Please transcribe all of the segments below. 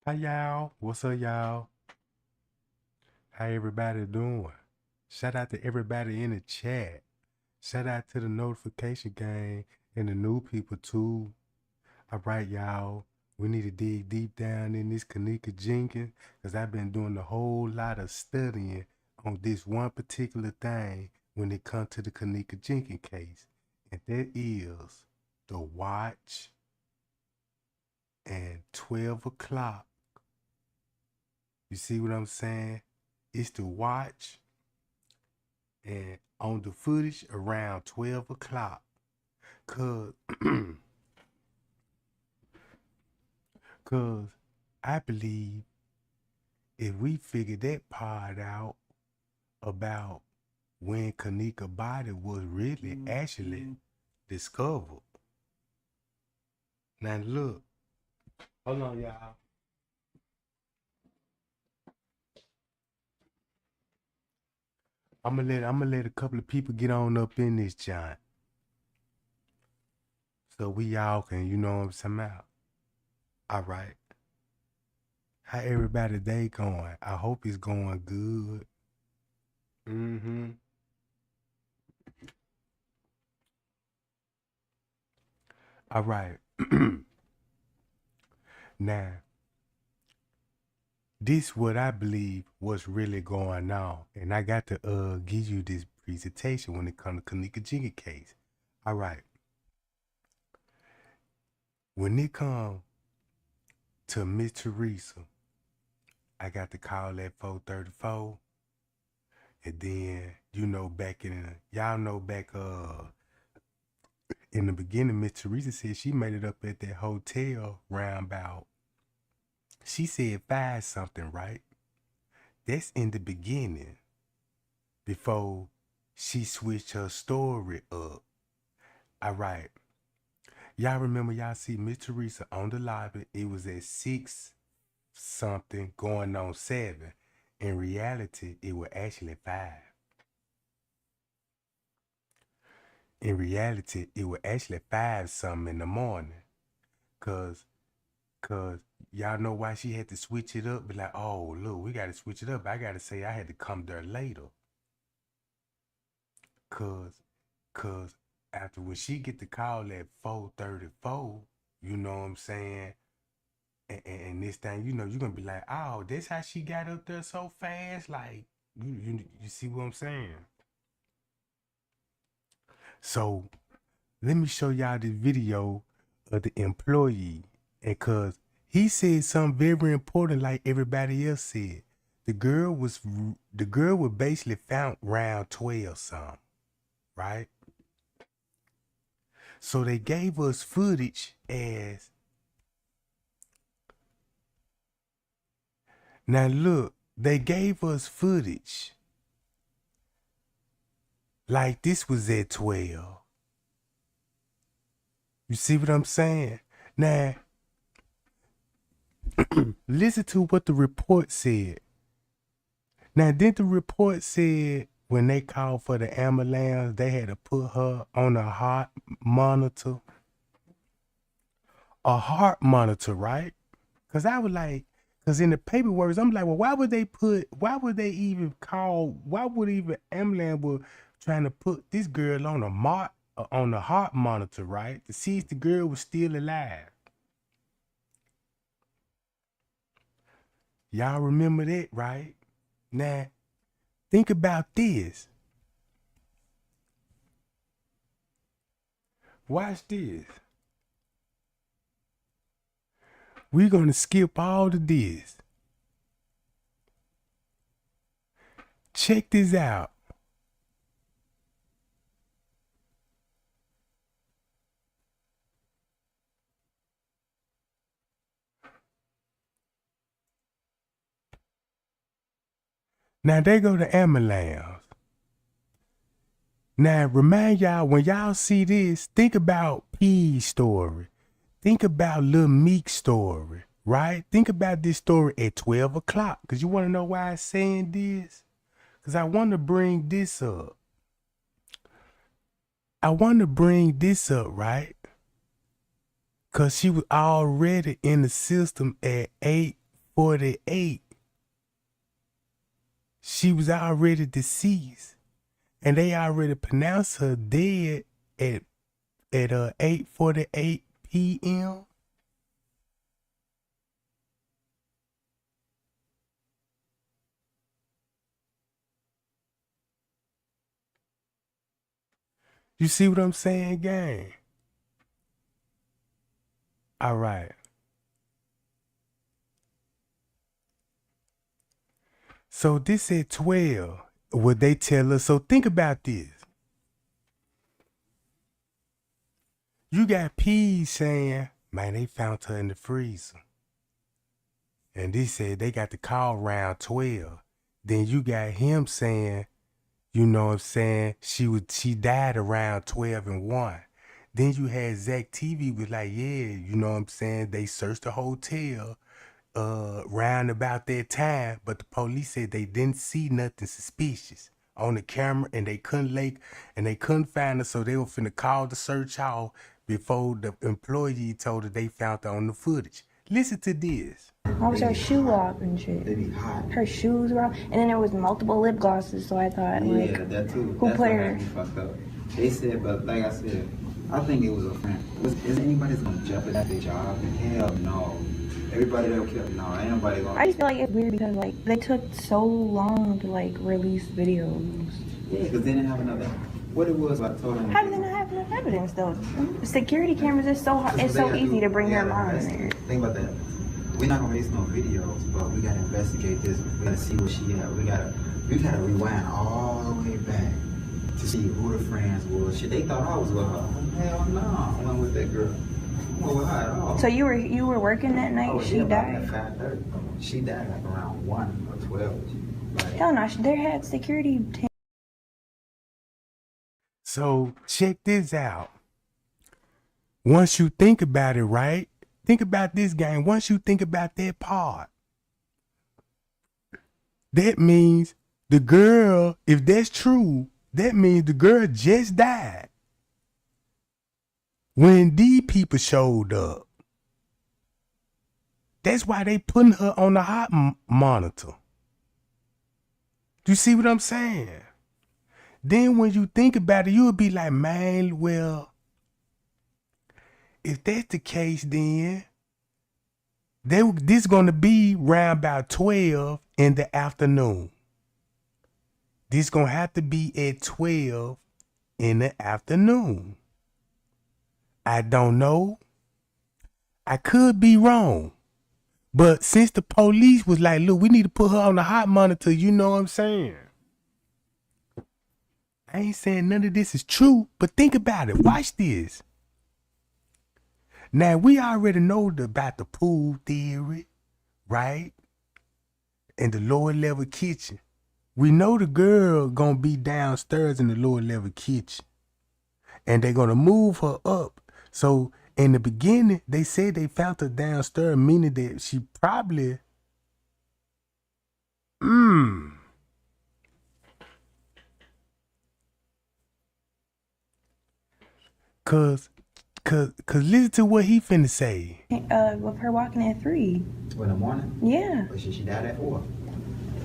Hi y'all, what's up y'all? How everybody doing? Shout out to everybody in the chat. Shout out to the notification gang and the new people too. All right y'all, we need to dig deep down in this Kenneka Jenkins because I've been doing a whole lot of studying on this one particular thing when it comes to the Kenneka Jenkins case. And that is the watch and 12 o'clock. You see what I'm saying? It's the watch and on the footage around 12 o'clock. Cause, cause I believe if we figure that part out about when Kenneka's body was really actually discovered. Now look, hold on y'all. I'm gonna let a couple of people get on up in this giant. So we all can, you know what I'm talking about. All right. How everybody day going? I hope it's going good. Mm-hmm. All right. Now, this what I believe was really going on. And I got to give you this presentation when it comes to Kenneka Jenkins case. All right. When it comes to Miss Teresa, I got to call at 4:34. And then, you know, back in y'all know back in the beginning, Miss Teresa said she made it up at that hotel roundabout. She said 5 something, right? That's in the beginning before she switched her story up. All right. Y'all remember y'all see Miss Teresa on the lobby. It was at 6 something going on 7. In reality, it was actually 5. In reality, it was actually 5 something in the morning. Cause y'all know why she had to switch it up. Be like, oh look, we gotta switch it up. I gotta say I had to come there later. Cause after when she get the call at 4:34, you know what I'm saying? And this thing, you know, you're gonna be like, oh, this how she got up there so fast? Like, you see what I'm saying? So let me show y'all this video of the employee. And cause he said something very important like everybody else said. The girl was basically found around 12 something, right? So they gave us footage as now look, they gave us footage like this was at 12. You see what I'm saying? Now listen to what the report said. Now, did the report said when they called for the ambulance, they had to put her on a heart monitor? A heart monitor, right? Because I was like, because in the paperwork, I'm like, well, why would they even ambulance was trying to put this girl on a heart monitor, right? To see if the girl was still alive. Y'all remember that, right? Now, think about this. Watch this. We're going to skip all of this. Check this out. Now, they go to ambulance. Now, remind y'all, when y'all see this, think about P's story. Think about Lil Meek's story, right? Think about this story at 12 o'clock. Because you want to know why I'm saying this? Because I want to bring this up. Right? Because she was already in the system at 8:48, she was already deceased, and they already pronounced her dead at 8:48 p.m. You see what I'm saying, gang? All right. So this at 12, what they tell us. So think about this. You got P saying, man, they found her in the freezer. And they said they got the call around 12. Then you got him saying, you know what I'm saying, she died around 12 and 1. Then you had Zach TV was like, yeah, you know what I'm saying, they searched the hotel round about that time, but the police said they didn't see nothing suspicious on the camera, and they couldn't find her, so they were finna call the search off before the employee told her they found her on the footage. Listen to this. Why was her shoe off and shit? They be hot. Her shoes were off, and then there was multiple lip glosses, so I thought, like, yeah, that too. Who That's put what her? had me fucked up. They said, but like I said, I think it was a friend. Is anybody's gonna jeopardize their job? Hell no. Everybody that kept no, ain't nobody gonna. I just feel like it's weird because, like, they took so long to, like, release videos. Yeah, because they didn't have another. What it was, I told them. How did they not have enough evidence, though? Security cameras is so hard. It's so easy to bring her mom in there. Think about that. We're not gonna release no videos, but we gotta investigate this. We gotta see what she had. We gotta rewind all the way back to see who the friends was. Shit, they thought I was with her. Hell no, I wasn't with that girl. I wasn't with her at all. So you were working that night? Oh, she yeah, died? About 5:30. She died like around 1 or 12. Like, Hell no, they had security. So check this out. Once you think about it, right? Think about this, gang. Once you think about that part, that means the girl, if that's true, that means the girl just died when these people showed up. That's why they putting her on the hot monitor. You see what I'm saying? Then when you think about it, you'll be like, man, well, if that's the case, then this gonna be round about 12 in the afternoon. This gonna have to be at 12 in the afternoon. I don't know. I could be wrong. But since the police was like, look, we need to put her on the hot monitor, you know what I'm saying? I ain't saying none of this is true, but think about it. Watch this. Now, we already know about the pool theory, right? And the lower level kitchen. We know the girl gonna be downstairs in the lower level kitchen. And they're gonna move her up. So in the beginning, they said they found her downstairs, meaning that she probably Cause listen to what he finna say. With her walking at 3. in the morning? Yeah. But she died at 4.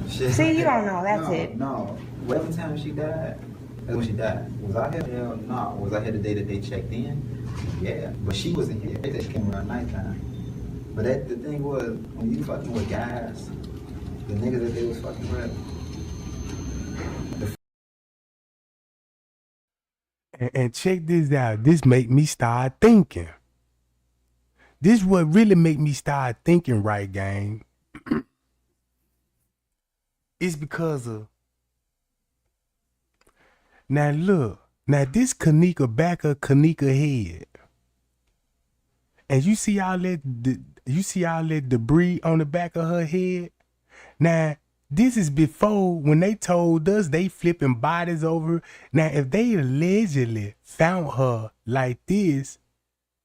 See, you don't know. That's it. No. Whatever time she died, that's when she died. Was I here? Hell no. Was I here the day that they checked in? Yeah. But she wasn't here. They just came around nighttime. But the thing was, when you fucking with guys, the niggas that they was fucking with, and check this out. This make me start thinking. This what really make me start thinking, right, gang? It's because of, now look, now this Kenneka back of Kenneka head, and you see all that debris on the back of her head. Now this is before, when they told us they flipping bodies over. Now if they allegedly found her like this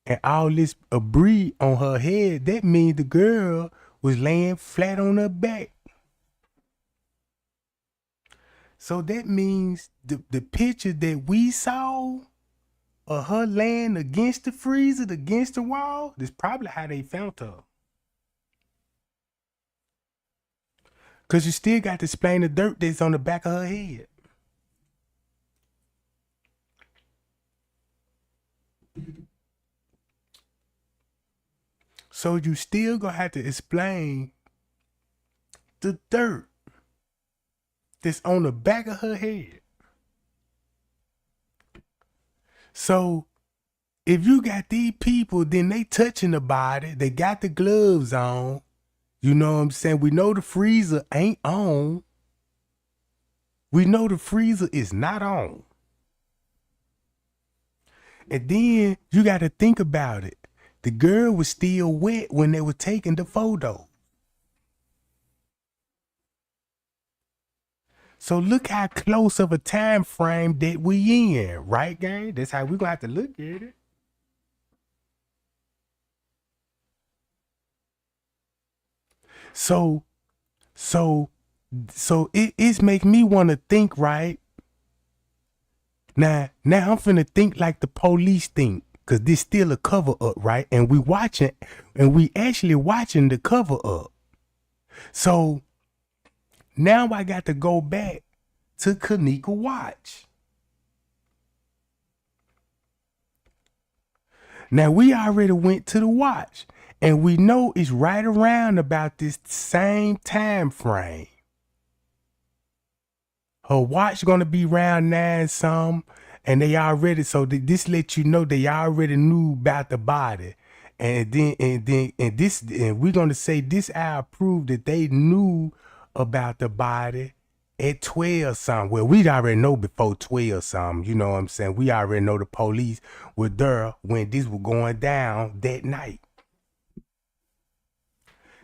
and all this debris on her head, that means the girl was laying flat on her back. So that means the picture that we saw of her laying against the freezer, against the wall, that's probably how they found her. Cause you still got to explain the dirt that's on the back of her head. So you still gonna have to explain the dirt that's on the back of her head. So if you got these people, then they touching the body, they got the gloves on. You know what I'm saying? We know the freezer ain't on. We know the freezer is not on. And then you got to think about it. The girl was still wet when they were taking the photo. So look how close of a time frame that we in, right, gang? That's how we gonna have to look at it. So it's make me want to think, right? Now I'm finna think like the police think, cause this still a cover up, right? And we actually watching the cover up. So now I got to go back to Kenneka watch. Now we already went to the watch, and we know it's right around about this same time frame. Her watch gonna be around 9 some, and they already, so this let you know they already knew about the body. And we're gonna say this hour proved that they knew about the body at 12 some. Well, we'd already know before 12 some, you know what I'm saying? We already know the police were there when this was going down that night.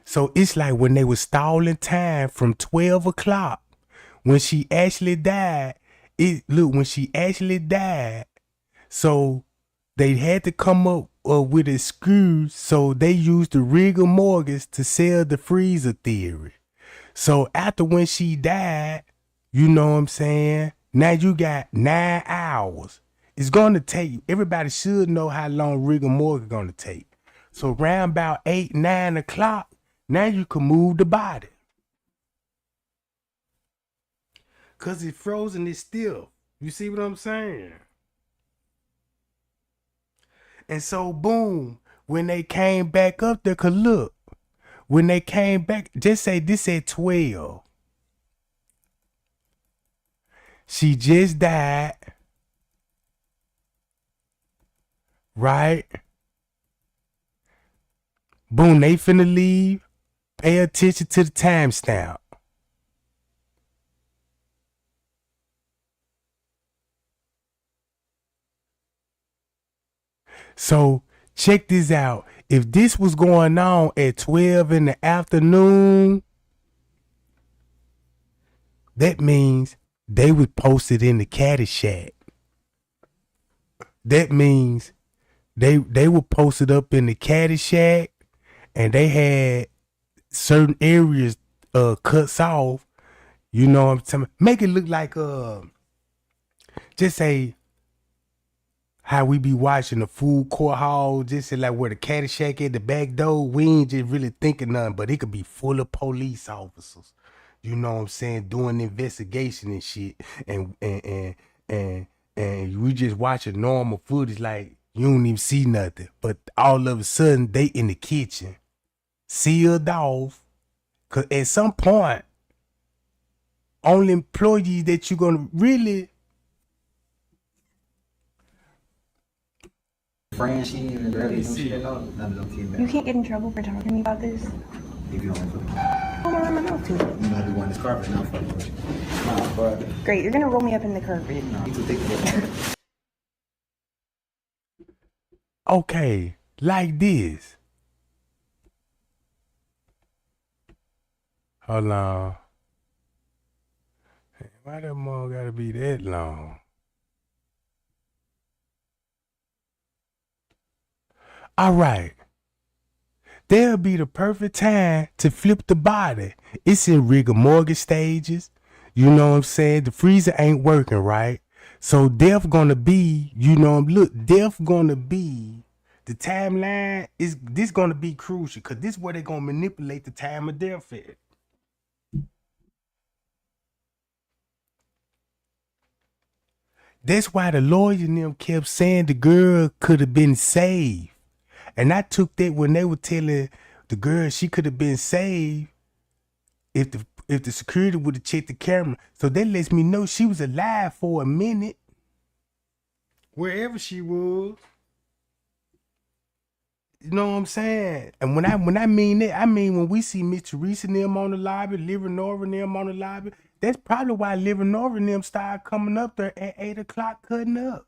So it's like when they were stalling time from 12 o'clock, when she actually died, so they had to come up with an excuse, so they used the rigor mortis to sell the freezer theory. So after when she died, you know what I'm saying, now you got 9 hours. It's gonna take, everybody should know how long rigor mortis gonna take. So around about 8, 9 o'clock, now you can move the body. Cause it's frozen, it's still. You see what I'm saying? And so boom, when they came back up there, cause look, when they came back, just say this at 12. She just died. Right? Boom, they finna leave. Pay attention to the timestamp. So check this out. If this was going on at 12 in the afternoon, that means they was posted in the caddy shack. That means they were posted up in the caddy shack, and they had certain areas cuts off. You know what I'm saying? Make it look like just say how we be watching the food court hall, just like where the caddy shack at the back door. We ain't just really thinking nothing, but it could be full of police officers. You know what I'm saying? Doing investigation and shit. And we just watching normal footage, like you don't even see nothing. But all of a sudden they in the kitchen, sealed off. Cause at some point, only employees that you're gonna really Friends, she even barely knew she didn't know none of them females. You can't get in trouble for talking to me about this. If you don't put them. I'm gonna run my mouth to it. You know, the one that's carpet now for you. Nah, but Great, you're gonna roll me up in the carpet. no, you too thick for that. okay, like this. Hold on. Why that mug gotta be that long? All right. There'll be the perfect time to flip the body. It's in rigor mortis stages. You know what I'm saying? The freezer ain't working, right? So death gonna be, you know, look, death gonna be, the timeline is, this gonna be crucial, because this is where they gonna manipulate the time of death at. That's why the lawyer and them kept saying the girl could have been saved. And I took that when they were telling the girl she could have been saved if the security would have checked the camera. So that lets me know she was alive for a minute. Wherever she was. You know what I'm saying? And when I mean that, I mean when we see Miss Teresa and them on the lobby, Liver Nora and them on the lobby, that's probably why Liver Nora and them started coming up there at 8 o'clock cutting up.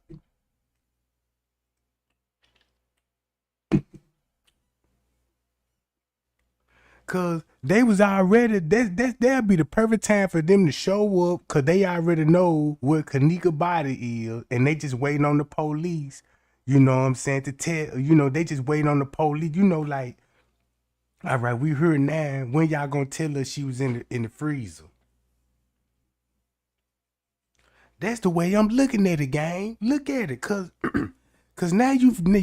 Cause they was already, that'll be the perfect time for them to show up, cause they already know what Kenneka body is, and they just waiting on the police. You know what I'm saying? To tell, you know, they just waiting on the police. You know, like, all right, we heard now. When y'all gonna tell us she was in the freezer? That's the way I'm looking at it, gang. Look at it, cause now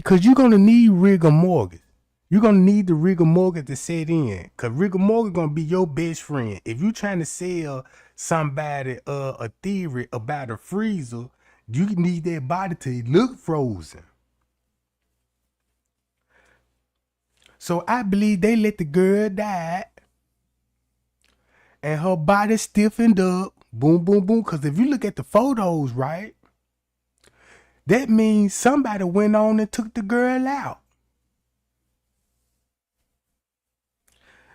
cause you're gonna need rigor mortgage. You're gonna need the rigor mortgage to set in, cause rigor mortgage gonna be your best friend. If you trying to sell somebody a theory about a freezer, you need that body to look frozen. So I believe they let the girl die, and her body stiffened up. Boom, boom, boom. Cause if you look at the photos, right, that means somebody went on and took the girl out.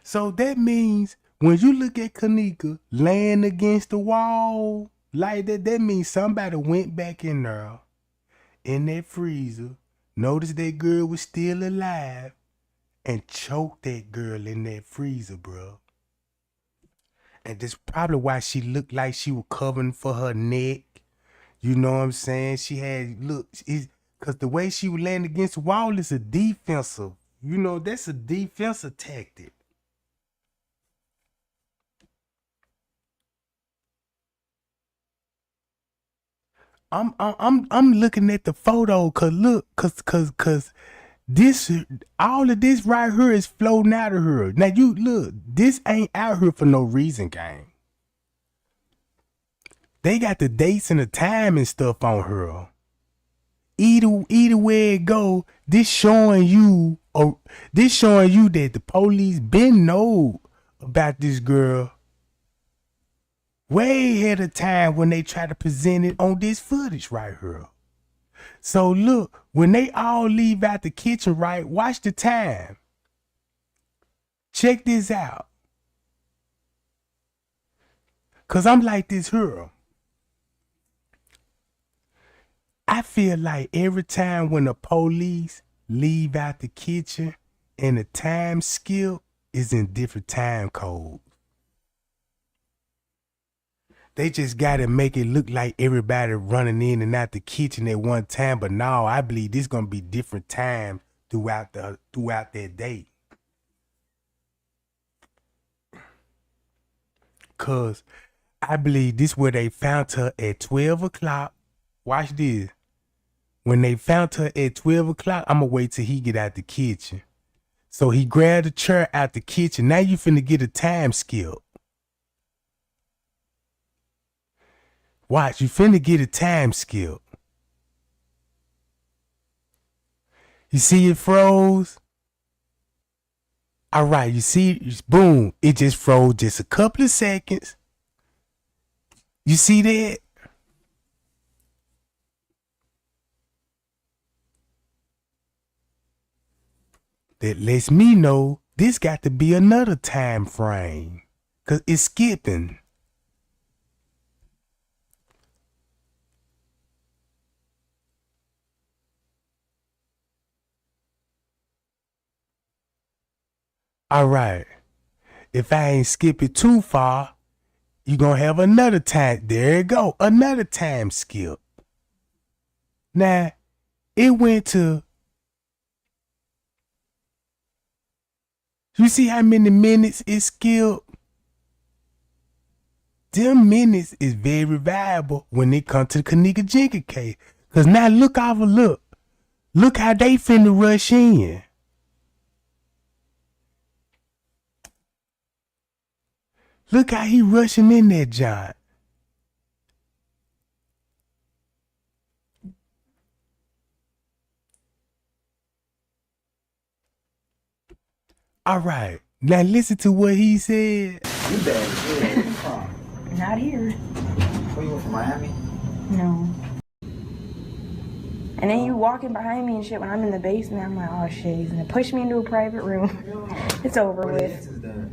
So that means when you look at Kenneka laying against the wall like that, that means somebody went back in there in that freezer, noticed that girl was still alive, and choked that girl in that freezer, bro. And that's probably why she looked like she was covering for her neck. You know what I'm saying? She had, look, because the way she was laying against the wall is a defensive. You know, that's a defensive tactic. I'm looking at the photo, cause look, cause this, all of this right here is floating out of her. Now you look, this ain't out here for no reason, gang. They got the dates and the time and stuff on her. Either way it go, this showing you that the police been know about this girl way ahead of time when they try to present it on this footage right here. So look, when they all leave out the kitchen, right, watch the time. Check this out. Cause I'm like this here. I feel like every time when the police leave out the kitchen and the time skip is in different time codes. They just gotta make it look like everybody running in and out the kitchen at one time, but now I believe this gonna be different times throughout that day. Cause I believe this where they found her at 12 o'clock. Watch this. When they found her at 12 o'clock, I'ma wait till he get out the kitchen. So he grabbed a chair out the kitchen. Now you finna get a time skip. Watch, you finna get a time skip. You see it froze? All right, you see, boom, it just froze just a couple of seconds. You see that? That lets me know this got to be another time frame, cause it's skipping. All right, if I ain't skip it too far, you gonna have another time. There you go, another time skip. Now, it went to, you see how many minutes it skipped? Them minutes is very valuable when it comes to the Kenneka Jenkins case. Cause now look how they finna rush in. Look how he rushing in that John. All right. Now listen to what he said. You bad as hell. Where you from? Not here. Where you from, Miami? No. And then you walking behind me and shit when I'm in the basement. I'm like, oh shit, he's gonna push me into a private room. It's over What with. it is that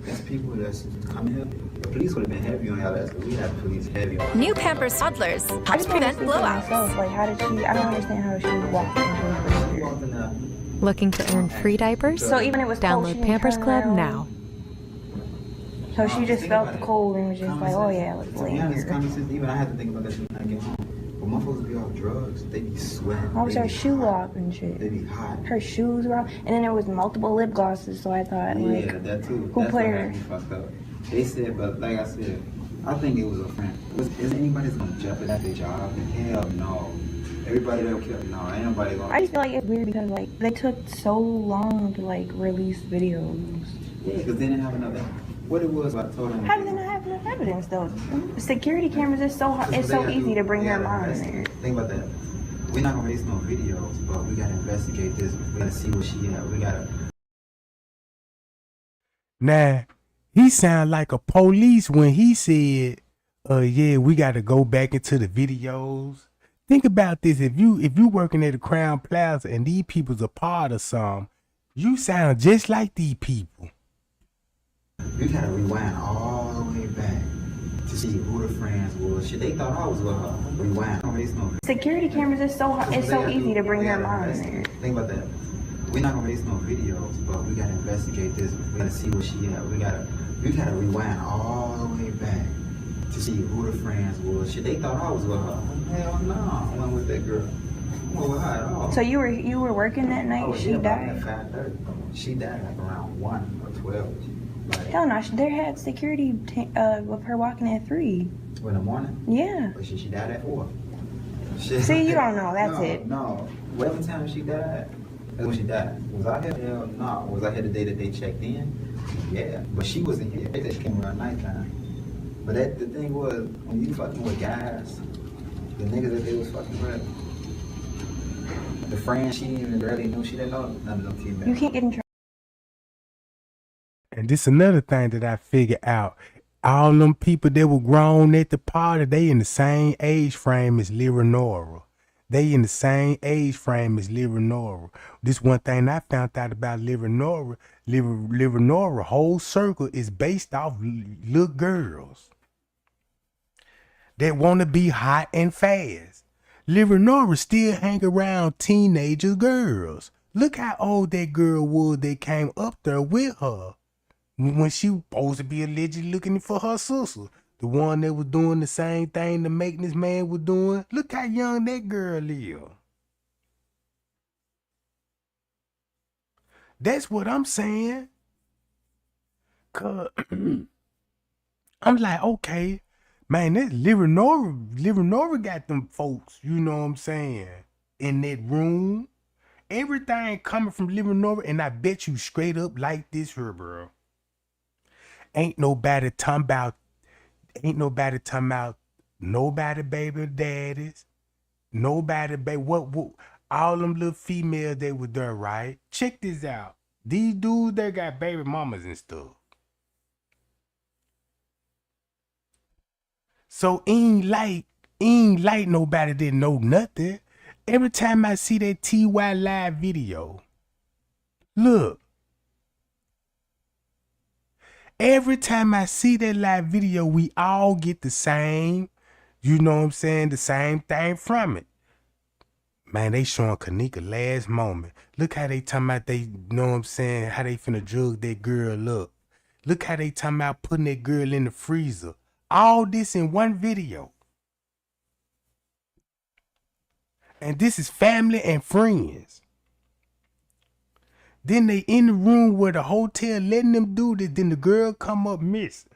that's people that's coming here. The police would have been heavy on y'all ass, but we had the police heavy on. New Pampers toddlers I helps just prevent prevent blowouts. myself. Like, how did she? I don't understand how she walked into a You freezer. walked in there. Looking to earn free diapers? So even it was cold, she Download didn't Pampers turn Club around. now. So she just Think felt about the it. cold and was just like, oh yeah, let's To lay be honest, here. common sense, even I had to think about that shit when I get home. But motherfuckers be off drugs, they be sweating. What was they her be shoe hot. off and shit? They be hot. Her shoes were off. And then there was multiple lip glosses, so I thought, Yeah, like, that too. who That's put what her? had me fucked up. They said, but like I said, I think it was a friend. Is anybody's gonna jeopardize their job? Hell no. Everybody that killed, no, ain't nobody gonna. I just feel like it's weird because, like, they took so long to, like, release videos. Yeah, because they didn't have enough. What it was, I told them. How do they not have enough evidence, though? Security cameras is so hard. It's so easy to bring their mom in there. Think about that. We're not gonna release no videos, but we gotta investigate this. We gotta see what she had. We gotta. Now, he sound like a police when he said, yeah, we got to go back into the videos. Think about this. If you working at the Crown Plaza and these people's a part of some, you sound just like these people. We gotta rewind all the way back to see who the friends was. Shit, they thought I was with her. Rewind. Don't release no. Security cameras is so hard. It's so easy to bring their mom in there. Think about that. We're not gonna release no videos, but we gotta investigate this. We gotta see what she had. We gotta rewind all the way back to see who the friends was. Shit, they thought I was with her. Hell no, I wasn't with that girl. I wasn't with her at all. So you were working that night? Oh, She yeah, about died? 5:30. She died like around 1 or 12. Like, Hell no. There had security with her walking at 3. in the morning. Yeah. But she died at 4. Shit. See, you don't know. That's no, it. No. Whatever time she died, that's when she died. Was I here? Hell no. Was I here the day that they checked in? Yeah. But she wasn't here. They just came around nighttime. But the thing was, when you fucking with guys, the niggas that they was fucking with, the friends she even barely knew, she didn't know none of them females. You can't get in trouble. And this another thing that I figured out. All them people that were grown at the party, they in the same age frame as Leonora. They in the same age frame as Leonora. This one thing I found out about Leonora. Leonora whole circle is based off little girls that want to be hot and fast. Leonora still hang around teenager girls. Look how old that girl was that came up there with her when she was supposed to be allegedly looking for her sister. The one that was doing the same thing the maintenance man was doing. Look how young that girl is. That's what I'm saying. Cause I'm like, okay, man, that Leonora got them folks, you know what I'm saying, in that room. Everything coming from Leonora, and I bet you straight up like this here, bro. Ain't nobody talking about nobody baby daddies. Nobody baby what all them little females they were there, right? Check this out. These dudes they got baby mamas and stuff. So ain't like nobody didn't know nothing. Every time I see that TY live video, look. Every time I see that live video, we all get the same, you know what I'm saying, the same thing from it. Man, they showing Kenneka last moment. Look how they talking about they, you know what I'm saying, how they finna drug that girl up. Look how they talking about putting that girl in the freezer. All this in one video. And this is family and friends. Then they in the room where the hotel letting them do this. Then the girl come up missing.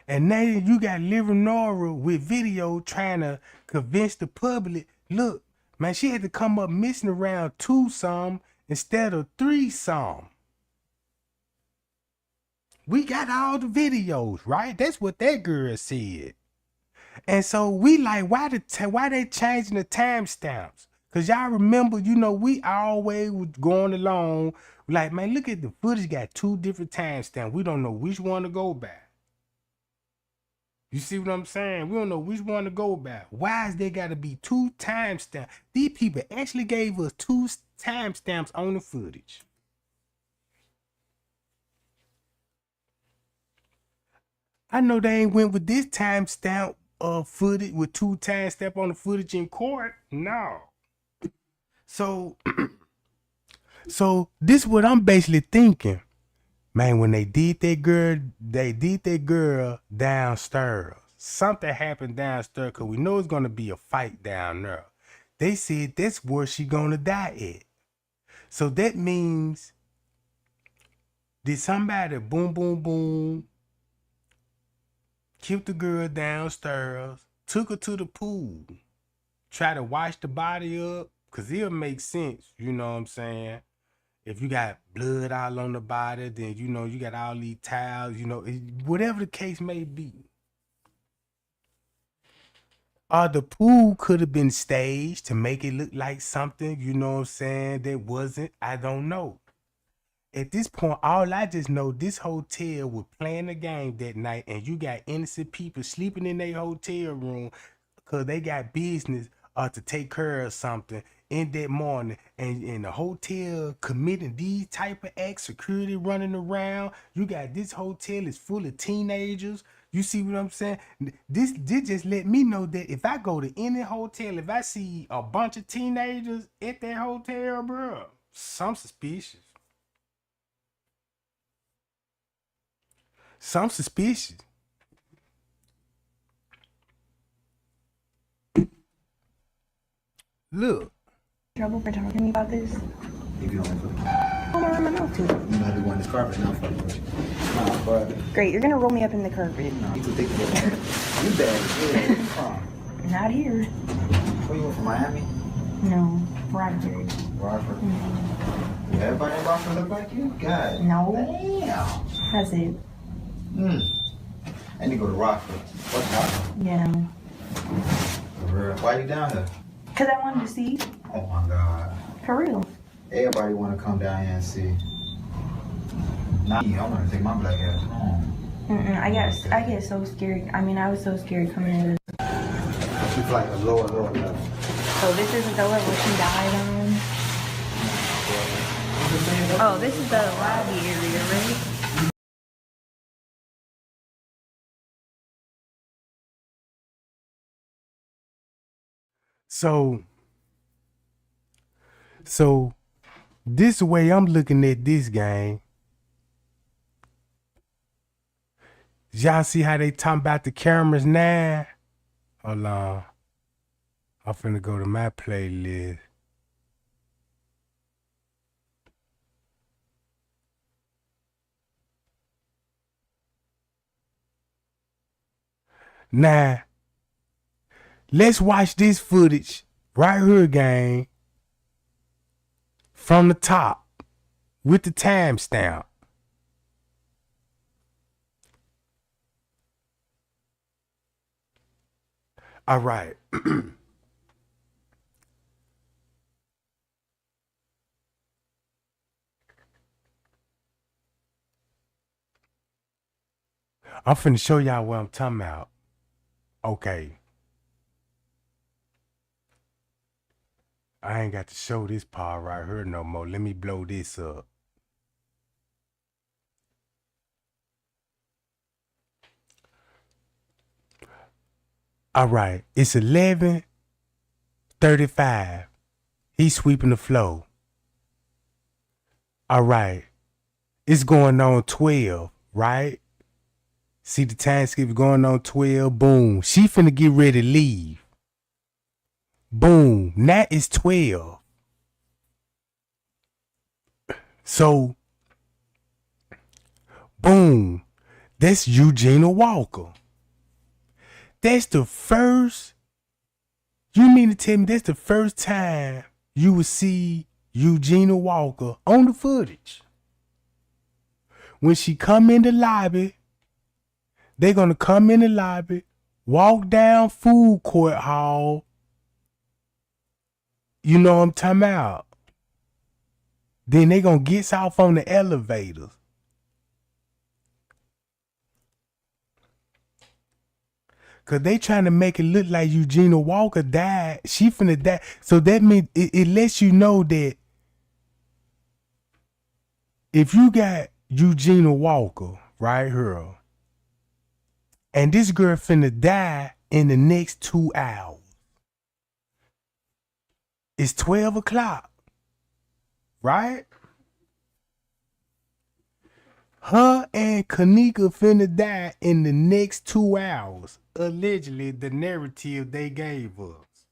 And now you got Leonora with video trying to convince the public. Look, man, she had to come up missing around 2 some instead of 3 some. We got all the videos, right? That's what that girl said. And so we like, why they changing the timestamps? Cause y'all remember, you know, we always was going along like, man, look at the footage got 2 different timestamps. We don't know which one to go by. You see what I'm saying? We don't know which one to go by. Why is there got to be 2 timestamps? These people actually gave us 2 timestamps on the footage. I know they ain't went with this timestamp footage with 2 timestamp on the footage in court. No. So this what I'm basically thinking. Man, when they did that girl downstairs. Something happened downstairs because we know it's gonna be a fight down there. They said that's where she gonna die at. So that means did somebody boom boom boom killed the girl downstairs, took her to the pool, try to wash the body up, cause it'll make sense, you know what I'm saying? If you got blood all on the body, then you know you got all these towels, you know, whatever the case may be. Or the pool could have been staged to make it look like something, you know what I'm saying, that wasn't. I don't know. At this point, all I just know, this hotel was playing the game that night, and you got innocent people sleeping in their hotel room because they got business to take care of something in that morning, and the hotel committing these type of acts, security running around. You got this hotel is full of teenagers. You see what I'm saying? This just let me know that if I go to any hotel, if I see a bunch of teenagers at that hotel, bro, some suspicious. Some suspicious. Look. Trouble for talking to me about this? If you don't put I'm gonna run my mouth to it. you might be one this carpet now fucking with you. Nah, but Great, you're gonna roll me up in the carpet. nah, you can think of it. You bad. Yeah, from? Not here. Where you went from Miami? No, Rockford. Rockford. Yeah, everybody in Rockford look like you? God. No. Damn. That's it. I need to go to Rockford. What's Rockford? Yeah. For real. Why you down here? Cause I wanted to see. Oh my God. For real. Everybody want to come down here and see. Not me. I want to take my black ass home. I get so scared. I mean, I was so scared coming into this. It's like a lower level. So this isn't the level she died on. Oh, this is the lobby area, right? So this way I'm looking at this game. Y'all see how they talking about the cameras now? Hold on. I'm finna go to my playlist. Now, let's watch this footage right here, gang, from the top with the timestamp. All right. I'm finna show y'all what I'm talking about. Okay. I ain't got to show this part right here no more. Let me blow this up. All right. It's 11:35. He's sweeping the floor. All right. It's going on 12, right? See the time skip going on 12. Boom. She finna get ready to leave. Boom. Now it's 12. So, boom. That's Eugenia Walker. That's the first. You mean to tell me that's the first time you will see Eugenia Walker on the footage? When she come in the lobby, they're gonna come in the lobby, walk down food court hall, You know what I'm talking about? Then they gonna get off on the elevators. Cause they trying to make it look like Eugenia Walker died. She finna die. So that means it lets you know that if you got Eugenia Walker right here, and this girl finna die in the next 2 hours. It's 12 o'clock, right? Her and Kenneka finna die in the next 2 hours. Allegedly, the narrative they gave us.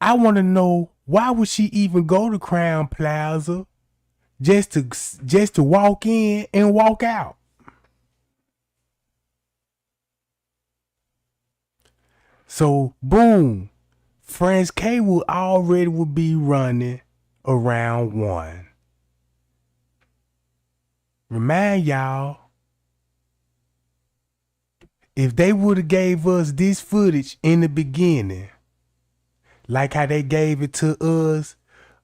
I want to know, why would she even go to Crown Plaza just to walk in and walk out? So boom, Franz K would be running around 1. Remind y'all, if they would have gave us this footage in the beginning, like how they gave it to us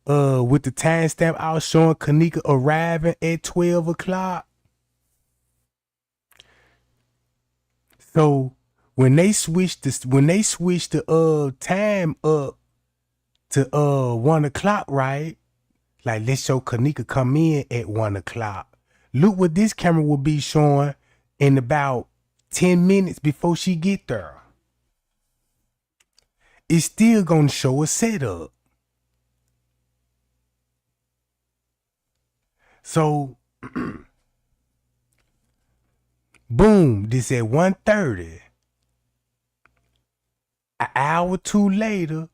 with the timestamp out showing Kenneka arriving at 12 o'clock. So when they switched the time up to 1 o'clock, right? Like, let's show Kenneka come in at 1 o'clock. Look what this camera will be showing in about 10 minutes before she get there. It's still gonna show a setup. So boom, this at 1:30. An hour or two later,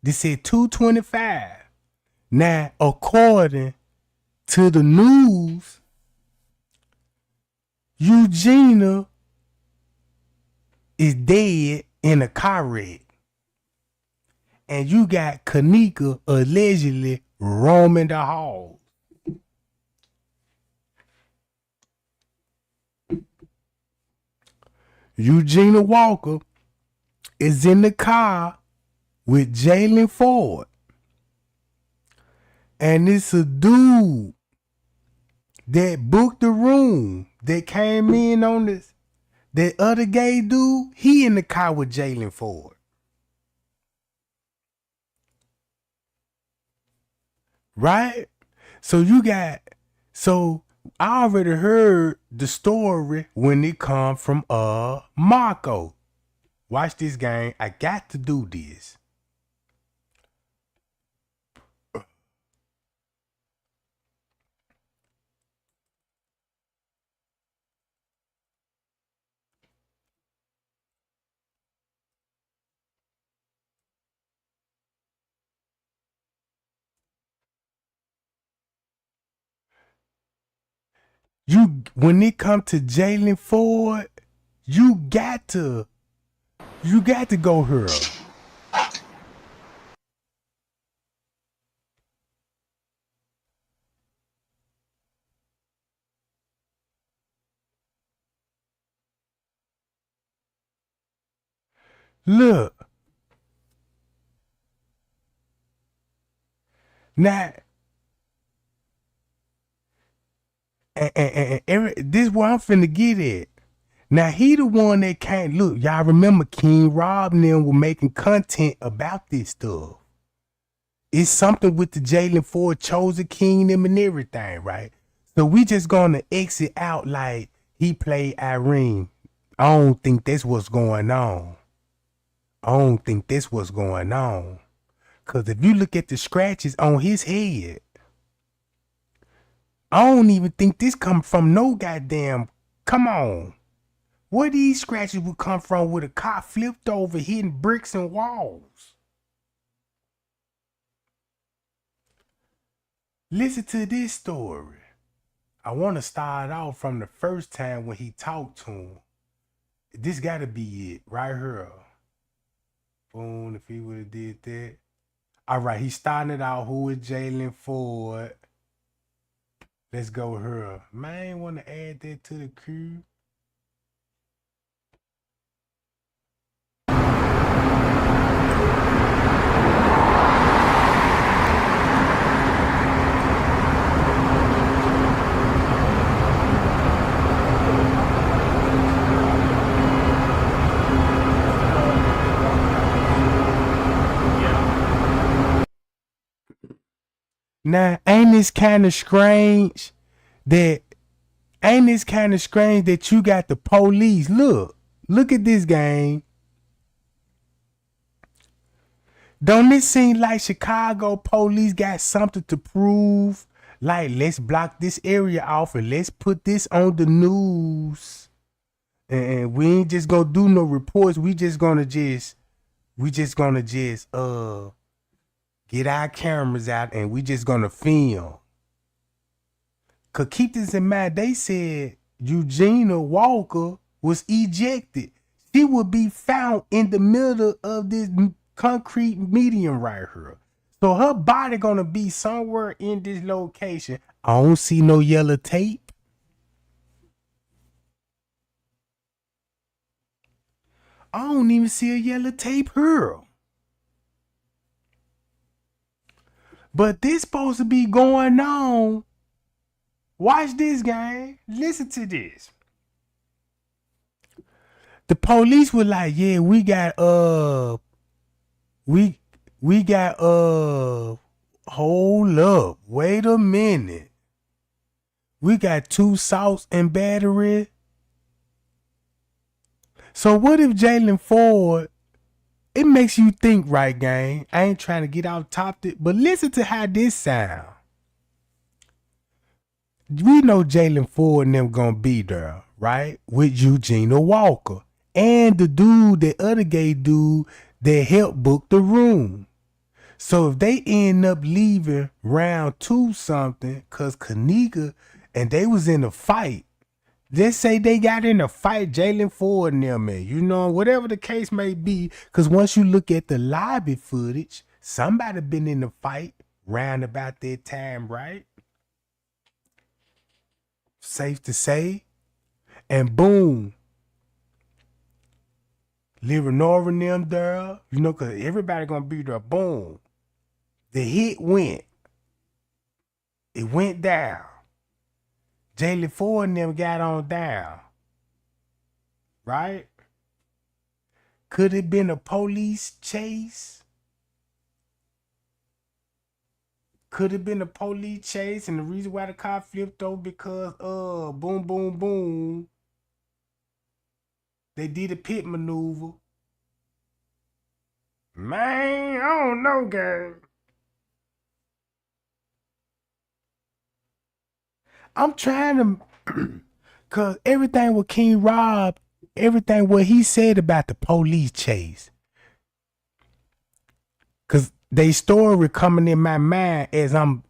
this at 2:25. Now, according to the news, Eugenia is dead in a car wreck. And you got Kenneka allegedly roaming the halls. Eugenia Walker is in the car with Jaylen Ford. And it's a dude that booked the room that came in on this. That other gay dude, he in the car with Jaylen Ford. Right? So I already heard the story when it come from Marco. Watch this, gang. I got to do this. When it come to Jaylen Ford, you got to go here. Look. Now, and this is where I'm finna get at. Now, he the one that can't look. Y'all remember King Rob and them were making content about this stuff. It's something with the Jaylen Ford chosen king them and everything, right? So we just gonna exit out like he played Irene. I don't think that's what's going on. Cause if you look at the scratches on his head, I don't even think this come from no goddamn, come on. Where these scratches would come from with a car flipped over, hitting bricks and walls? Listen to this story. I want to start off from the first time when he talked to him. This gotta be it, right here. Boom, if he would have did that. All right, he started out, who is Jaylen Ford? Let's go here. Man, want to add that to the queue. Now, ain't this kind of strange that you got the police? Look at this game. Don't it seem like Chicago police got something to prove? Like, let's block this area off and let's put this on the news. And we ain't just gonna do no reports. We just gonna get our cameras out and we just gonna film. Cause keep this in mind, they said Eugenia Walker was ejected. She would be found in the middle of this concrete medium right here. So her body gonna be somewhere in this location. I don't see no yellow tape. I don't even see a yellow tape here. But this supposed to be going on. Watch this, gang. Listen to this. The police were like, yeah, we got hold up. Wait a minute. We got 2 assaults and battery. So what if Jaylen Ford, it makes you think, right, gang? I ain't trying to get off topic, but listen to how this sound. We know Jaylen Ford and them gonna be there, right? With Eugenia Walker and the other gay dude that helped book the room. So if they end up leaving round 2 something, cause Kenneka and they was in a fight. Let's say they got in a fight, Jaylen Ford and them, man. You know, whatever the case may be, cause once you look at the lobby footage, somebody been in a fight round about that time, right? Safe to say. And boom. Leonora and them there. You know, cause everybody gonna be there. Boom. The hit went. It went down. Jaylen Ford and them got on down. Right? Could it been a police chase? Could have been a police chase, and the reason why the car flipped over because boom, boom, boom. They did a pit maneuver. Man, I don't know, gang. I'm trying to, cause everything with King Rob, everything what he said about the police chase. Cause they story coming in my mind as I'm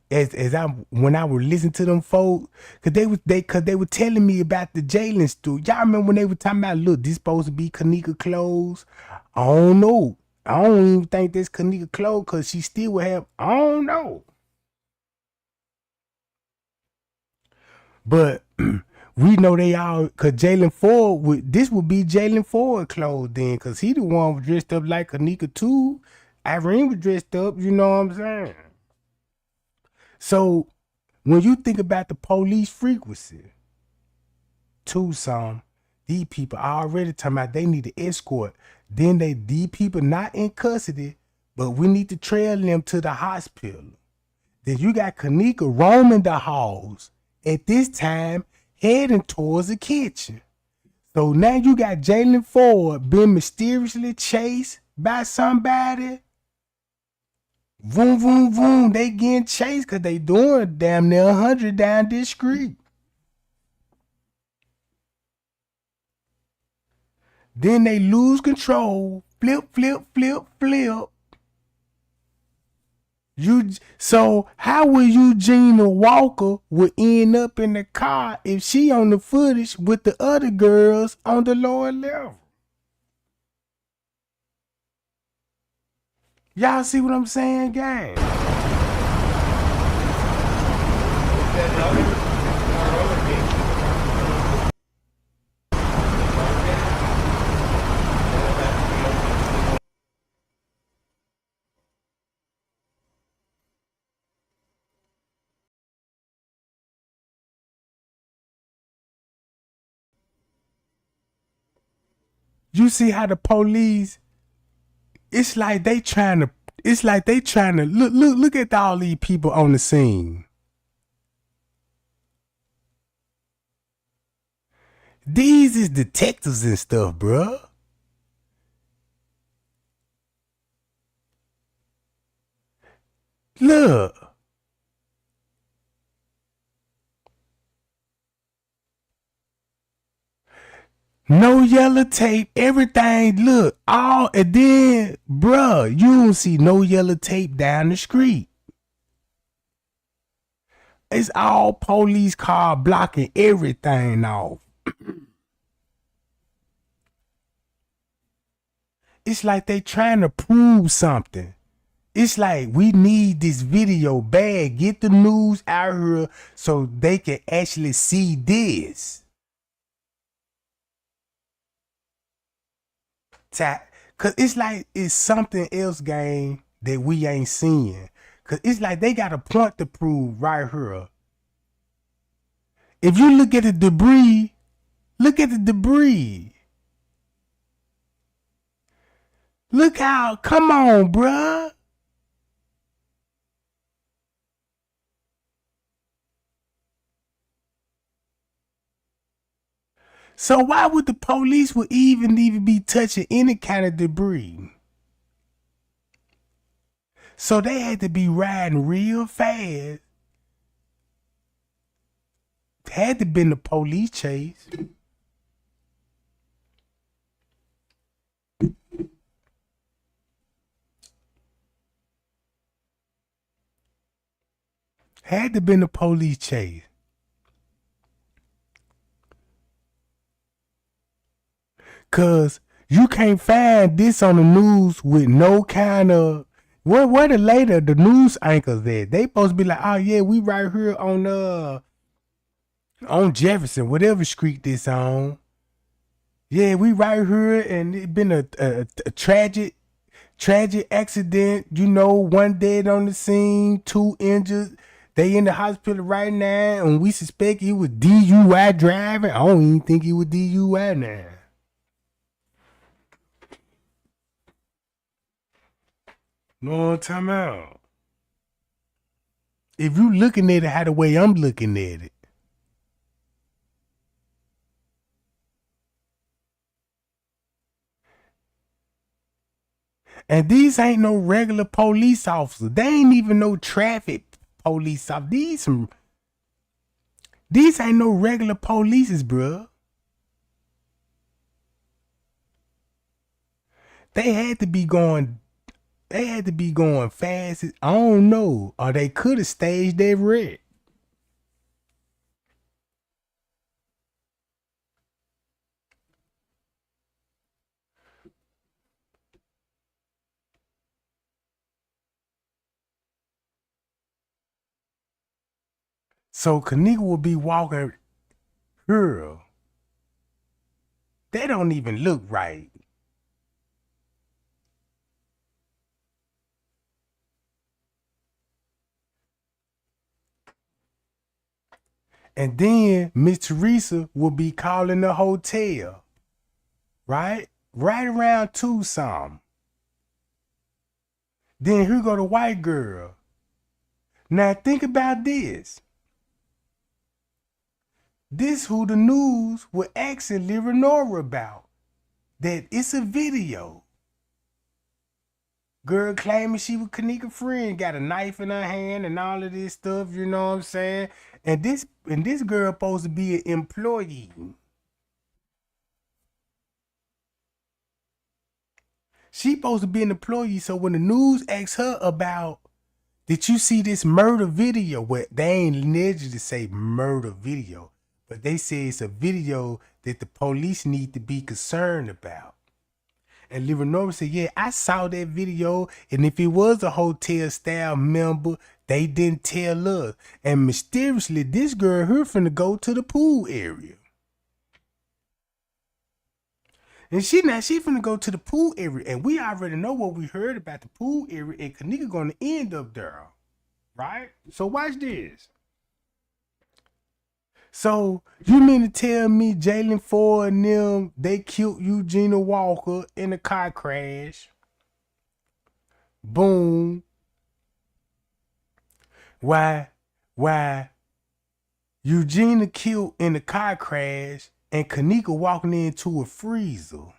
when I was listening to them folks, cause they were telling me about the Jaylen story. Y'all remember when they were talking about, look, this supposed to be Kenneka clothes? I don't know. I don't even think this Kenneka clothes, cause she still would have. I don't know. But we know they all, cause Jaylen Ford this would be Jaylen Ford clothes then, cause he the one dressed up like Kenneka too. Irene was dressed up, you know what I'm saying? So when you think about the police frequency, Tucson, these people already talking about they need an escort. Then these people not in custody, but we need to trail them to the hospital. Then you got Kenneka roaming the halls at this time, heading towards the kitchen. So now you got Jaylen Ford being mysteriously chased by somebody. Vroom, vroom, vroom. They getting chased because they doing damn near 100 down this street. Then they lose control. Flip, flip, flip, flip. So how will Eugenia Walker would end up in the car if she on the footage with the other girls on the lower level? Y'all see what I'm saying, gang? You see how the police, it's like they trying to, It's like they trying to look at all these people on the scene. These is detectives and stuff, bruh. Look. No yellow tape, everything, look, all, and then, bruh, you don't see no yellow tape down the street. It's all police car blocking everything off. It's like they trying to prove something. It's like we need this video bad. Get the news out here so they can actually see this. Cause it's like it's something else, gang, that we ain't seeing. Cause it's like they got a point to prove right here. If you look at the debris, look at the debris. Look how, come on, bruh. So why would the police would even be touching any kind of debris? So they had to be riding real fast. Had to been the police chase. Had to been the police chase. Cause you can't find this on the news with no kind of where the news anchors at? They supposed to be like, oh yeah, we right here on Jefferson, whatever street this on. Yeah, we right here, and it been a tragic accident. You know, 1 dead on the scene, 2 injured. They in the hospital right now, and we suspect he was DUI driving. I don't even think he was DUI now. Know what I'm talking about? If you looking at it how the way I'm looking at it. And these ain't no regular police officers. They ain't even no traffic police officers. These ain't no regular polices, bruh. They had to be going fast. I don't know. Or they could have staged that wreck. So Kenneka will be walking here. They don't even look right. And then Miss Teresa will be calling the hotel. Right? Right around 2 something. Then here go the white girl. Now think about this. This who the news were asking Leonora about. That it's a video. Girl claiming she was Kenneka's friend, got a knife in her hand and all of this stuff, you know what I'm saying? And this girl supposed to be an employee. She supposed to be an employee, so when the news asks her about, did you see this murder video? Well, they ain't alleged to say murder video, but they say it's a video that the police need to be concerned about. And Leonora said, yeah, I saw that video, and if it was a hotel staff member, they didn't tell us. And mysteriously, this girl here finna go to the pool area. And she finna go to the pool area, and we already know what we heard about the pool area, and Kenneka gonna end up there, right? So watch this. So you mean to tell me Jaylen Ford and them, they killed Eugenia Walker in a car crash, Boom. Why Eugenia killed in a car crash and Kenneka walking into a freezer.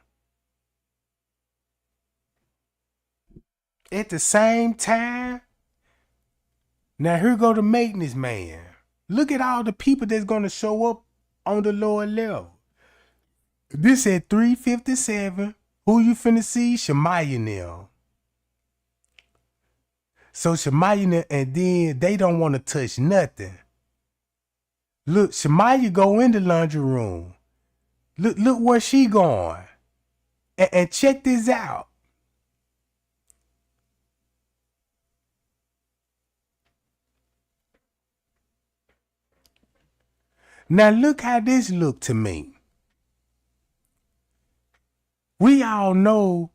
At the same time, now here go the maintenance man. Look at all the people that's gonna show up on the lower level. This at 357. Who you finna see? Shemaya now. So Shemaya now, and then they don't want to touch nothing. Look, Shemaya go in the laundry room. Look where she going. And check this out. Now look how this look to me. We all know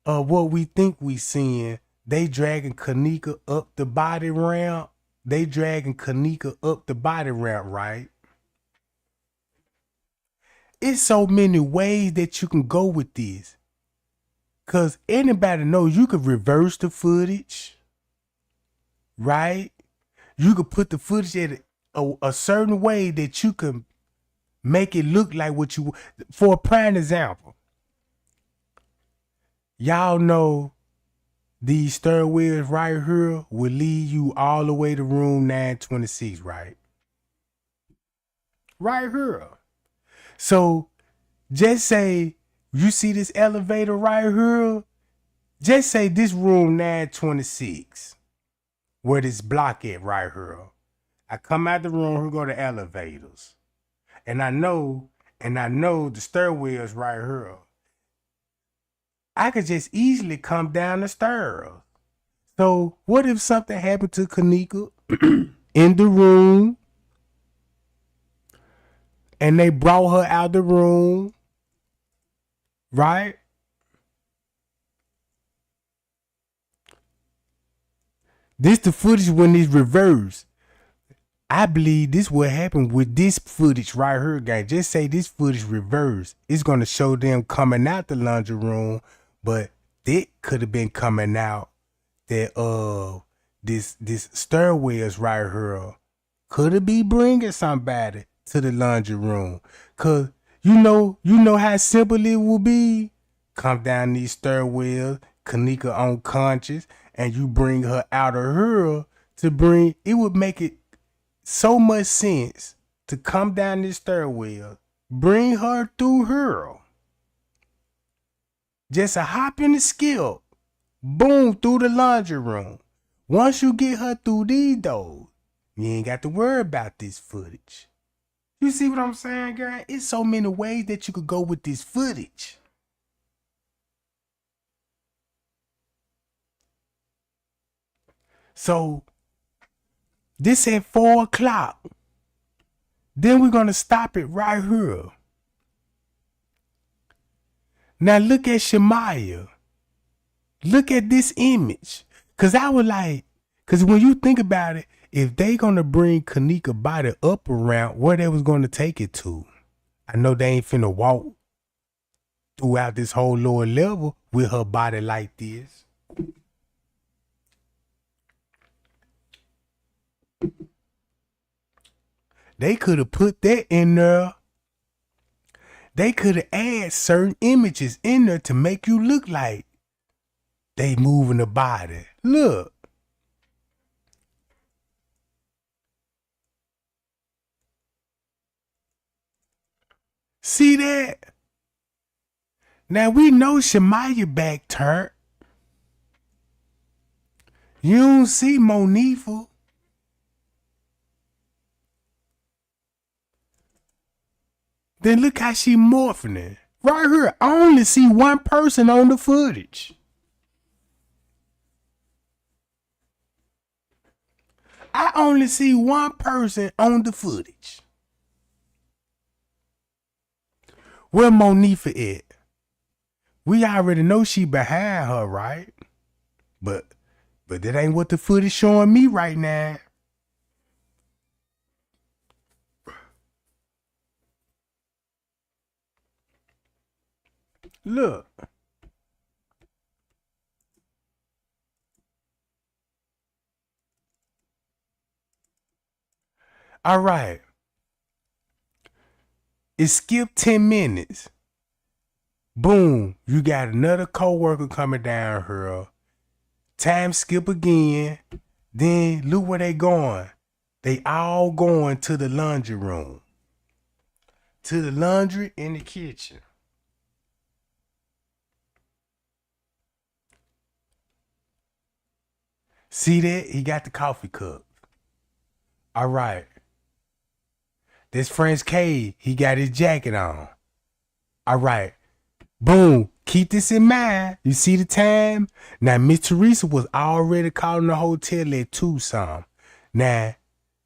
what we think we seeing. They dragging Kenneka up the body ramp. Right? It's so many ways that you can go with this. Cause anybody knows you could reverse the footage. Right? You could put the footage at a certain way that you can make it look like what you. For a prime example, y'all know these stairwells right here will lead you all the way to room 926, right? Right here. So just say you see this elevator right here. Just say this room 926, where this block at right here. I come out the room, here go the elevators. And I know the stairwells right here. I could just easily come down the stairs. So what if something happened to Kenneka in the room and they brought her out the room, right? This the footage when it's reversed. I believe this will happen with this footage right here, guys. Just say this footage reversed. It's gonna show them coming out the laundry room, but it could have been coming out that this stairwells right here could it be bringing somebody to the laundry room? Cause you know how simple it will be. Come down these stairwells, Kenneka unconscious, and you bring her out of her to bring. It would make it so much sense to come down this stairwell, bring her through her. Just a hop and a skip, boom, through the laundry room. Once you get her through these doors, you ain't got to worry about this footage. You see what I'm saying, girl? It's so many ways that you could go with this footage. So, this at 4 o'clock. Then we're going to stop it right here. Now look at Shemaya. Look at this image. Cause I was like, cause when you think about it, if they gonna bring Kenneka body up around where they was gonna take it to, I know they ain't finna walk throughout this whole lower level with her body like this. They could have put that in there. They could have added certain images in there to make you look like they moving the body. Look. See that? Now we know Shemaya back turned. You don't see Monifa. Then look how she morphing it. Right here, I only see one person on the footage. I only see one person on the footage. Where Monifa at? We already know she behind her, right? But that ain't what the footage showing me right now. Look. All right. It skipped 10 minutes. Boom. You got another coworker coming down here. Time skip again. Then look where they going. They all going to the laundry room. To the laundry in the kitchen. See that? He got the coffee cup. All right. This French K, he got his jacket on. All right. Boom. Keep this in mind. You see the time? Now, Miss Teresa was already calling the hotel at 2 some. Now,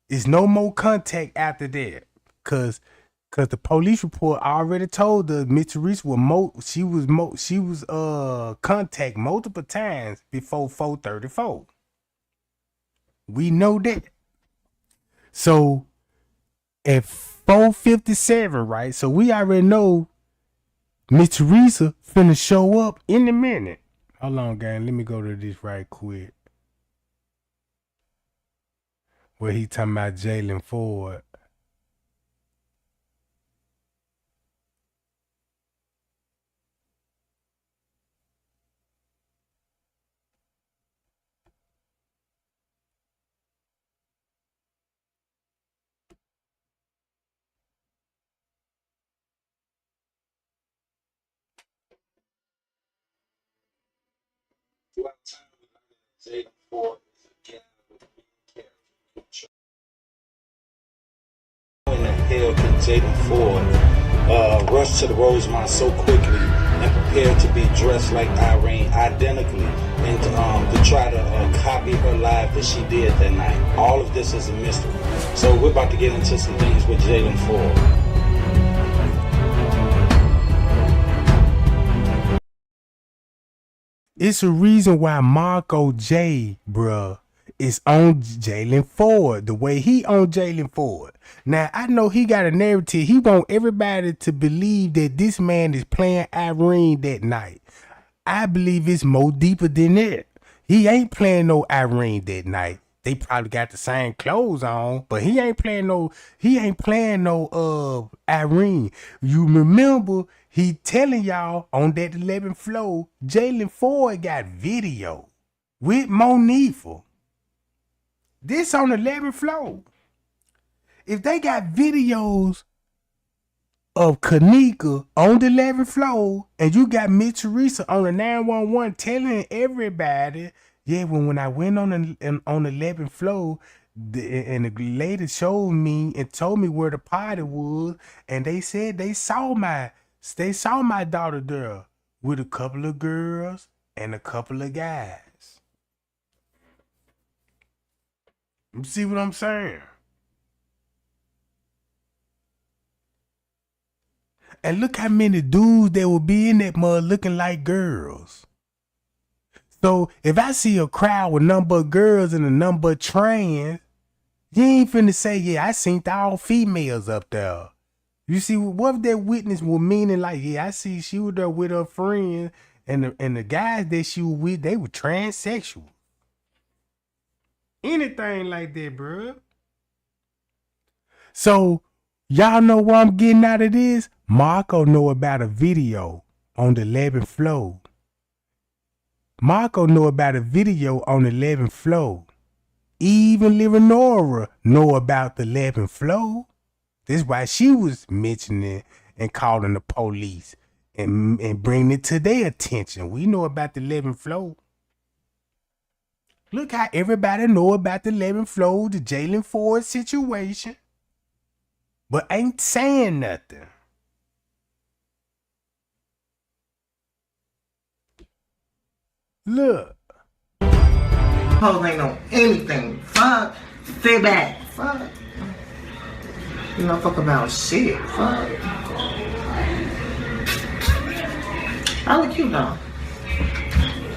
it's no more contact after that. Cause the police report already told us Miss Teresa was she was contact multiple times before 4:34. We know that. So at 4:57, right? So we already know Miss Teresa finna show up in a minute. Hold on, gang. Let me go to this right quick. Where he talking about Jaylen Ford. Hell can Jaylen Ford rush to the Rosemont so quickly and prepare to be dressed like Irene identically and to try to copy her life that she did that night. All of this is a mystery. So we're about to get into some things with Jaylen Ford. It's a reason why Marco J, bruh, is on Jaylen Ford the way he on Jaylen Ford. Now, I know he got a narrative. He want everybody to believe that this man is playing Irene that night. I believe it's more deeper than that. He ain't playing no Irene that night. They probably got the same clothes on, but he ain't playing no Irene. You remember he telling y'all on that 11th floor, Jaylen Ford got video with Monifa. This on the 11th floor. If they got videos of Kenneka on the 11th floor and you got Miss Teresa on the 911 telling everybody, yeah, when I went on the 11th floor, and the lady showed me and told me where the party was, and they said they saw my daughter there with a couple of girls and a couple of guys. You see what I'm saying? And look how many dudes there will be in that mud looking like girls. So if I see a crowd with a number of girls and a number of trans, you ain't finna say, yeah, I seen all females up there. You see, what if that witness was meaning like, yeah, I see she was there with her friends and the guys that she was with, they were transsexual. Anything like that, bro. So y'all know what I'm getting out of this? Marco know about a video on the 11th floor. Marco know about a video on the 11th floor. Even Leonora know about the 11th floor. That's why she was mentioning and calling the police and bringing it to their attention. We know about the 11th floor. Look how everybody know about the 11th floor, the Jaylen Ford situation, but ain't saying nothing. Look. Hoes ain't know anything. Fuck. Sit back. Fuck. You know, fuck about shit. Fuck. I look cute though.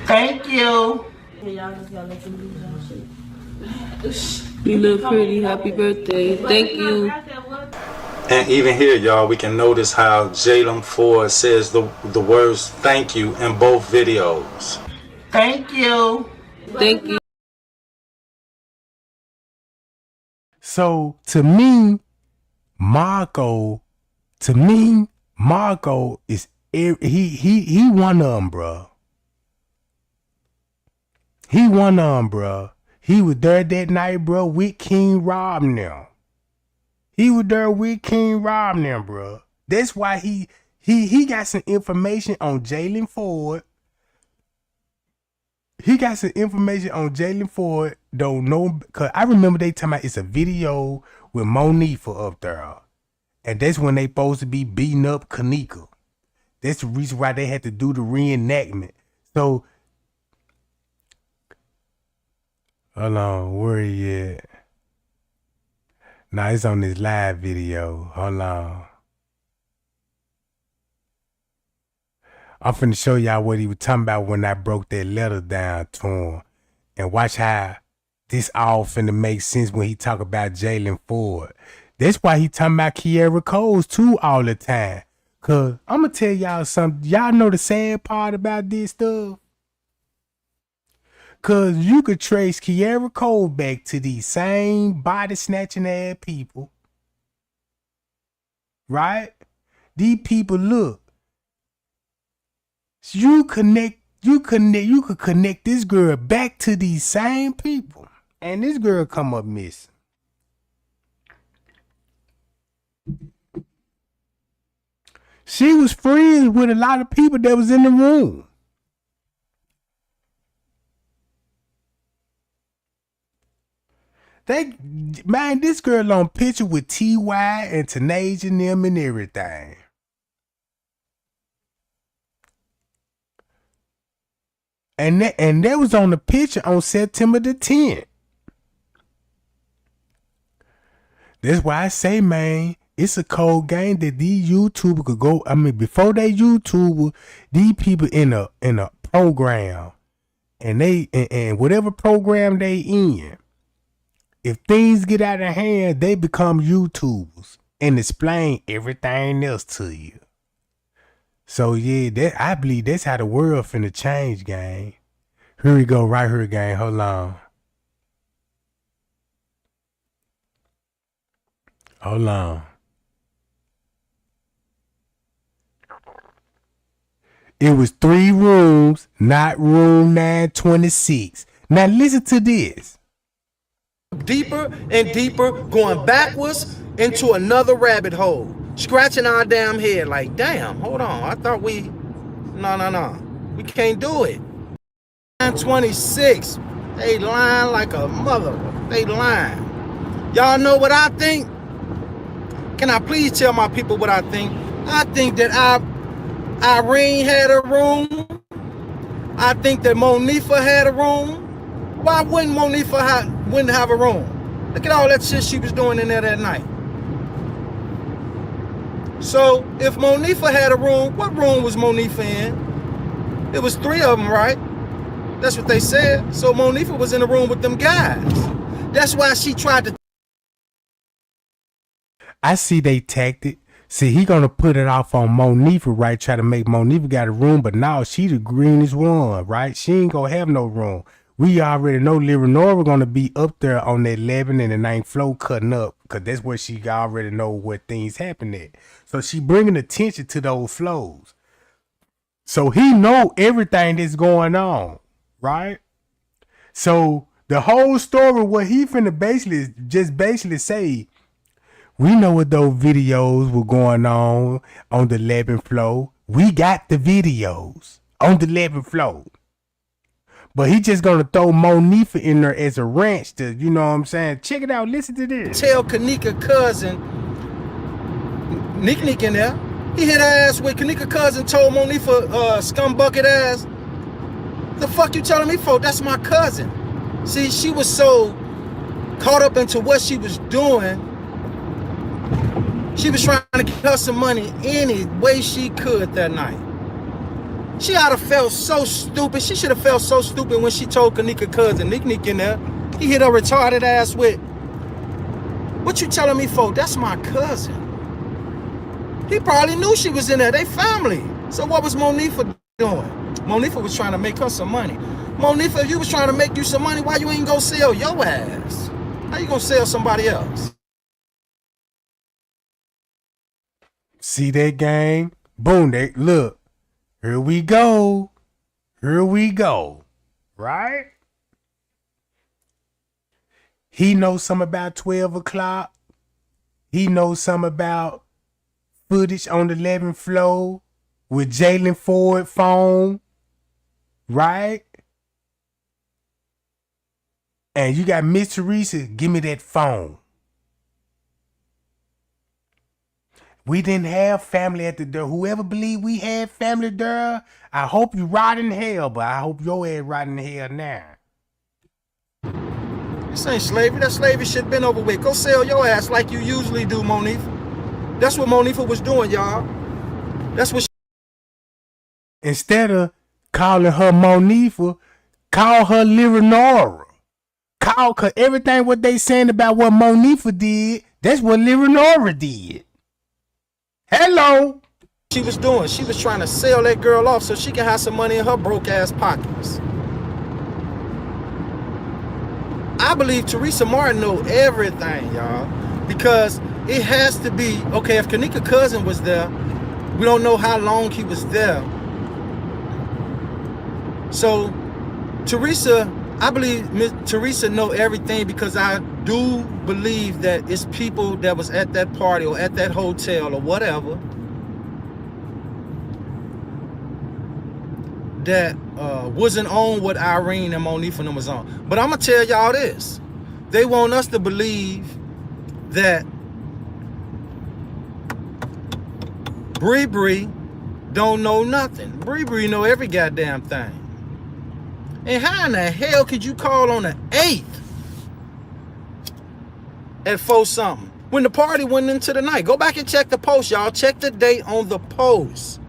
Thank you. You look pretty. Happy birthday. Thank you. And even here, y'all, we can notice how Jaylen Ford says the words thank you in both videos. Thank you. Thank you. So to me, Marco is he one of them, bro. He one of them, bro. He was there that night, bro, with King Rob now. He was there with King Rob now, bro. That's why he got some information on Jaylen Ford. He got some information on Jaylen Ford. Don't know, cause I remember they talking about it's a video with Monifa up there, and that's when they supposed to be beating up Kenneka. That's the reason why they had to do the reenactment. So, hold on, where he at? Nah, it's on this live video. Hold on. I'm finna show y'all what he was talking about when I broke that letter down to him. And watch how this all finna make sense when he talk about Jaylen Ford. That's why he talking about Kiera Coles too all the time. Cause I'm gonna tell y'all something. Y'all know the sad part about this stuff? Cause you could trace Kiera Cole back to these same body snatching ass people. Right? These people, look. You could connect this girl back to these same people. And this girl come up missing. She was friends with a lot of people that was in the room. Man, this girl on picture with T.Y. and Tanaja and them and everything. And that was on the picture on September the 10th. That's why I say, man, it's a cold game that these YouTubers could go. I mean, before they YouTuber, these people in a program, and and whatever program they in, if things get out of hand, they become YouTubers and explain everything else to you. So yeah, I believe that's how the world finna change, gang. Here we go, right here, gang. Hold on. Hold on. It was 3 rooms, not room 926. Now listen to this. Deeper and deeper, going backwards into another rabbit hole. Scratching our damn head like, damn, hold on. I thought no. We can't do it. 926. They lying like a mother. They lying. Y'all know what I think? Can I please tell my people what I think? I think that Irene had a room. I think that Monifa had a room. Why wouldn't Monifa have a room? Look at all that shit she was doing in there that night. So if Monifa had a room, what room was Monifa in? It was 3 of them, right? That's what they said. So Monifa was in the room with them guys. That's why she tried to. I see they tactic. See, he gonna put it off on Monifa, right? Try to make Monifa got a room, but now she the greenest one, right? She ain't gonna have no room. We already know Leonora gonna be up there on the 11th and the 9th floor cutting up, because that's where she already know where things happen at. So she bringing attention to those flows. So he know everything that's going on, right? So the whole story, what he finna basically say, we know what those videos were going on the 11th floor. We got the videos on the 11th floor. But he just gonna throw Monifa in there as a wrench to, you know what I'm saying? Check it out, listen to this. Tell Kenneka cousin, Nick in there. He hit her ass with Kenneka cousin told Monifa, scumbucket ass. The fuck you telling me for? That's my cousin. See, she was so caught up into what she was doing. She was trying to get her some money any way she could that night. She ought to felt so stupid. She should have felt so stupid when she told Kenneka cousin, Nick in there. He hit her retarded ass with, what you telling me for? That's my cousin. He probably knew she was in there. They family. So what was Monifa doing? Monifa was trying to make her some money. Monifa, if you was trying to make you some money, why you ain't go sell your ass? How you gonna sell somebody else? See that gang? Boom, they look. Here we go. Here we go. Right? He knows something about 12 o'clock. He knows something about footage on the 11th floor with Jaylen Ford phone. Right? And you got Miss Teresa, give me that phone. We didn't have family at the door. Whoever believed we had family there, I hope you rot in hell, but I hope your ass rot in hell now. This ain't slavery. That slavery shit been over with. Go sell your ass like you usually do, Monifa. That's what Monifa was doing, y'all. That's what Instead of calling her Monifa, call her Lirinora. Call her everything what they saying about what Monifa did, that's what Lirinora did. Hello. she was doing. She was trying to sell that girl off so she can have some money in her broke ass pockets. I believe Teresa Martin know everything, y'all, because it has to be, okay, if Kenneka cousin was there, we don't know how long he was there. So Teresa, I believe Teresa know everything, because I do believe that it's people that was at that party or at that hotel or whatever that wasn't on what Irene and Monifa and them was on. But I'm gonna tell y'all this: they want us to believe that Bree don't know nothing. Bree know every goddamn thing. And how in the hell could you call on the 8th at 4 something when the party went into the night? Go back and check the post, y'all. Check the date on the post.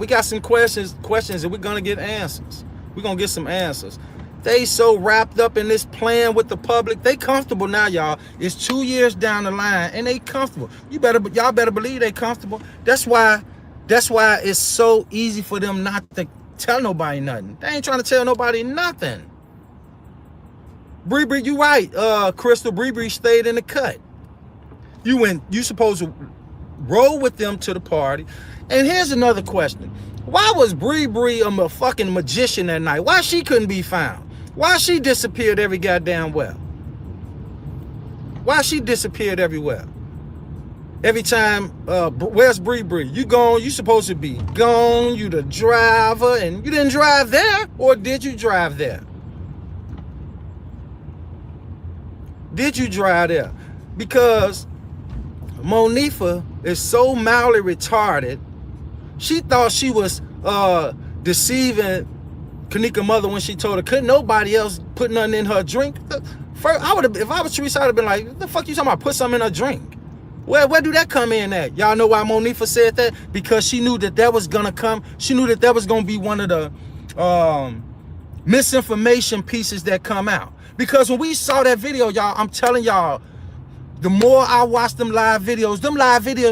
We got some questions and we're gonna get answers. We're gonna get some answers. They so wrapped up in this plan with the public. They comfortable now, y'all. It's 2 years down the line and they comfortable. Y'all better believe they comfortable. That's why it's so easy for them not to tell nobody nothing. They ain't trying to tell nobody nothing. Bree, you right. Crystal, Bree stayed in the cut. You supposed to roll with them to the party. And here's another question. Why was Bree a fucking magician that night? Why she couldn't be found? Why she disappeared every goddamn well? Why she disappeared everywhere? Every time, where's Bree? You gone, you supposed to be gone, you the driver, and you didn't drive there, or did you drive there? Did you drive there? Because Monifa is so mildly retarded, she thought she was deceiving Kenneka's mother when she told her couldn't nobody else put nothing in her drink. First, if I was Teresa, I'd have been like, what the fuck you talking about? Put something in her drink. Where do that come in at? Y'all know why Monifa said that? Because she knew that was gonna come. She knew that was gonna be one of the misinformation pieces that come out. Because when we saw that video, y'all, I'm telling y'all, the more I watch them live videos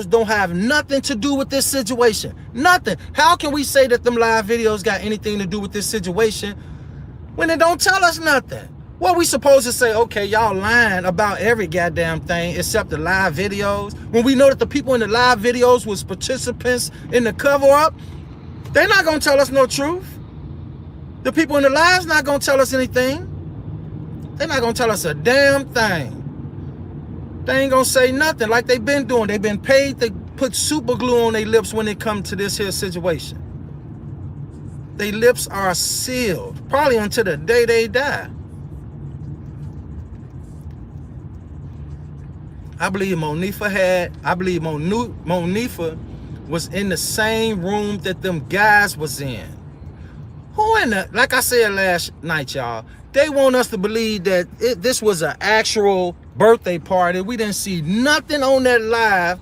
don't have nothing to do with this situation. Nothing. How can we say that them live videos got anything to do with this situation when they don't tell us nothing? What we supposed to say, okay, y'all lying about every goddamn thing except the live videos, when we know that the people in the live videos was participants in the cover-up? They're not going to tell us no truth. The people in the lives not going to tell us anything. They're not going to tell us a damn thing. They ain't gonna say nothing like they've been doing. They've been paid to put super glue on their lips when it comes to this here situation. Their lips are sealed, probably until the day they die. I believe Monifa was in the same room that them guys was in. Who in the, like I said last night, y'all, they want us to believe that this was an actual birthday party. We didn't see nothing on that live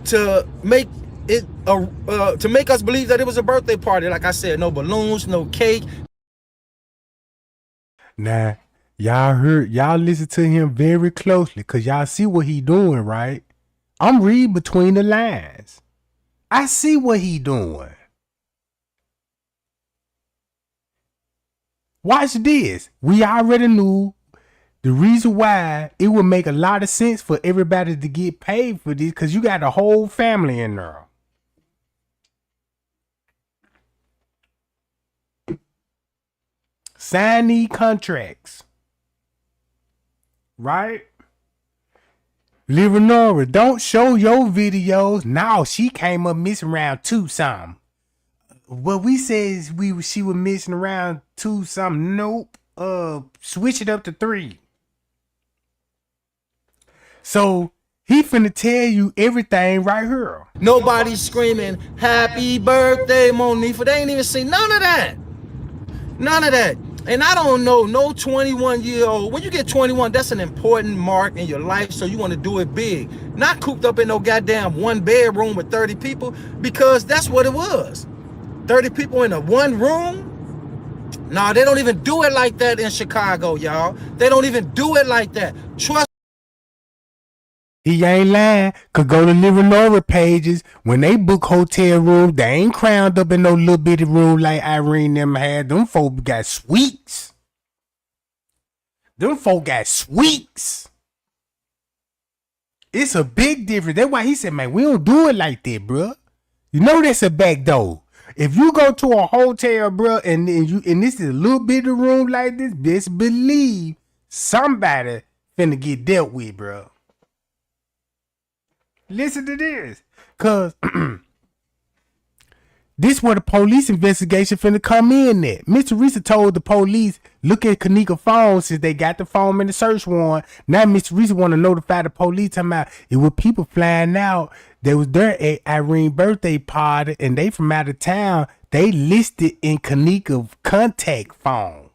to make it to make us believe that it was a birthday party. Like I said, no balloons, no cake. Now, y'all listen to him very closely, because y'all see what he doing, right? I'm reading between the lines. I see what he doing. Watch this. We already knew The reason why it would make a lot of sense for everybody to get paid for this, because you got a whole family in there. Sign these contracts. Right? Leonora, don't show your videos. No, she came up missing around 2 something. What we said is she was missing around 2 something. Nope. Switch it up to 3. So he finna tell you everything right here. Nobody's screaming, happy birthday, Monifa. They ain't even seen none of that. None of that. And I don't know no 21-year-old. When you get 21, that's an important mark in your life, so you want to do it big. Not cooped up in no goddamn 1 bedroom with 30 people, because that's what it was. 30 people in a 1 room? Nah, they don't even do it like that in Chicago, y'all. They don't even do it like that. Trust. He ain't lying. Could go to Leonora pages. When they book hotel rooms, they ain't crowned up in no little bitty room like Irene them had. Them folk got suites. Them folk got suites. It's a big difference. That's why he said, man, we don't do it like that, bro. You know that's a back door. If you go to a hotel, bro, and this is a little bitty room like this, best believe somebody finna get dealt with, bro. Listen to this, cause this where the police investigation finna come in at. Mr. Risa told the police, look at Kenneka's phone since they got the phone in the search warrant. Now Mr. Risa want to notify the police talking about it was people flying out. They was there at Irene's birthday party and they from out of town. They listed in Kenneka's contact phone.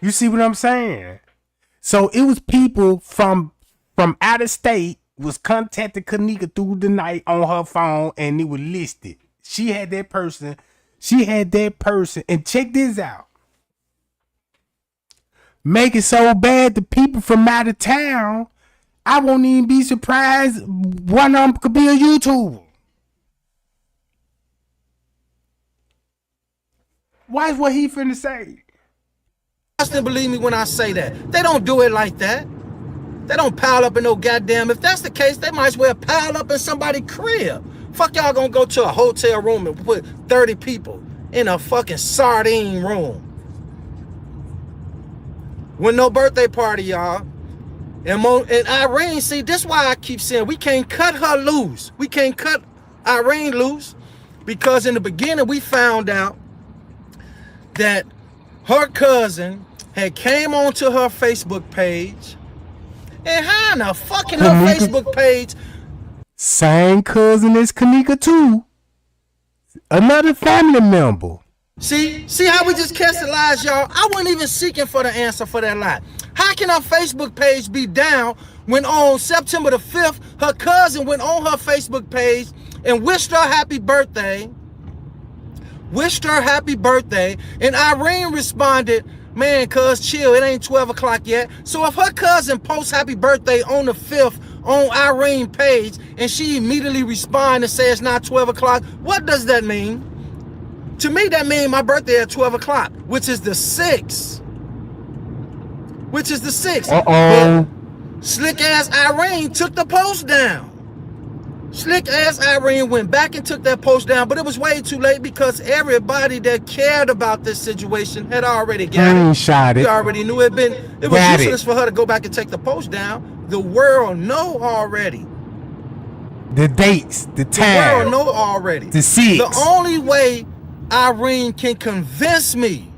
You see what I'm saying? So it was people from out of state was contacting Kenneka through the night on her phone, and it was listed. She had that person, and check this out. Make it so bad the people from out of town, I won't even be surprised one of them could be a YouTuber. Watch what he finna say. Trust and believe me when I say that. They don't do it like that. They don't pile up in no goddamn. If that's the case, they might as well pile up in somebody's crib. Fuck y'all gonna go to a hotel room and put 30 people in a fucking sardine room. With no birthday party, y'all. And Irene, see, this is why I keep saying we can't cut her loose. We can't cut Irene loose, because in the beginning we found out that her cousin had came onto her Facebook page. And how in the fucking her Facebook page? Same cousin as Kenneka too. Another family member. See how we just capitalized, y'all? I wasn't even seeking for the answer for that lie. How can her Facebook page be down when on September the 5th, her cousin went on her Facebook page and wished her happy birthday? Wished her happy birthday. And Irene responded, man, cuz chill, it ain't 12 o'clock yet. So if her cousin posts happy birthday on the 5th on Irene's page and she immediately responds and says it's not 12 o'clock, what does that mean? To me, that means my birthday at 12 o'clock, which is the 6th. Which is the 6th. But slick ass Irene took the post down. Slick ass Irene went back and took that post down, but it was way too late because everybody that cared about this situation had already got it. We already knew it was useless for her to go back and take the post down. The world know already. The dates, the time. The world know already. The 6th. The only way Irene can convince me.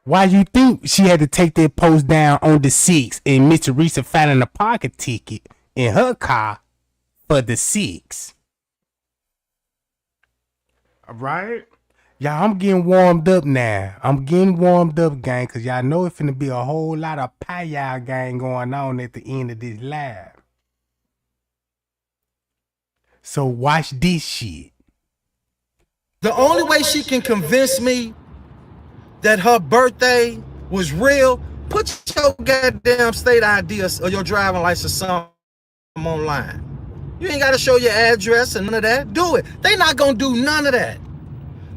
Why you think she had to take that post down on the 6th and Mr. Risa finding a pocket ticket in her car for the 6th? All right. Y'all, I'm getting warmed up now. I'm getting warmed up, gang, because y'all know it's finna be a whole lot of pie gang going on at the end of this live. So watch this shit. The only way she can convince me that her birthday was real, put your goddamn state ID or your driving license something online. You ain't gotta show your address and none of that. Do it. They not gonna do none of that.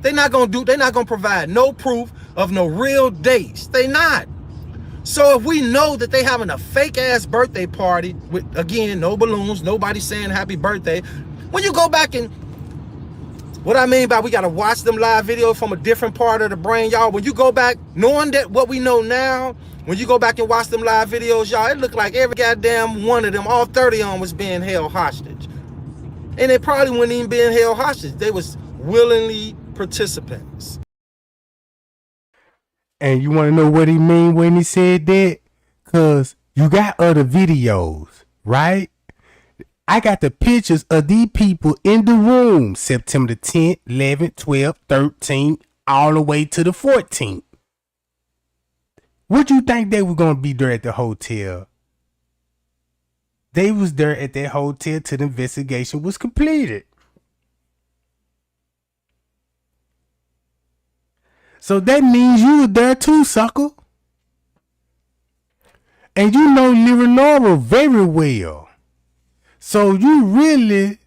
They not gonna provide no proof. of no real dates. They not. So if we know that they having a fake ass birthday party with, again, no balloons, nobody saying happy birthday, when you go back and, what I mean by we gotta watch them live videos from a different part of the brain, y'all, when you go back, knowing that what we know now, when you go back and watch them live videos, y'all, it looked like every goddamn one of them, all 30 of them was being held hostage. And they probably weren't even being held hostage. They was willingly participants. And you want to know what he mean when he said that? Because you got other videos, right? I got the pictures of these people in the room September 10th, 11th, 12th, 13th, all the way to the 14th. What you think they were going to be there at the hotel? They was there at that hotel till the investigation was completed. So that means you were there too, sucker. And you know Leonora very well. So you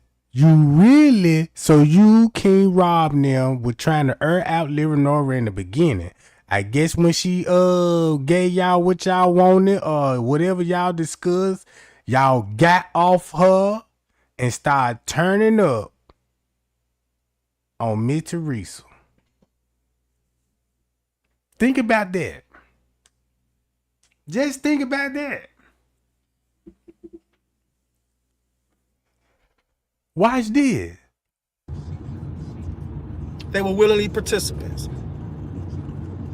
King Rob them were trying to air out Leonora in the beginning. I guess when she gave y'all what y'all wanted or whatever y'all discussed, y'all got off her and started turning up on Miss Teresa. Think about that. Just think about that. Watch this. They were willingly participants.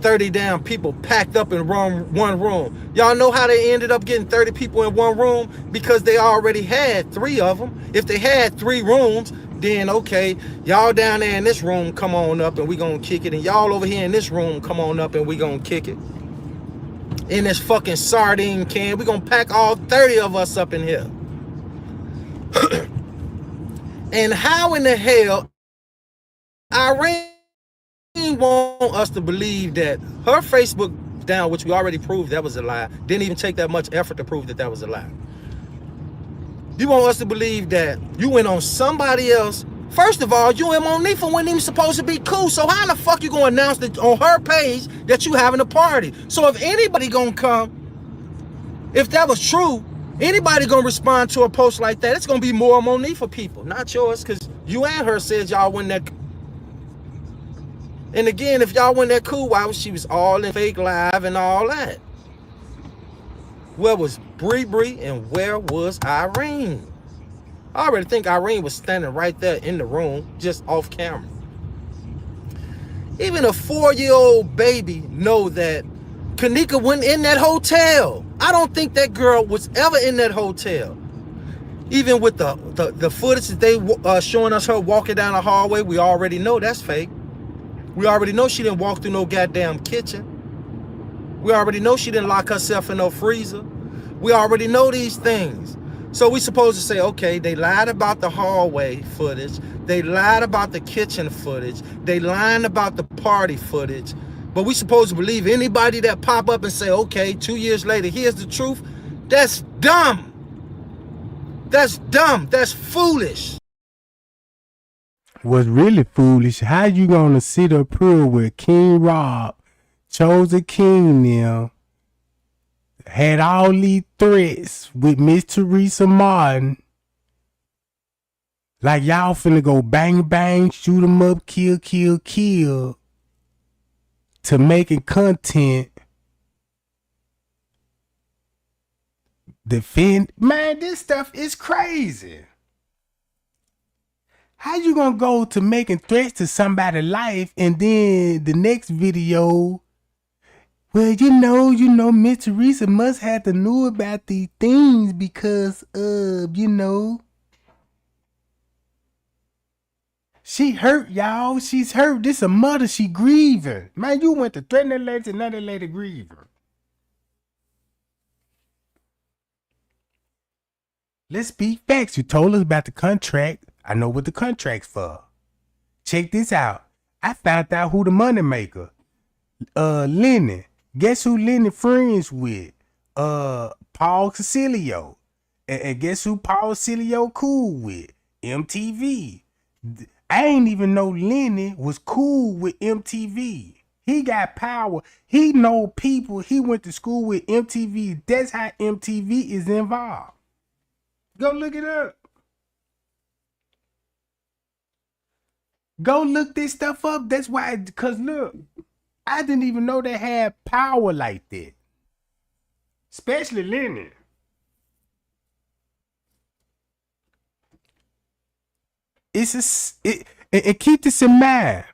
30 damn people packed up in one room. Y'all know how they ended up getting 30 people in one room? Because they already had 3 of them. If they had 3 rooms, then okay, y'all down there in this room, come on up and we gonna kick it. And y'all over here in this room, come on up and we gonna kick it. In this fucking sardine can, we gonna pack all 30 of us up in here. And how in the hell Irene want us to believe that her Facebook down, which we already proved that was a lie, didn't even take that much effort to prove that that was a lie. You want us to believe that you went on somebody else. First of all, you and Monifa weren't even supposed to be cool. So how the fuck you gonna announce that on her page that you having a party? So if anybody gonna come, if that was true, anybody gonna respond to a post like that, it's gonna be more Monifa people, not yours, because you and her said y'all wasn't that. And again, if y'all wasn't that cool, why was she was all in fake live and all that? Where was Bree and where was Irene? I already think Irene was standing right there in the room, just off camera. Even a 4-year-old baby know that Kenneka went in that hotel. I don't think that girl was ever in that hotel. Even with the footage that they showing us her walking down the hallway, we already know that's fake. We already know she didn't walk through no goddamn kitchen. We already know she didn't lock herself in no freezer. We already know these things. So we supposed to say, okay, they lied about the hallway footage. They lied about the kitchen footage. They lied about the party footage. But we supposed to believe anybody that pop up and say, okay, 2 years later, here's the truth. That's dumb. That's dumb. That's foolish. What's really foolish, how you gonna sit up here with King Rob, Chosen King now, had all these threats with Miss Teresa Martin, like y'all finna go bang bang, shoot 'em up, kill, to making content, defend, man, this stuff is crazy. How you gonna go to making threats to somebody's life and then the next video, well, you know, Miss Teresa must have to know about these things because she hurt, y'all. She's hurt. This a mother, she grieving. Man, you went to threaten that lady and another lady grieving. Let's speak facts. You told us about the contract. I know what the contract's for. Check this out. I found out who the money maker. Lenny. Guess who Lenny friends with? Paul Cecilio. And guess who Paul Cecilio cool with? MTV. I ain't even know Lenny was cool with MTV. He got power. He know people. He went to school with MTV. That's how MTV is involved. Go look it up. Go look this stuff up. That's why, because look, I didn't even know they had power like that. Especially Lenny. And keep this in mind.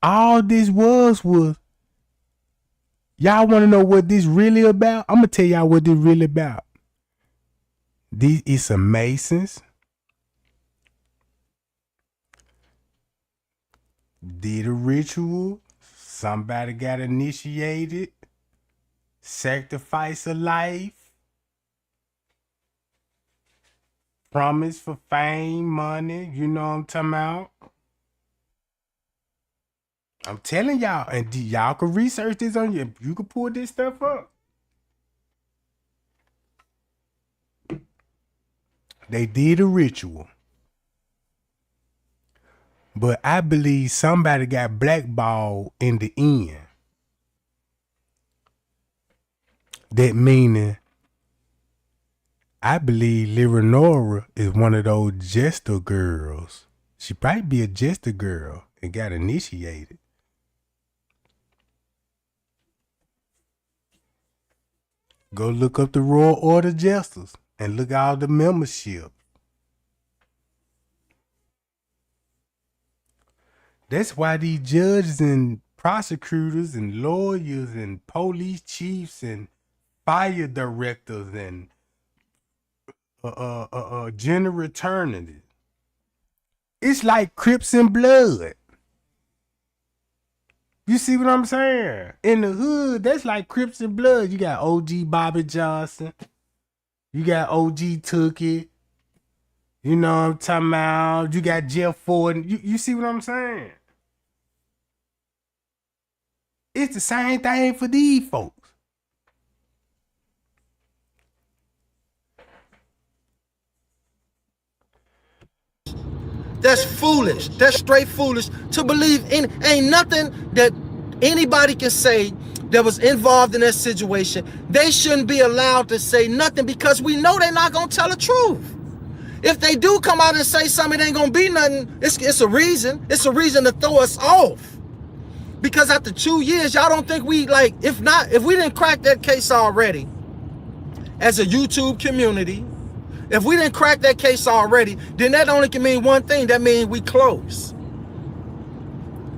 All this was y'all want to know what this really about? I'm gonna tell y'all what this really about. These is some Masons. Did a ritual. Somebody got initiated. Sacrifice a life. Promise for fame, money. You know what I'm talking about? I'm telling y'all, and y'all can research this on you. You can pull this stuff up. They did a ritual. But I believe somebody got blackballed in the end. That meaning, I believe Leonora is one of those jester girls. She probably be a jester girl and got initiated. Go look up the Royal Order Jesters and look at all the membership. That's why these judges and prosecutors and lawyers and police chiefs and fire directors and general attorneys. It's like Crips and Blood. You see what I'm saying? In the hood, that's like Crips and Blood. You got OG Bobby Johnson. You got OG Tookie. You know what I'm talking about? You got Jeff Ford. You see what I'm saying? It's the same thing for these folks. That's foolish. That's straight foolish to believe in. Ain't nothing that anybody can say that was involved in that situation. They shouldn't be allowed to say nothing because we know they're not gonna tell the truth. If they do come out and say something, it ain't gonna be nothing. It's a reason. It's a reason to throw us off. Because after 2 years, y'all don't think we like, if we didn't crack that case already as a YouTube community, if we didn't crack that case already, then that only can mean one thing. That means we close.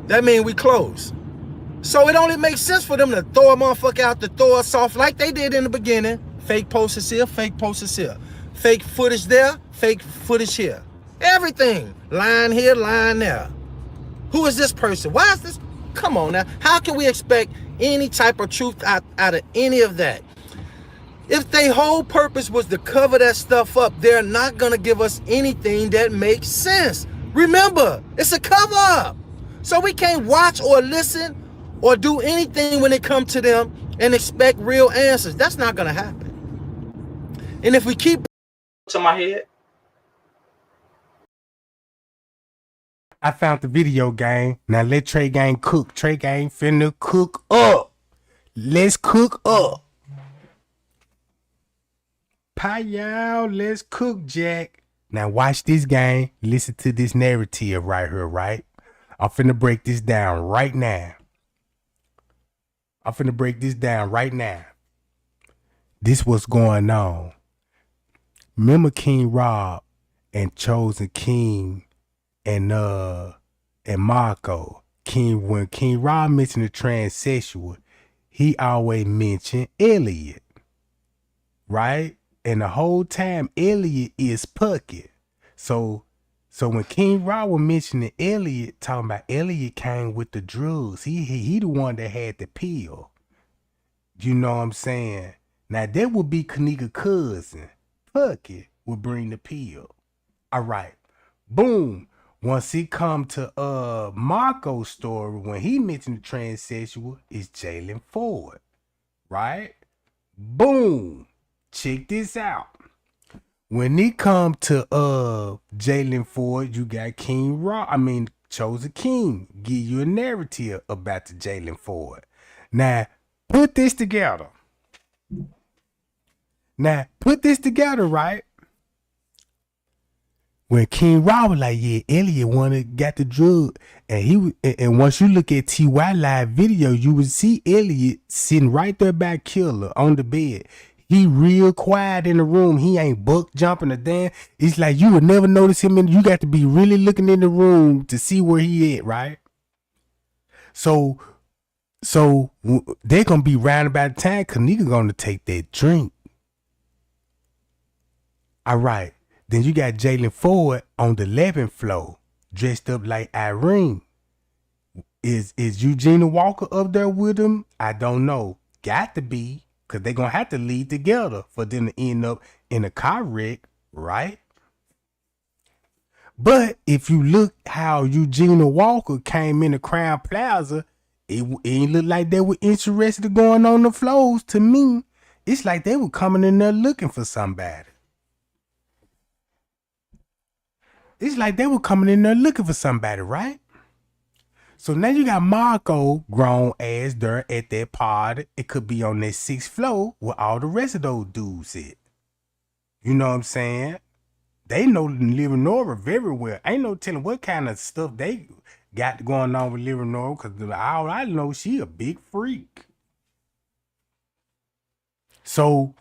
That means we close. So it only makes sense for them to throw a motherfucker out, to throw us off like they did in the beginning. Fake posters here, fake posters here. Fake footage there, fake footage here. Everything. Line here, line there. Who is this person? Why is this? Come on now. How can we expect any type of truth out of any of that? If their whole purpose was to cover that stuff up, they're not going to give us anything that makes sense. Remember, it's a cover up. So we can't watch or listen or do anything when it comes to them and expect real answers. That's not going to happen. And if we keep to my head, I found the video game. Now let Trey Gang cook. Trey Gang finna cook up. Let's cook up. Pie y'all, let's cook, Jack. Now watch this game. Listen to this narrative right here, right? I'm finna break this down right now. This what's going on. Remember King Rob and Chosen King and Marco. When King Rob mentioned the transsexual, he always mentioned Elliot. Right? And the whole time Elliot is Pucky. So when King Rob was mentioning Elliot, talking about Elliot came with the drugs. He the one that had the pill. You know what I'm saying? Now that would be Kenneka cousin. Pucky would bring the pill. All right. Boom. Once he come to Marco's story, when he mentioned the transsexual, it's Jaylen Ford. Right? Boom. Check this out. When he come to Jaylen Ford, you got chose a king, give you a narrative about the Jaylen Ford. Now, put this together. Right? When King Robert like, yeah, Elliot got the drug, and once you look at TY live video, you would see Elliot sitting right there by Killer on the bed. He real quiet in the room. He ain't buck jumping or damn. It's like you would never notice him, and you got to be really looking in the room to see where he at, right? So they're gonna be round about the time Kenneka gonna take that drink. All right. Then you got Jaylen Ford on the 11th floor, dressed up like Irene. Is Eugenia Walker up there with him? I don't know. Got to be, because they're going to have to lead together for them to end up in a car wreck, right? But if you look how Eugenia Walker came in the Crown Plaza, it ain't look like they were interested in going on the floors to me. It's like they were coming in there looking for somebody. It's like they were coming in there looking for somebody, right? So now you got Marco grown ass there at that party. It could be on that 6th floor where all the rest of those dudes at. You know what I'm saying? They know Leonora very well. Ain't no telling what kind of stuff they got going on with Leonora, because all I know, she a big freak. So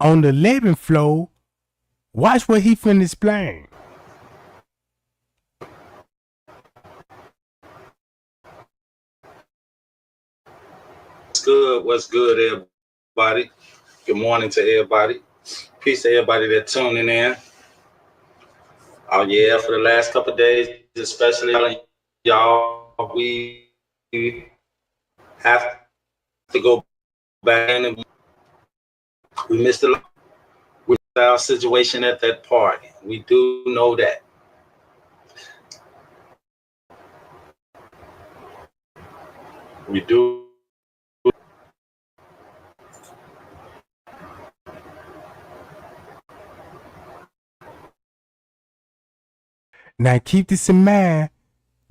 on the 11th floor, watch what he finna explain. What's good, everybody? Good morning to everybody. Peace to everybody that's tuning in. Oh yeah, for the last couple of days, especially y'all, we have to go back in and we missed a lot with our situation at that party. We do know that. We do. Now keep this in mind.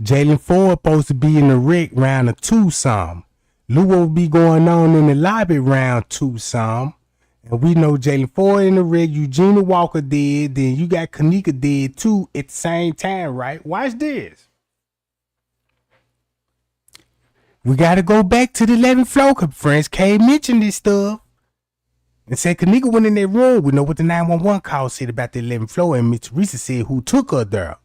Jaylen Ford supposed to be in the wreck round of 2 some. Look what will be going on in the lobby round 2 some. And we know Jaylen Ford in the wreck, Eugenia Walker dead, then you got Kenneka dead too at the same time, right? Watch this. We gotta go back to the 11th floor, because friends K mentioned this stuff. And said Kenneka went in that room. We know what the 911 call said about the 11th floor, and Miss Teresa said who took her there.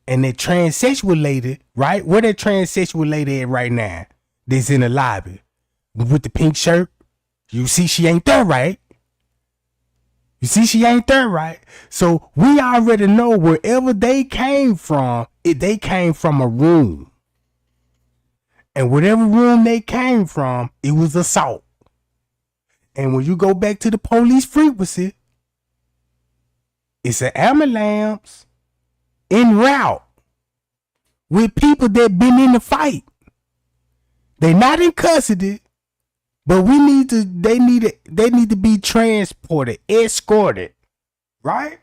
And that transsexual lady, right? Where that transsexual lady at right now? That's in the lobby with the pink shirt. You see she ain't there, right? So we already know wherever they came from, they came from a room. And whatever room they came from, it was assault. And when you go back to the police frequency, it's an ambulance en route with people that been in the fight. They not in custody, but they need to be transported, escorted, right?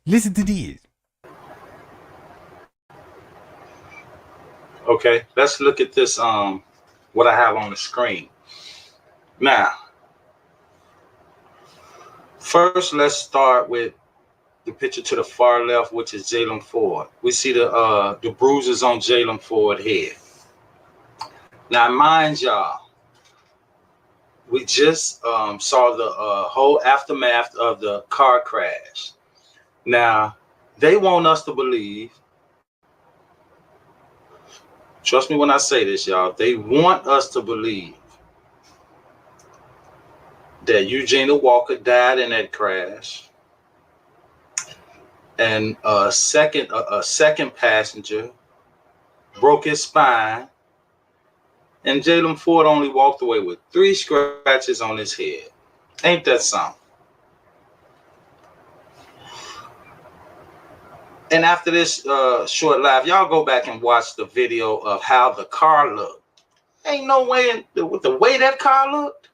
Listen to this. Okay, let's look at this. What I have on the screen now. First, let's start with the picture to the far left, which is Jaylen Ford. We see the bruises on Jaylen Ford's head. Now, mind y'all, we just saw the whole aftermath of the car crash. Now, they want us to believe, trust me when I say this, y'all, they want us to believe that Eugenia Walker died in that crash, and a second passenger broke his spine, and Jaylen Ford only walked away with 3 scratches on his head. Ain't that something? And after this short live, y'all go back and watch the video of how the car looked. Ain't no way with the way that car looked.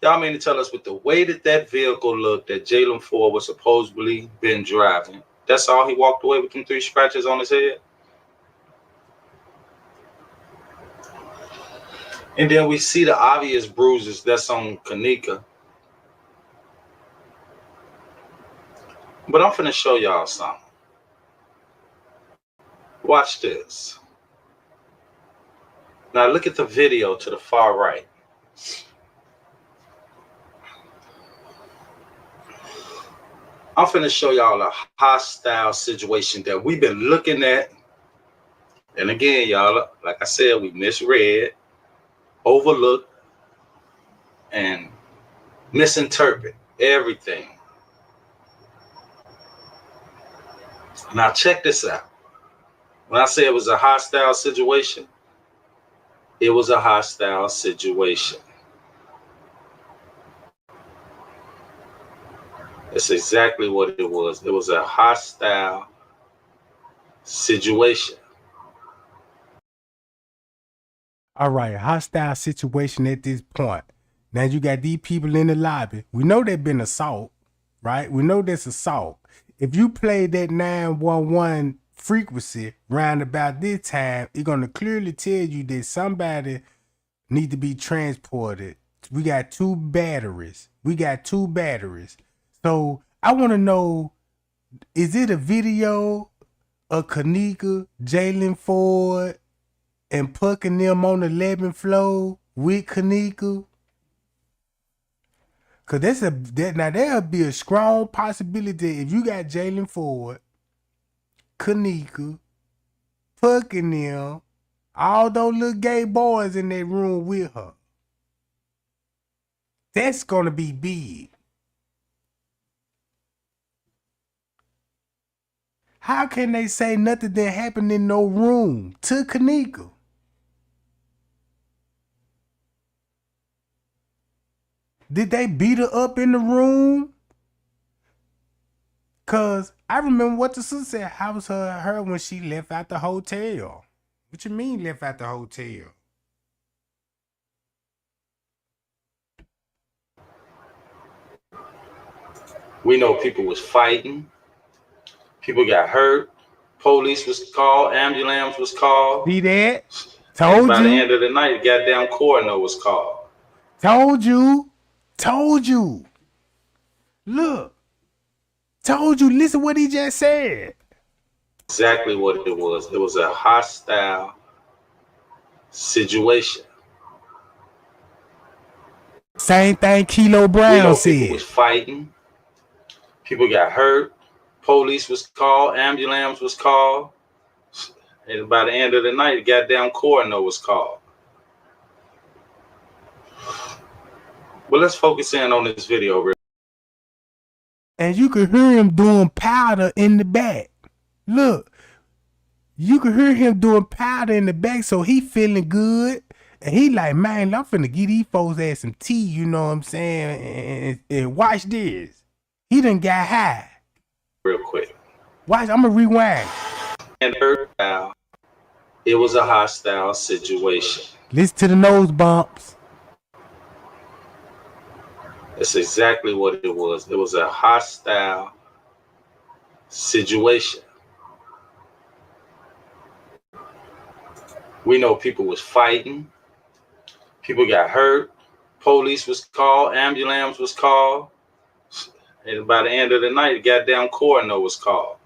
Y'all mean to tell us with the way that vehicle looked that Jaylen Ford was supposedly been driving, that's all he walked away with them 3 scratches on his head? And then we see the obvious bruises that's on Kenneka. But I'm finna show y'all something. Watch this. Now look at the video to the far right. I'm finna show y'all a hostile situation that we've been looking at. And again, y'all, like I said, we misread, overlooked, and misinterpret everything. Now check this out. When I say it was a hostile situation, it was a hostile situation. That's exactly what it was. It was a hostile situation. All right, hostile situation at this point. Now you got these people in the lobby. We know they've been assault, right? We know there's assault. If you play that 911 frequency round about this time, it's gonna clearly tell you that somebody need to be transported. We got 2 batteries. So I want to know, is it a video of Kenneka, Jaylen Ford, and pucking them on the 11th floor with Kenneka? Cause now there'll be a strong possibility if you got Jaylen Ford, Kenneka, pucking them, all those little gay boys in that room with her. That's gonna be big. How can they say nothing didn't happen in no room to Kenneka? Did they beat her up in the room? Cause I remember what the sister said. How was her when she left out the hotel? What you mean left out the hotel? We know people was fighting. People got hurt. Police was called. Ambulance was called. See that? Told by you. the end of the night, the goddamn coroner was called. Told you. Look. Told you. Listen what he just said. Exactly what it was. It was a hostile situation. Same thing Kilo Brown said. People was fighting. People got hurt. Police was called. Ambulance was called. And by the end of the night, the goddamn coroner was called. Well, let's focus in on this video real. And you could hear him doing powder in the back. Look, you could hear him doing powder in the back, so he feeling good. And he like, man, I'm finna give these folks ass some tea, you know what I'm saying? And watch this. He done got high. Real quick. Watch, I'm gonna rewind. And it was a hostile situation. Listen to the nose bumps. That's exactly what it was. It was a hostile situation. We know people was fighting. People got hurt. Police was called. Ambulance was called. And by the end of the night, the goddamn coroner was called.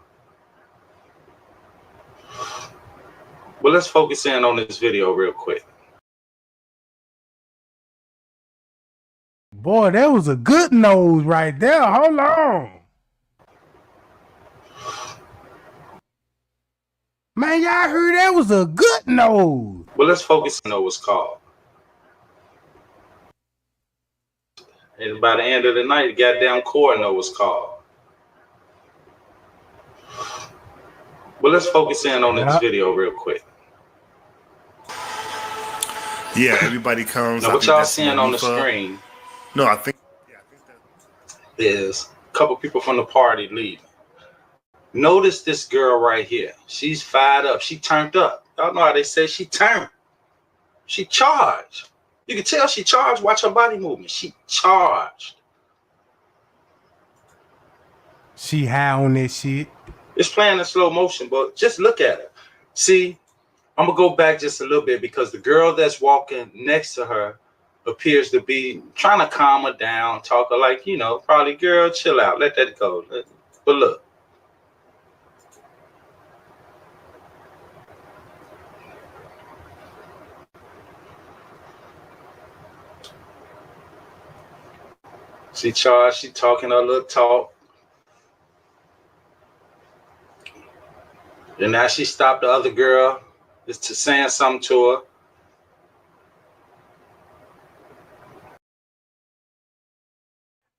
Well, let's focus in on this video real quick. Boy, that was a good nose right there. Hold on. Man, y'all heard that was a good nose. Well, let's focus on what was called. And by the end of the night, the goddamn coroner was called. Well, let's focus in on this video real quick. Yeah, everybody comes. Now, what y'all seeing on the screen? No, I think is a couple people from the party leaving. Notice this girl right here. She's fired up. She turned up. Y'all know how they say she turned. She charged. You can tell she charged. Watch her body movement. She charged. She high on that shit. It's playing in slow motion, but just look at her. See, I'm gonna go back just a little bit because the girl that's walking next to her appears to be trying to calm her down, talk her like, you know, probably, girl, chill out, let that go. But look. She charged, she talking her little talk. And now she stopped the other girl, is to saying something to her.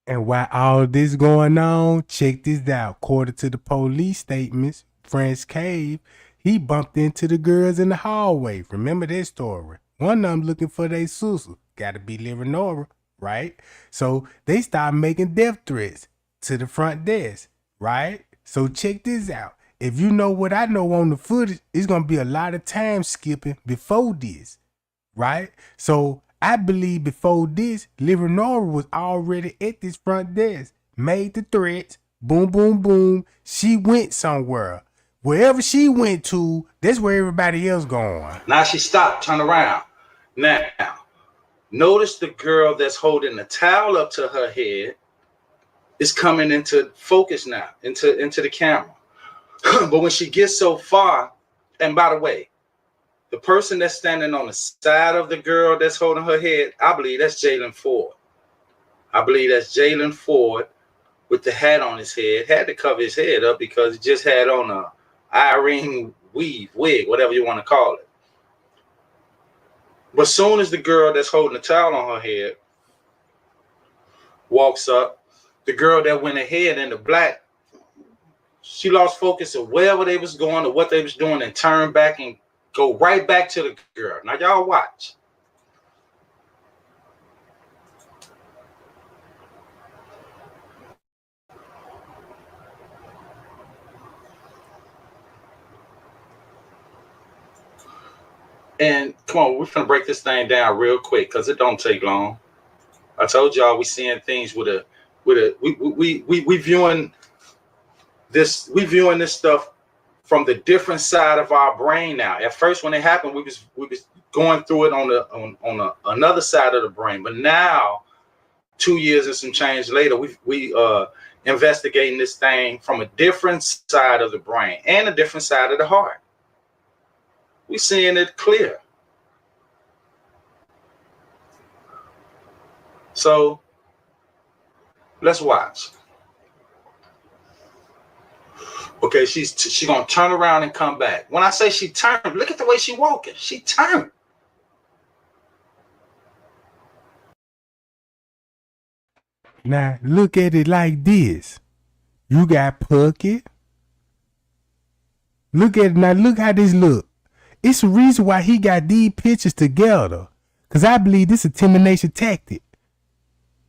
And while all this going on, check this out. According to the police statements, French Cave, he bumped into the girls in the hallway. Remember this story. One of them looking for their sister. Gotta be Leonora, right? So they start making death threats to the front desk, right? So check this out. If you know what I know on the footage, it's gonna be a lot of time skipping before this, right? So I believe before this, Leonora was already at this front desk, made the threats, boom, boom, boom. She went somewhere. Wherever she went to, that's where everybody else going. Now she stopped, turn around. Now, notice the girl that's holding the towel up to her head is coming into focus now, into the camera. But when she gets so far, and by the way, the person that's standing on the side of the girl that's holding her head, I believe that's Jaylen Ford. I believe that's Jaylen Ford with the hat on his head. Had to cover his head up because he just had on a Irene wig, whatever you want to call it. But soon as the girl that's holding the towel on her head walks up, the girl that went ahead in the black, she lost focus of wherever they was going or what they was doing and turned back and go right back to the girl. Now y'all watch. And come on, we're gonna break this thing down real quick because it don't take long. I told y'all we seeing things we viewing this stuff from the different side of our brain now. At first, when it happened, we was going through it on another side of the brain. But now, 2 years and some change later, we investigating this thing from a different side of the brain and a different side of the heart. We seeing it clear. So let's watch. Okay, she gonna turn around and come back. When I say she turned, look at the way she walking. She turned. Now look at it like this. You got Puckett. Look at it now. Look how this look. It's the reason why he got these pictures together. Cause I believe this intimidation tactic.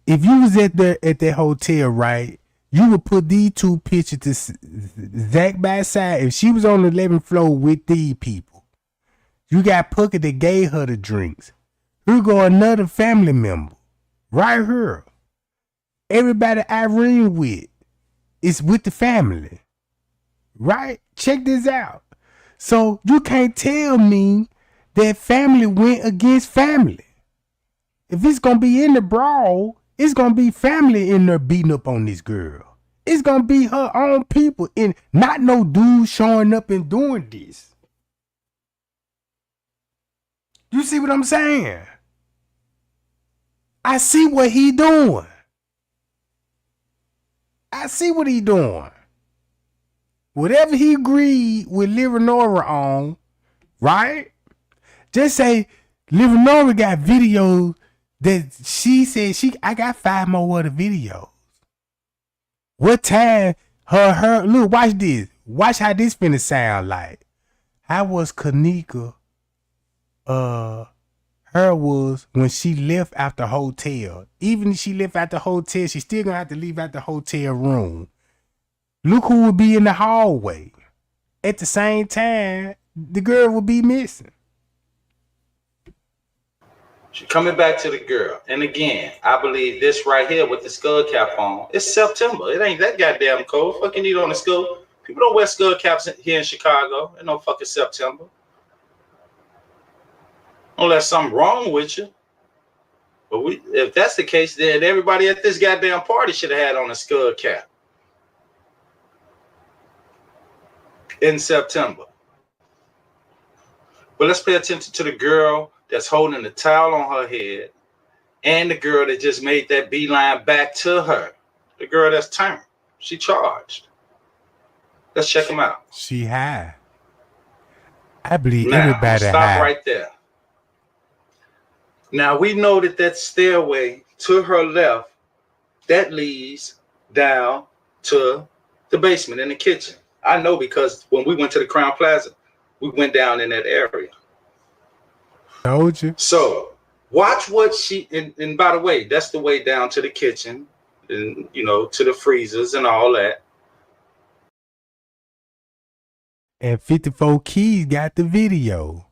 If you was at that hotel, right, you would put these two pictures to Zach by side. If she was on the 11th floor with these people, you got Puckett that gave her the drinks. Here go another family member, right here. Everybody Irene with is with the family, right? Check this out. So you can't tell me that family went against family. If it's gonna be in the brawl, it's gonna be family in there beating up on this girl. It's gonna be her own people, and not no dude showing up and doing this. You see what I'm saying? I see what he doing. I see what he doing. Whatever he agreed with Leonora on, right? Just say Leonora got videos that she said I got 5 more other videos. What time her look, watch this. Watch how this finna sound like. How was Kenneka her was when she left out the hotel. Even if she left out the hotel, she still gonna have to leave out the hotel room. Look who would be in the hallway. At the same time, the girl would be missing. She coming back to the girl. And again, I believe this right here with the skull cap on, it's September. It ain't that goddamn cold. Fucking need on the skull. People don't wear skull caps here in Chicago. Ain't no fucking September. Unless something wrong with you. But if that's the case, then everybody at this goddamn party should have had on a skull cap in September. But let's pay attention to the girl that's holding the towel on her head and the girl that just made that beeline back to her. The girl that's turned. She charged. Let's check them out. She high. I believe Now, everybody stop high. right there. Now, we know that stairway to her left, that leads down to the basement in the kitchen. I know because when we went to the Crown Plaza, we went down in that area. Told you. So watch what and by the way, that's the way down to the kitchen and, to the freezers and all that. And 54 Keys got the video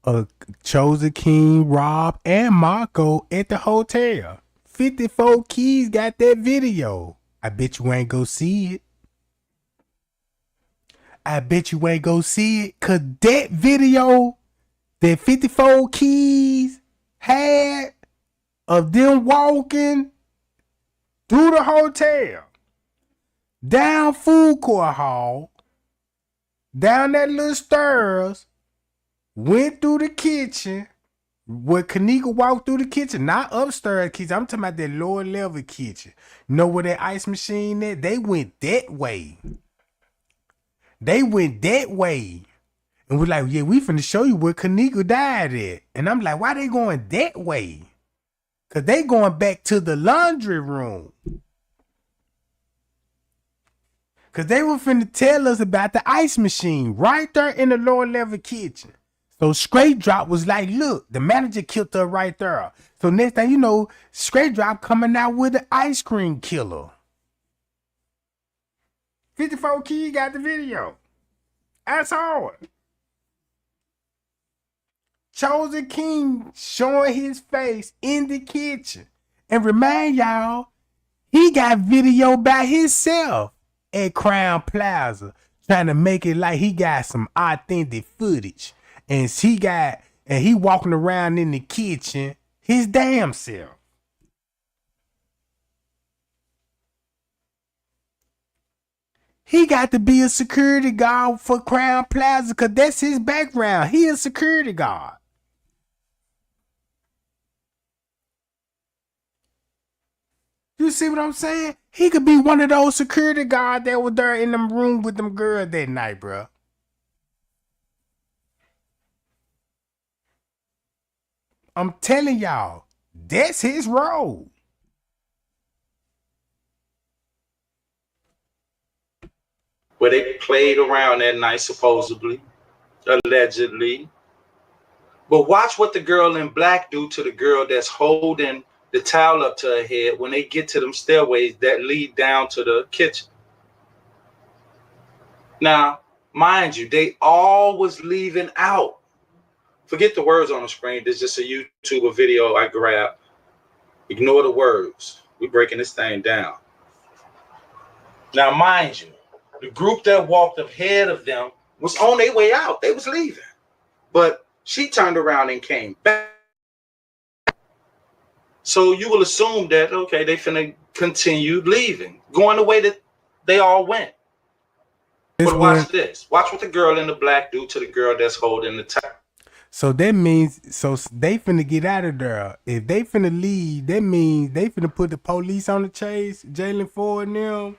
of Chosen King, Rob, and Marco at the hotel. 54 Keys got that video. I bet you ain't go see it. I bet you ain't go see it. Cause that video that 54 Keys had of them walking through the hotel, down food court hall, down that little stairs, went through the kitchen, where Kenneka walked through the kitchen, not upstairs kitchen. I'm talking about that lower level kitchen. You know where that ice machine is? They went that way. They went that way. And we're like, yeah, we finna show you where Kenneka died at. And I'm like, why they going that way? Cause they going back to the laundry room. Cause they were finna tell us about the ice machine right there in the lower level kitchen. So Straight Drop was like, look, the manager killed her right there. So next thing you know, Straight Drop coming out with the ice cream killer. 54 Key got the video. That's hard. Chosen King showing his face in the kitchen. And remind y'all, he got video by himself at Crown Plaza, trying to make it like he got some authentic footage. And he walking around in the kitchen his damn self. He got to be a security guard for Crown Plaza because that's his background. He a security guard. You see what I'm saying? He could be one of those security guards that were there in them room with them girls that night, bro. I'm telling y'all, that's his role. Where they played around that night, supposedly, allegedly. But watch what the girl in black do to the girl that's holding the towel up to her head when they get to them stairways that lead down to the kitchen. Now, mind you, they all was leaving out. Forget the words on the screen. There's just a YouTube video I grabbed. Ignore the words. We're breaking this thing down. Now, mind you, the group that walked ahead of them was on their way out. They was leaving. But she turned around and came back. So you will assume that, okay, they finna continue leaving, going the way that they all went. But watch this. Watch what the girl in the black do to the girl that's holding the towel. So that means, so they finna get out of there. If they finna leave, that means they finna put the police on the chase, Jaylen Ford and them.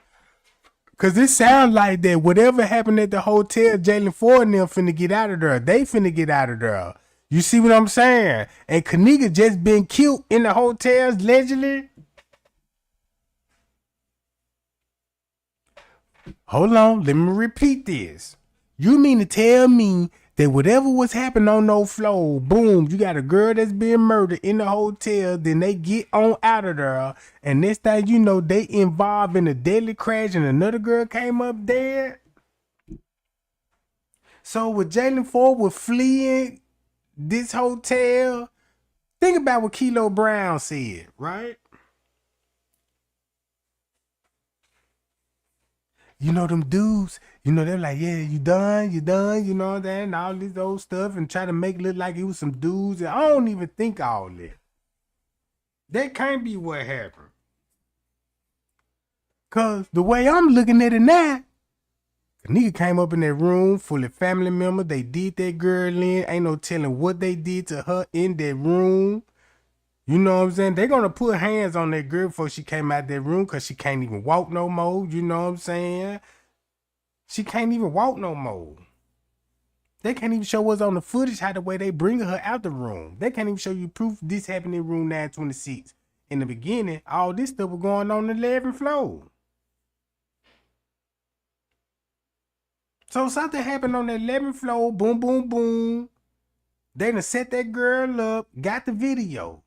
Cause it sounds like that whatever happened at the hotel, Jaylen Ford and them finna get out of there. They finna get out of there. You see what I'm saying? And Kenneka just been killed in the hotels, allegedly. Hold on, let me repeat this. You mean to tell me that whatever was happening on no floor, boom, you got a girl that's being murdered in the hotel, then they get on out of there, and next thing you know, they involved in a deadly crash and another girl came up dead? So with Jaylen Ford was fleeing this hotel Think about what Kilo Brown said, right? You know, them dudes, you know, they're like, yeah, you done, you know that, and all this old stuff, and try to make it look like it was some dudes. And I don't even think all that. That can't be what happened. Cause the way I'm looking at it now, the nigga came up in that room full of family members. They did that girl in. Ain't no telling what they did to her in that room. You know what I'm saying? They're gonna put hands on that girl before she came out that room because she can't even walk no more. You know what I'm saying? She can't even walk no more. They can't even show us on the footage how the way they bring her out the room. They can't even show you proof this happened in room 926. In the beginning, all this stuff was going on the 11th floor. So something happened on the 11th floor, boom, boom, boom. They done set that girl up, got the video.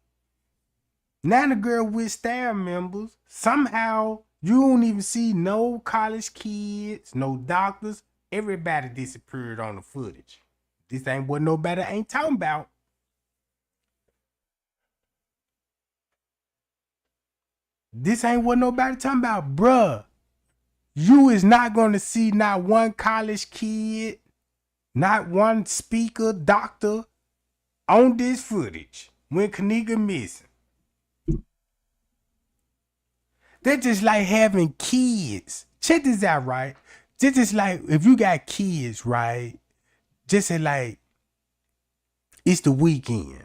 Now the girl with staff members, somehow you don't even see no college kids, no doctors. Everybody disappeared on the footage. This ain't what nobody ain't talking about. This ain't what nobody talking about, bruh. You is not gonna see not one college kid, not one speaker, doctor on this footage when Kenneka missing. They're just like having kids. Check this out, right? This is like if you got kids, right? Just say like it's the weekend.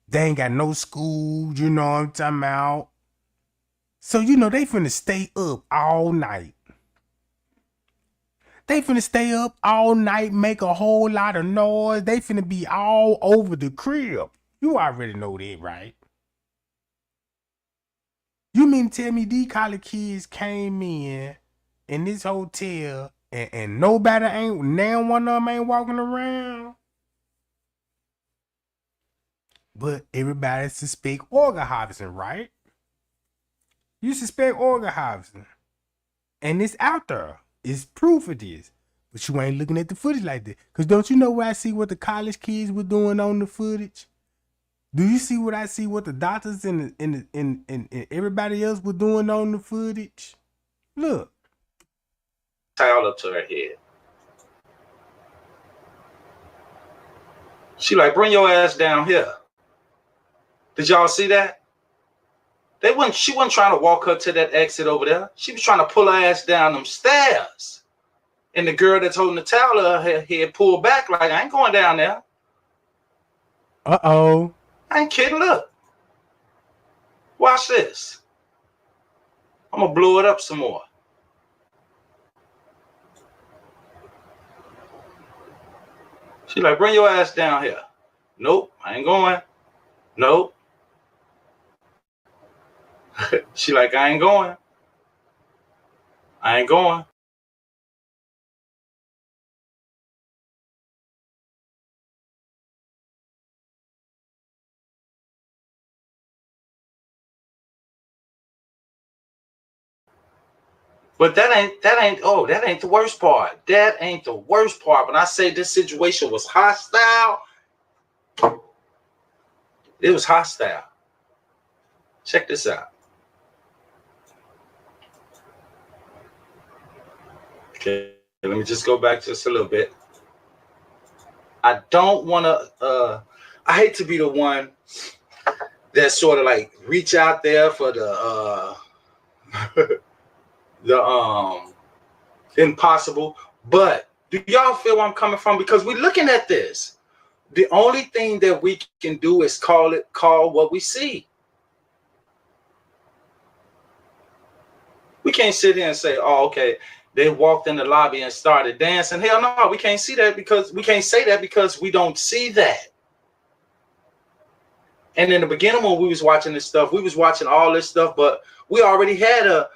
They ain't got no school, you know what I'm talking about. So you know they finna stay up all night. They finna stay up all night, make a whole lot of noise. They finna be all over the crib. You already know that, right? You mean to tell me these college kids came in this hotel and nobody ain't, now one of them ain't walking around? But everybody suspect organ harvesting, right? You suspect organ harvesting. And it's out there. It's proof of this. But you ain't looking at the footage like that. Because don't you know where I see what the college kids were doing on the footage? Do you see what I see what the doctors and everybody else were doing on the footage? Look. Towel up to her head. She like, bring your ass down here. Did y'all see that? She wasn't trying to walk her to that exit over there. She was trying to pull her ass down them stairs. And the girl that's holding the towel up her head pulled back like, I ain't going down there. Uh-oh. I ain't kidding. Look. Watch this. I'm going to blow it up some more. She like, bring your ass down here. Nope, I ain't going. Nope. She like, I ain't going. I ain't going. But that ain't the worst part. That ain't the worst part. When I say this situation was hostile, it was hostile. Check this out. Okay, let me just go back just a little bit. I don't want to, I hate to be the one that sort of like reach out there for the, the impossible. But do y'all feel where I'm coming from? Because we're looking at this. The only thing that we can do is call what we see. We can't sit here and say, oh, okay, they walked in the lobby and started dancing. Hell no, we can't see that because we can't say that because we don't see that. And in the beginning when we was watching this stuff, we was watching all this stuff, but we already had a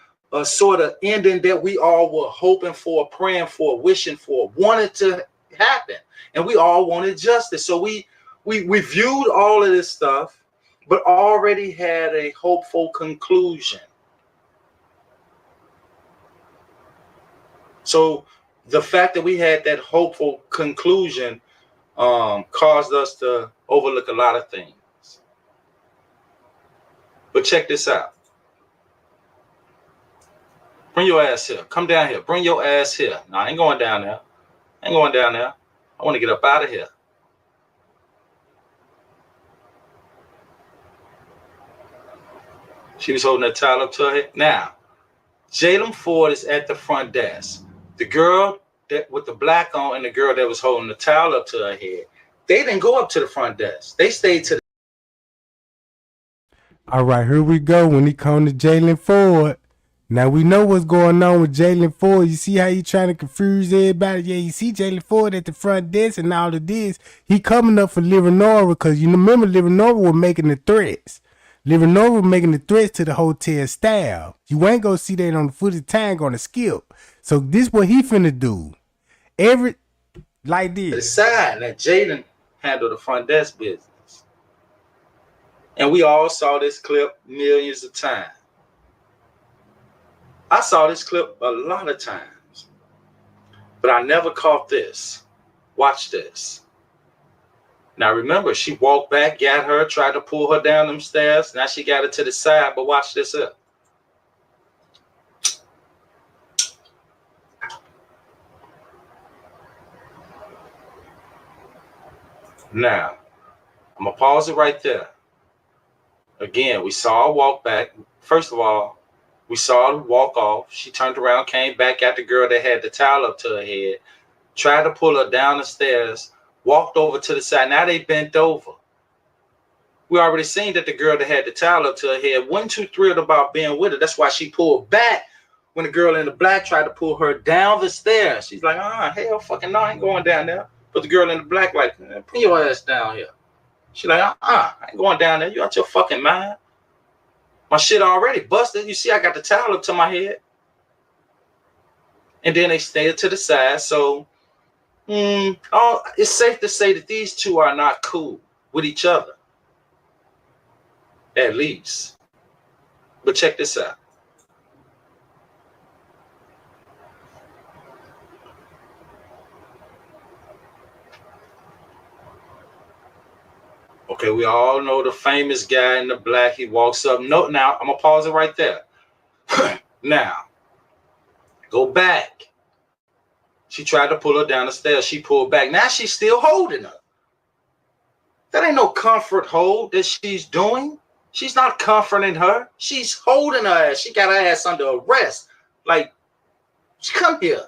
sort of ending that we all were hoping for, praying for, wishing for, wanted to happen. And we all wanted justice. So we viewed all of this stuff, but already had a hopeful conclusion. So the fact that we had that hopeful conclusion caused us to overlook a lot of things. But check this out. Bring your ass here. Come down here. Bring your ass here. No, I ain't going down there. I ain't going down there. I want to get up out of here. She was holding a towel up to her head. Now, Jaylen Ford is at the front desk. The girl that with the black on and the girl that was holding the towel up to her head, they didn't go up to the front desk. They stayed to the... All right, here we go. When it comes to Jaylen Ford, now we know what's going on with Jaylen Ford. You see how he trying to confuse everybody? Yeah, you see Jaylen Ford at the front desk and all of this. He coming up for Livinora because you remember Livinora was making the threats. Livinora was making the threats to the hotel staff. You ain't gonna see that on the footage. Time gonna skip. So this what he finna do. Like this. The side that Jaylen handled the front desk business. And we all saw this clip millions of times. I saw this clip a lot of times, but I never caught this. Watch this. Now remember, she walked back, got her, tried to pull her down them stairs. Now she got her to the side, but watch this up. Now, I'm going to pause it right there. Again, we saw her walk back. First of all, we saw her walk off. She turned around, came back at the girl that had the towel up to her head, tried to pull her down the stairs, walked over to the side. Now they bent over. We already seen that the girl that had the towel up to her head wasn't too thrilled about being with her. That's why she pulled back when the girl in the black tried to pull her down the stairs. She's like, hell fucking no, I ain't going down there. But the girl in the black like, put your ass down here. She's like, I ain't going down there. You out your fucking mind? My shit already busted. You see, I got the towel up to my head. And then they stayed to the side. So it's safe to say that these two are not cool with each other. At least. But check this out. Okay, we all know the famous guy in the black. He walks up. No, now I'm gonna pause it right there. Now, go back. She tried to pull her down the stairs. She pulled back. Now she's still holding her. That ain't no comfort hold that she's doing. She's not comforting her. She's holding her ass. She got her ass under arrest. Like, come here.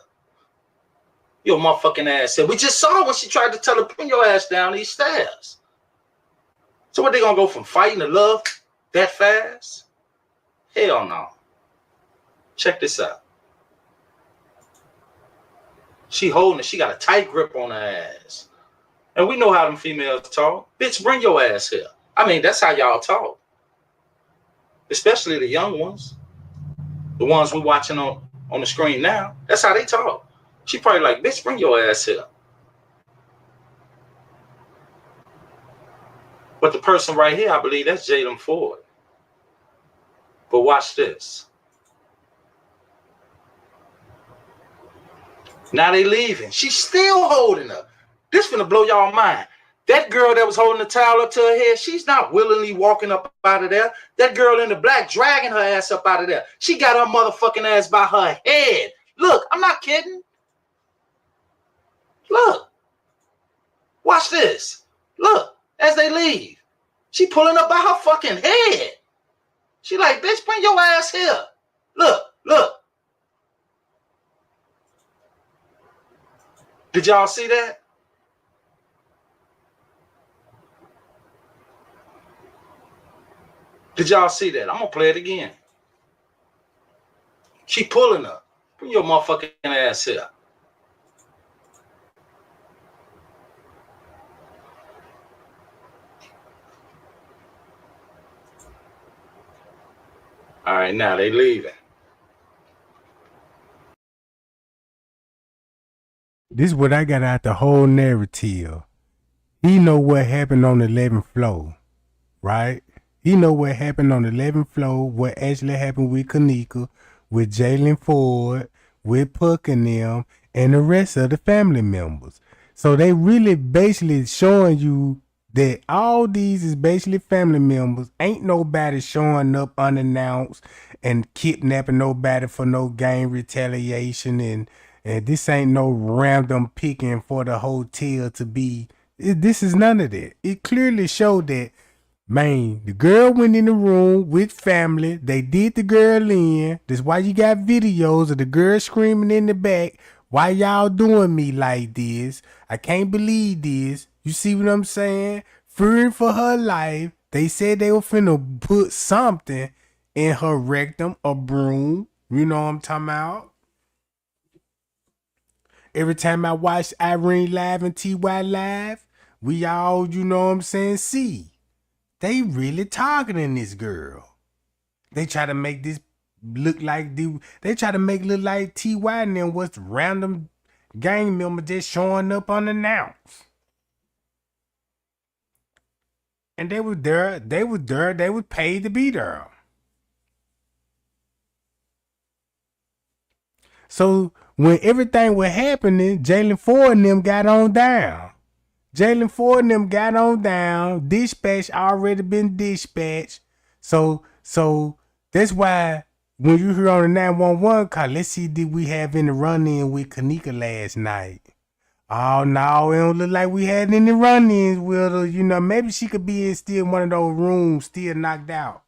Your motherfucking ass said. We just saw when she tried to tell her, put your ass down these stairs. So what, they gonna go from fighting to love that fast? Hell no. Check this out. She holding it. She got a tight grip on her ass. And we know how them females talk. Bitch, bring your ass here. I mean, that's how y'all talk. Especially the young ones. The ones we're watching on the screen now. That's how they talk. She probably like, bitch, bring your ass here. But the person right here, I believe that's Jaylen Ford. But watch this. Now they leaving. She's still holding her. This finna blow y'all mind. That girl that was holding the towel up to her head, she's not willingly walking up out of there. That girl in the black dragging her ass up out of there. She got her motherfucking ass by her head. Look, I'm not kidding. Look. Watch this. Look. As they leave, she pulling up by her fucking head. She like, bitch, bring your ass here. Look, look. Did y'all see that? Did y'all see that? I'm gonna play it again. She pulling up. Bring your motherfucking ass here. All right, now they leaving. This is what I got out the whole narrative. He know what happened on the 11th floor, right? He know what happened on the 11th floor, what actually happened with Kenneka, with Jaylen Ford, with Puck and them, and the rest of the family members. So they really basically showing you that all these is basically family members. Ain't nobody showing up unannounced and kidnapping nobody for no gang retaliation, and this ain't no random picking for the hotel to be. This is none of that. It clearly showed that, man, the girl went in the room with family. They did the girl in. That's why you got videos of the girl screaming in the back. Why y'all doing me like this? I can't believe this. You see what I'm saying? Fearing for her life. They said they were finna put something in her rectum, a broom. You know what I'm talking about? Every time I watch Irene live and TY live, we all, you know what I'm saying, see. They really targeting this girl. They try to make this look like they try to make it look like TY and them was random gang member just showing up unannounced. And they was paid to be there. So when everything was happening, Jaylen Ford and them got on down. Jaylen Ford and them got on down. Dispatch already been dispatched. So that's why when you hear on the 911 call, let's see, did we have any run-in with Kenneka last night? Oh, no, it don't look like we had any run-ins with her. You know, maybe she could be in still one of those rooms, still knocked out.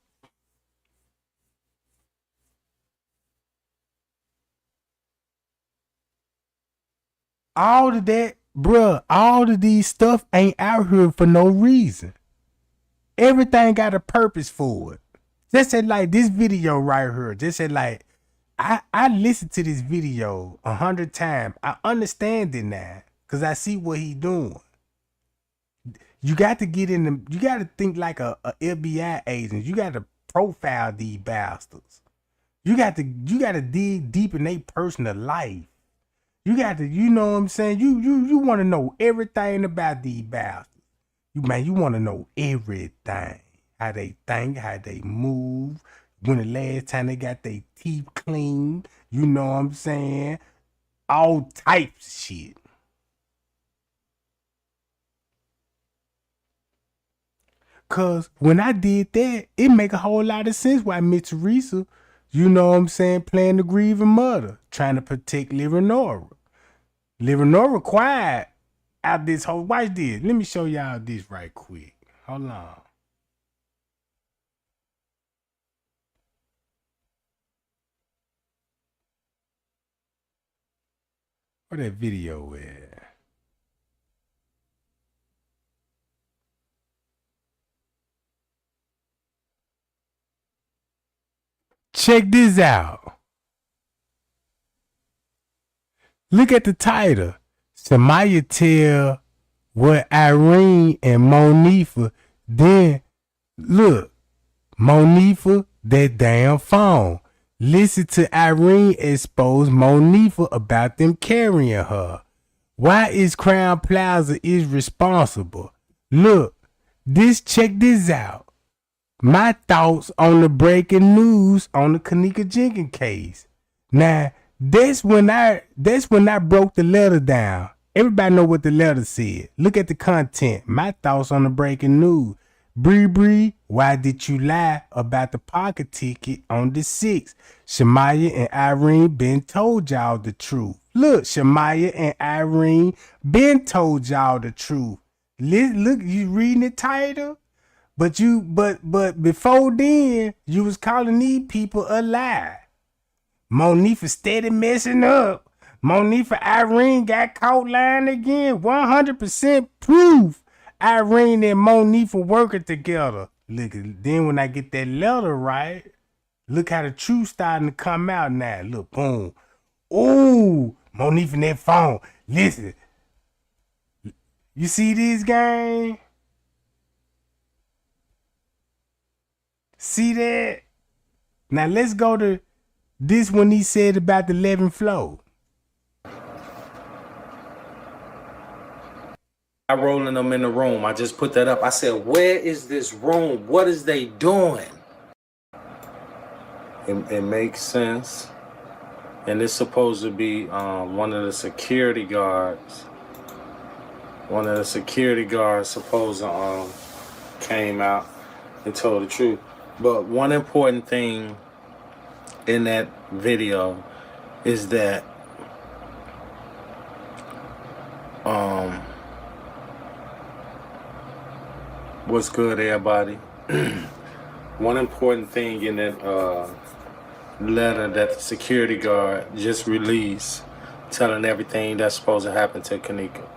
All of that, bruh, all of these stuff ain't out here for no reason. Everything got a purpose for it. Just said like this video right here. Just said like, I listened to this video 100 times. I understand it now. Cause I see what he doing. You got to get in the, you got to think like a FBI agent. You got to profile these bastards. You got to dig deep in their personal life. You got to, you know what I'm saying? You want to know everything about these bastards. You want to know everything. How they think, how they move, when the last time they got their teeth clean, you know what I'm saying? All types of shit. Cause when I did that, it make a whole lot of sense why Miss Teresa, you know what I'm saying, playing the grieving mother, trying to protect Leonora. Leonora quiet out this whole, watch this. Let me show y'all this right quick. Hold on. Where that video at? Check this out. Look at the title. Samaya tell what Irene and Monifa. Then look, Monifa, that damn phone. Listen to Irene expose Monifa about them carrying her. Why is Crown Plaza is responsible? Look, check this out. My thoughts on the breaking news on the Kenneka Jenkins case. Now, that's when I broke the letter down. Everybody know what the letter said. Look at the content. My thoughts on the breaking news. Bree, why did you lie about the pocket ticket on the 6th? Shamaya and Irene been told y'all the truth. Look, Shamaya and Irene been told y'all the truth. Look, you reading the title? But before then, you was calling these people a lie. Monifa steady messing up. Monifa Irene got caught lying again. 100% proof Irene and Monifa working together. Look, then when I get that letter right, look how the truth starting to come out now. Look, boom. Ooh, Monifa in that phone. Listen. You see this, gang? See that? Now let's go to this one he said about the 11th floor. I rolling them in the room. I just put that up. I said, where is this room? What is they doing? It makes sense. And it's supposed to be one of the security guards one of the security guards supposed came out and told the truth. But one important thing in that video is that what's good, everybody? One important thing in that letter that the security guard just released, telling everything that's supposed to happen to Kenneka.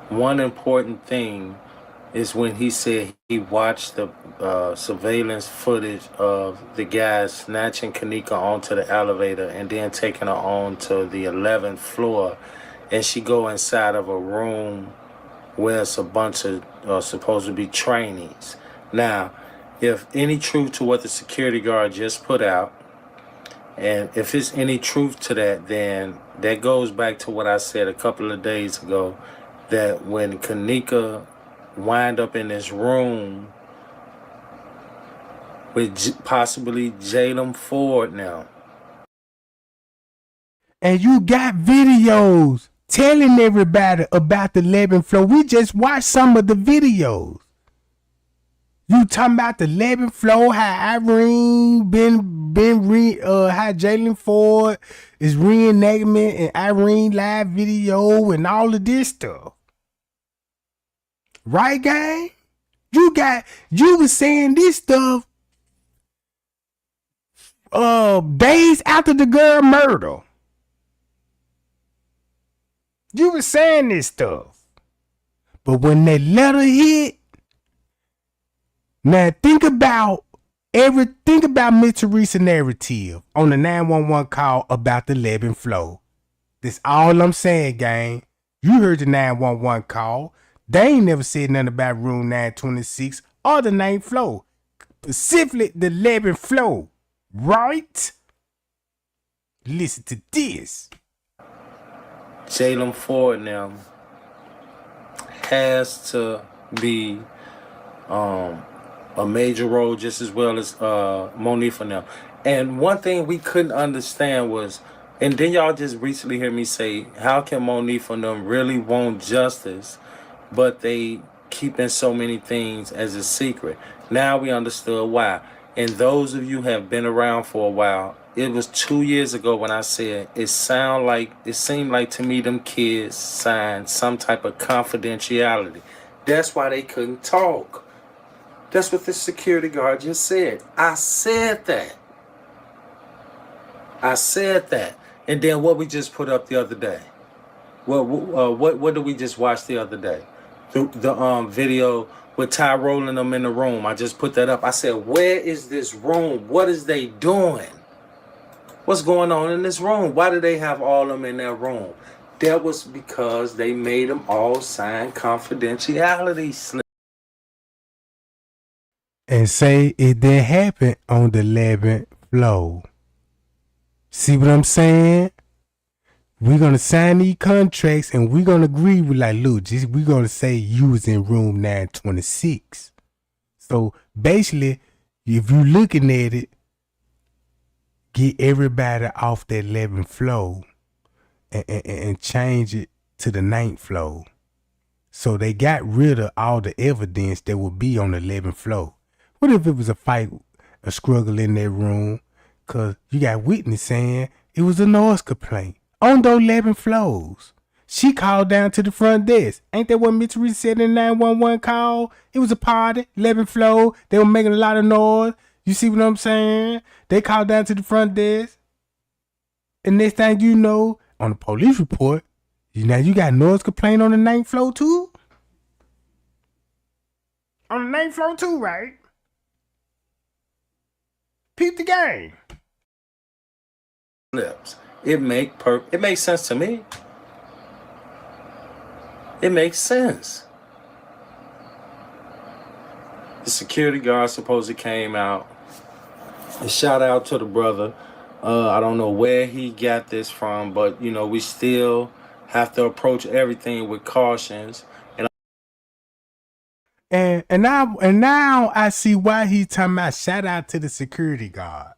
One important thing is when he said he watched the surveillance footage of the guys snatching Kenneka onto the elevator and then taking her on to the 11th floor, and she go inside of a room where it's a bunch of supposed to be trainees. Now, if any truth to what the security guard just put out, and if it's any truth to that, then that goes back to what I said a couple of days ago, that when Kenneka wind up in this room with possibly Jaylen Ford now. And you got videos telling everybody about the 11th floor. We just watched some of the videos. You talking about the 11th floor, how Irene how Jaylen Ford is reenactment and Irene live video and all of this stuff. Right, gang? You was saying this stuff days after the girl murder. You was saying this stuff. But when that letter hit, now think about Miss Teresa's narrative on the 911 call about the 11th floor. That's all I'm saying, gang. You heard the 911 call. They ain't never said nothing about room 926 or the 9th floor. Specifically the 11th floor. Right? Listen to this. Jaylen Ford now has to be a major role just as well as Monifa now. And one thing we couldn't understand was, and then y'all just recently hear me say, how can Monifa and them really want justice, but they keeping so many things as a secret? Now we understood why. And those of you who have been around for a while, it was 2 years ago when I said it seemed like to me them kids signed some type of confidentiality. That's why they couldn't talk. That's what the security guard just said. I said that. And then what we just put up the other day? Well, what did we just watch the other day? The video with Ty rolling them in the room. I just put that up. I said, where is this room? What is they doing? What's going on in this room? Why do they have all of them in that room? That was because they made them all sign confidentiality slips. And say it didn't happen on the 11th floor. See what I'm saying? We're going to sign these contracts and we're going to agree with like, look, we're going to say you was in room 926. So basically, if you're looking at it, get everybody off that 11th floor and change it to the 9th floor. So they got rid of all the evidence that would be on the 11th floor. What if it was a fight, a struggle in that room? Because you got witness saying it was a noise complaint on those 11 floors. She called down to the front desk. Ain't that what Miss Teresa said in the 911 call? It was a party, 11th floor. They were making a lot of noise. You see what I'm saying? They called down to the front desk. And next thing you know, on the police report, you got noise complaint on the 9th floor too? On the 9th floor too, right? Peep the game. It makes sense to me. It makes sense. The security guard supposedly came out. And shout out to the brother. I don't know where he got this from, but we still have to approach everything with cautions. And now I see why he's talking about shout out to the security guard.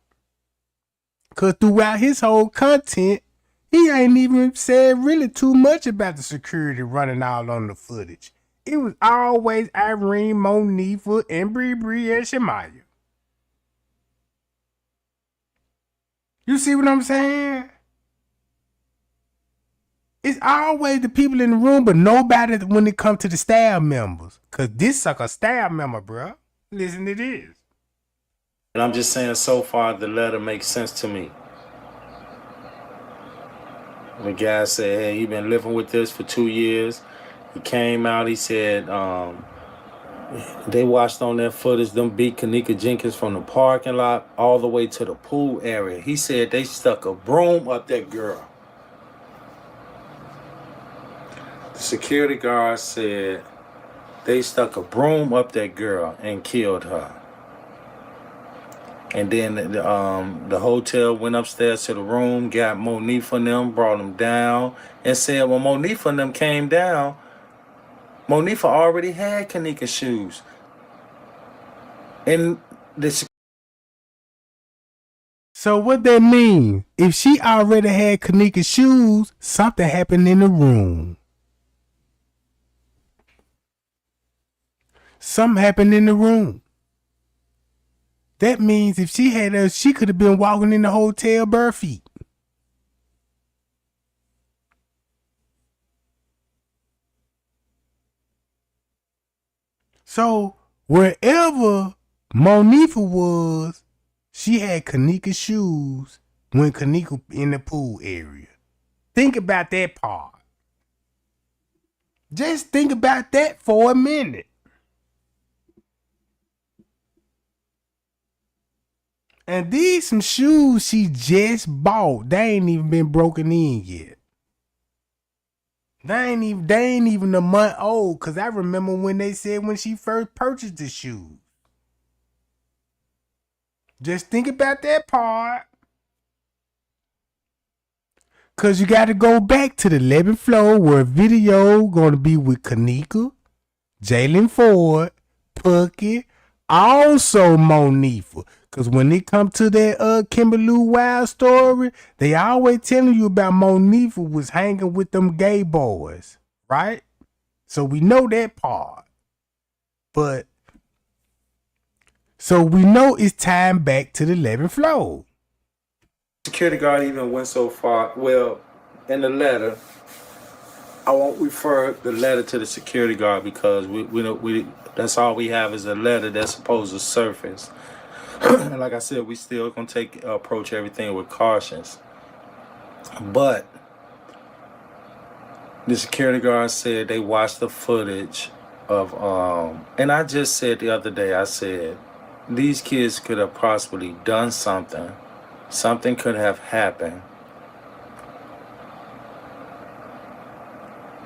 Cause throughout his whole content, he ain't even said really too much about the security running all on the footage. It was always Irene, Monifa, and Bree, and Shemaya. You see what I'm saying? It's always the people in the room, but nobody when it comes to the staff members. Cause this sucker staff member, bro. Listen to this. And I'm just saying, so far, the letter makes sense to me. The guy said, hey, he been living with this for 2 years. He came out, he said, they watched on that footage, them beat Kenneka Jenkins from the parking lot all the way to the pool area. He said they stuck a broom up that girl. The security guard said they stuck a broom up that girl and killed her. And then the hotel went upstairs to the room, got Monifa and them, brought them down, and said when Monifa and them came down, Monifa already had Kenneka's shoes. And So what that mean? If she already had Kenneka's shoes, something happened in the room. Something happened in the room. That means if she had her, she could have been walking in the hotel bare feet. So wherever Monifa was, she had Kenneka's shoes when Kenneka in the pool area. Think about that part. Just think about that for a minute. And these some shoes she just bought. They ain't even been broken in yet. They ain't even a month old. Cause I remember when they said when she first purchased the shoes. Just think about that part. Cause you gotta go back to the 11th floor where video gonna be with Kenneka, Jaylen Ford, Pucky, also Monifa. Cause when it come to that Kimberly Wild story, they always telling you about Monifa was hanging with them gay boys, right? So we know that part. But so we know it's time back to the 11th floor. security guard even went so far. Well, in the letter, I won't refer the letter to the security guard because we that's all we have is a letter that's supposed to surface. And like I said, we still gonna approach everything with cautions. But the security guard said they watched the footage of and I just said the other day, I said these kids could have possibly done something. Something could have happened.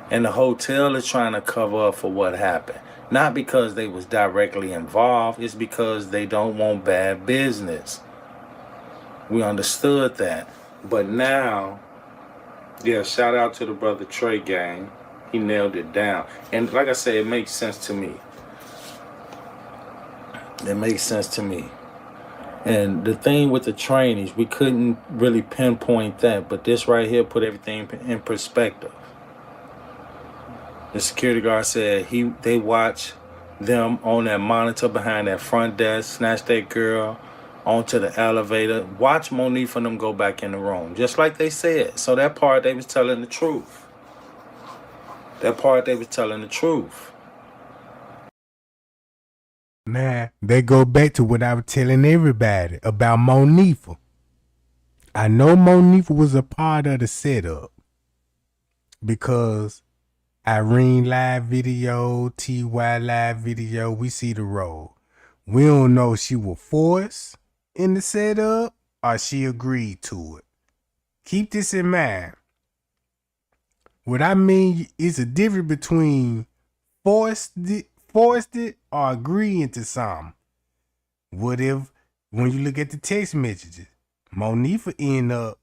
And the hotel is trying to cover up for what happened. Not because they was directly involved, it's because they don't want bad business. We understood that. But now, yeah, shout out to the brother Trey Gang. He nailed it down. And like I said, it makes sense to me. It makes sense to me. And the thing with the trainees, we couldn't really pinpoint that, but this right here put everything in perspective. The security guard said they watched them on that monitor behind that front desk, snatch that girl onto the elevator, watch Monifa and them go back in the room, just like they said. So that part, they was telling the truth. Now, they go back to what I was telling everybody about Monifa. I know Monifa was a part of the setup because Irene live video, TY live video, we see the role. We don't know if she was forced in the setup or she agreed to it. Keep this in mind. What I mean is a difference between forced it or agreeing to something. What if, when you look at the text messages, Monifa end up,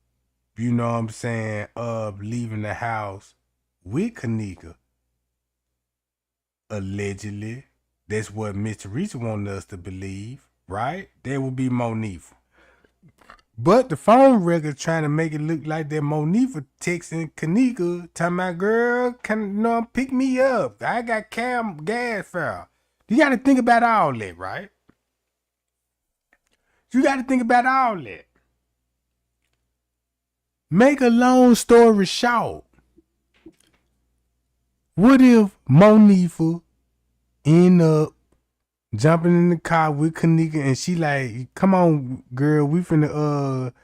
you know what I'm saying, leaving the house with Kenneka. Allegedly. That's what Mr. Reach wanted us to believe, right? That would be Monifa. But the phone record trying to make it look like that Monifa texting Kenneka, talking about, girl, pick me up. I got gas fare. You got to think about all that, right? You got to think about all that. Make a long story short. What if Monifa end up jumping in the car with Kenneka and she like, come on, girl, we finna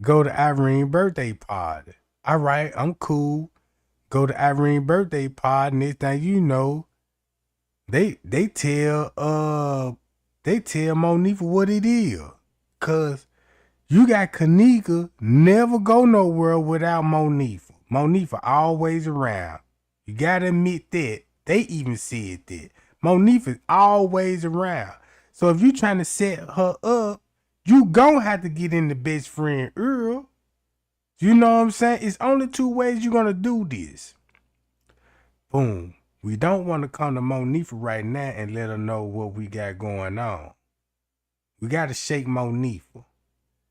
go to Irene's birthday party. All right, I'm cool. Go to Irene's birthday party. Next thing you know, they tell Monifa what it is. Cause you got Kenneka never go nowhere without Monifa. Monifa always around. You gotta admit that. They even said that. Monifa's always around. So if you trying to set her up, you gon' have to get in the best friend Earl. You know what I'm saying? It's only two ways you're gonna do this. Boom. We don't want to come to Monifa right now and let her know what we got going on. We gotta shake Monifa.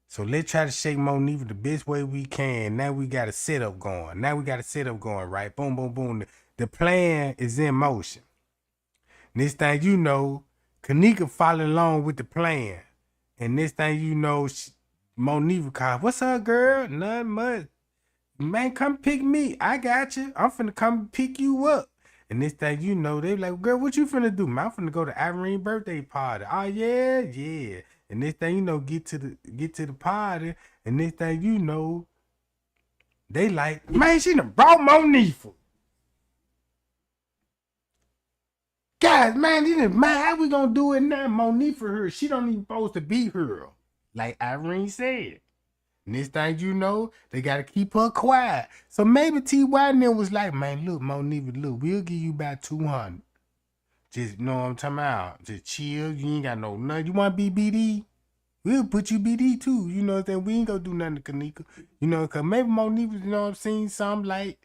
So let's try to shake Monifa the best way we can. Now we got a setup going. Right? Boom, boom, boom. The plan is in motion. Next thing you know, Kenneka follow along with the plan. And next thing you know, Monifa calls, what's up, girl? Nothing much. Man, come pick me. I got you. I'm finna come pick you up. And next thing you know, they like, girl, what you finna do? Man, I'm finna go to Irene's birthday party. Oh, yeah. And next thing you know, get to the party. And next thing you know, they like, man, she done brought Monifa. Guys, man, how we gonna do it now? Monifa her. She don't even supposed to be her. Like Irene said. Next thing you know, they gotta keep her quiet. So maybe T.Y. and them was like, man, look, Monifa, look, we'll give you about 200. Just, you know what I'm talking about? Just chill. You ain't got no nothing. You want to be BD? We'll put you BD too. You know what I'm saying? We ain't gonna do nothing to Kenneka. You know, because maybe Monifa, you know what I'm saying? Something like,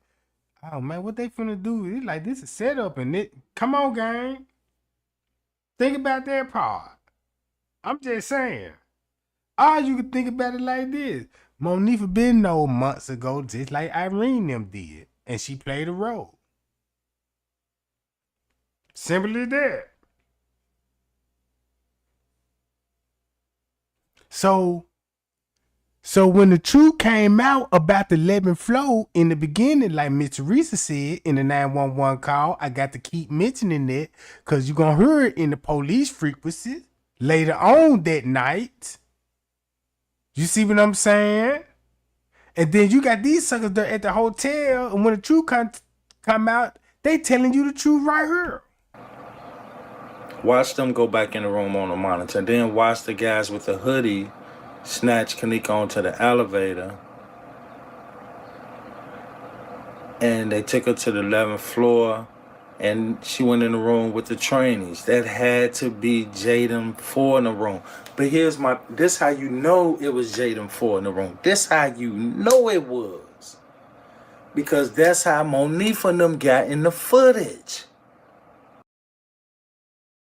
oh, man, what they finna do? It's like, this is setup and it. Come on, gang. Think about that part. I'm just saying. Or you can think about it like this. Monifa been know months ago, just like Irene them did. And she played a role. Simple as that. So when the truth came out about the lemon flow in the beginning, like Miss Teresa said in the 911 call, I got to keep mentioning that because you're going to hear it in the police frequency later on that night. You see what I'm saying? And then you got these suckers there at the hotel, and when the truth come out, they telling you the truth right here. Watch them go back in the room on the monitor. And then watch the guys with the hoodie snatch Kenneka onto the elevator. And they took her to the 11th floor. And she went in the room with the trainees. That had to be Jaylen Ford in the room. But this how you know it was Jaylen Ford in the room. This how you know it was. Because that's how Monifa and them got in the footage.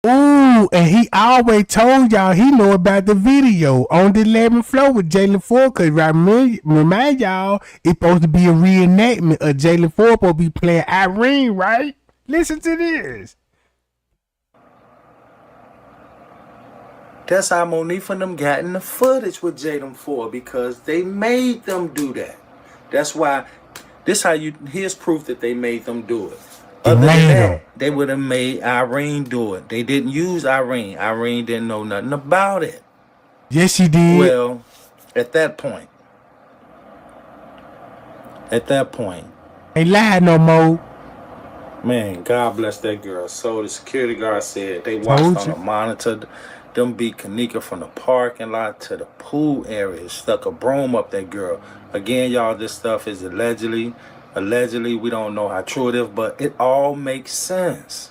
Ooh, and he always told y'all he know about the video on the 11th floor with Jaylen Ford. Because remind y'all, it's supposed to be a reenactment of Jaylen Ford supposed to be playing Irene, right? Listen to this. That's how Monifa and them got in the footage with Jaylen Ford, because they made them do that. That's why here's proof that they made them do it. Other than that, they would have made Irene do it. They didn't use Irene. Irene didn't know nothing about it. Yes, she did. Well, at that point. Ain't lied no more. Man, God bless that girl. So the security guard said they watched on the monitor them beat Kenneka from the parking lot to the pool area. Stuck a broom up that girl. Again, y'all, this stuff is allegedly. We don't know how true it is, but it all makes sense.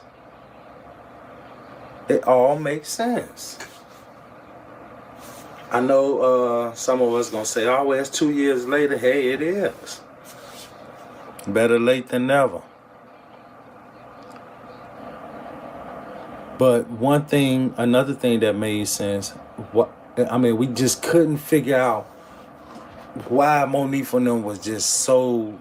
I know some of us gonna say, oh, well, it's 2 years later. Hey, it is. Better late than never. But another thing that made sense, we just couldn't figure out why Monifa and them was just so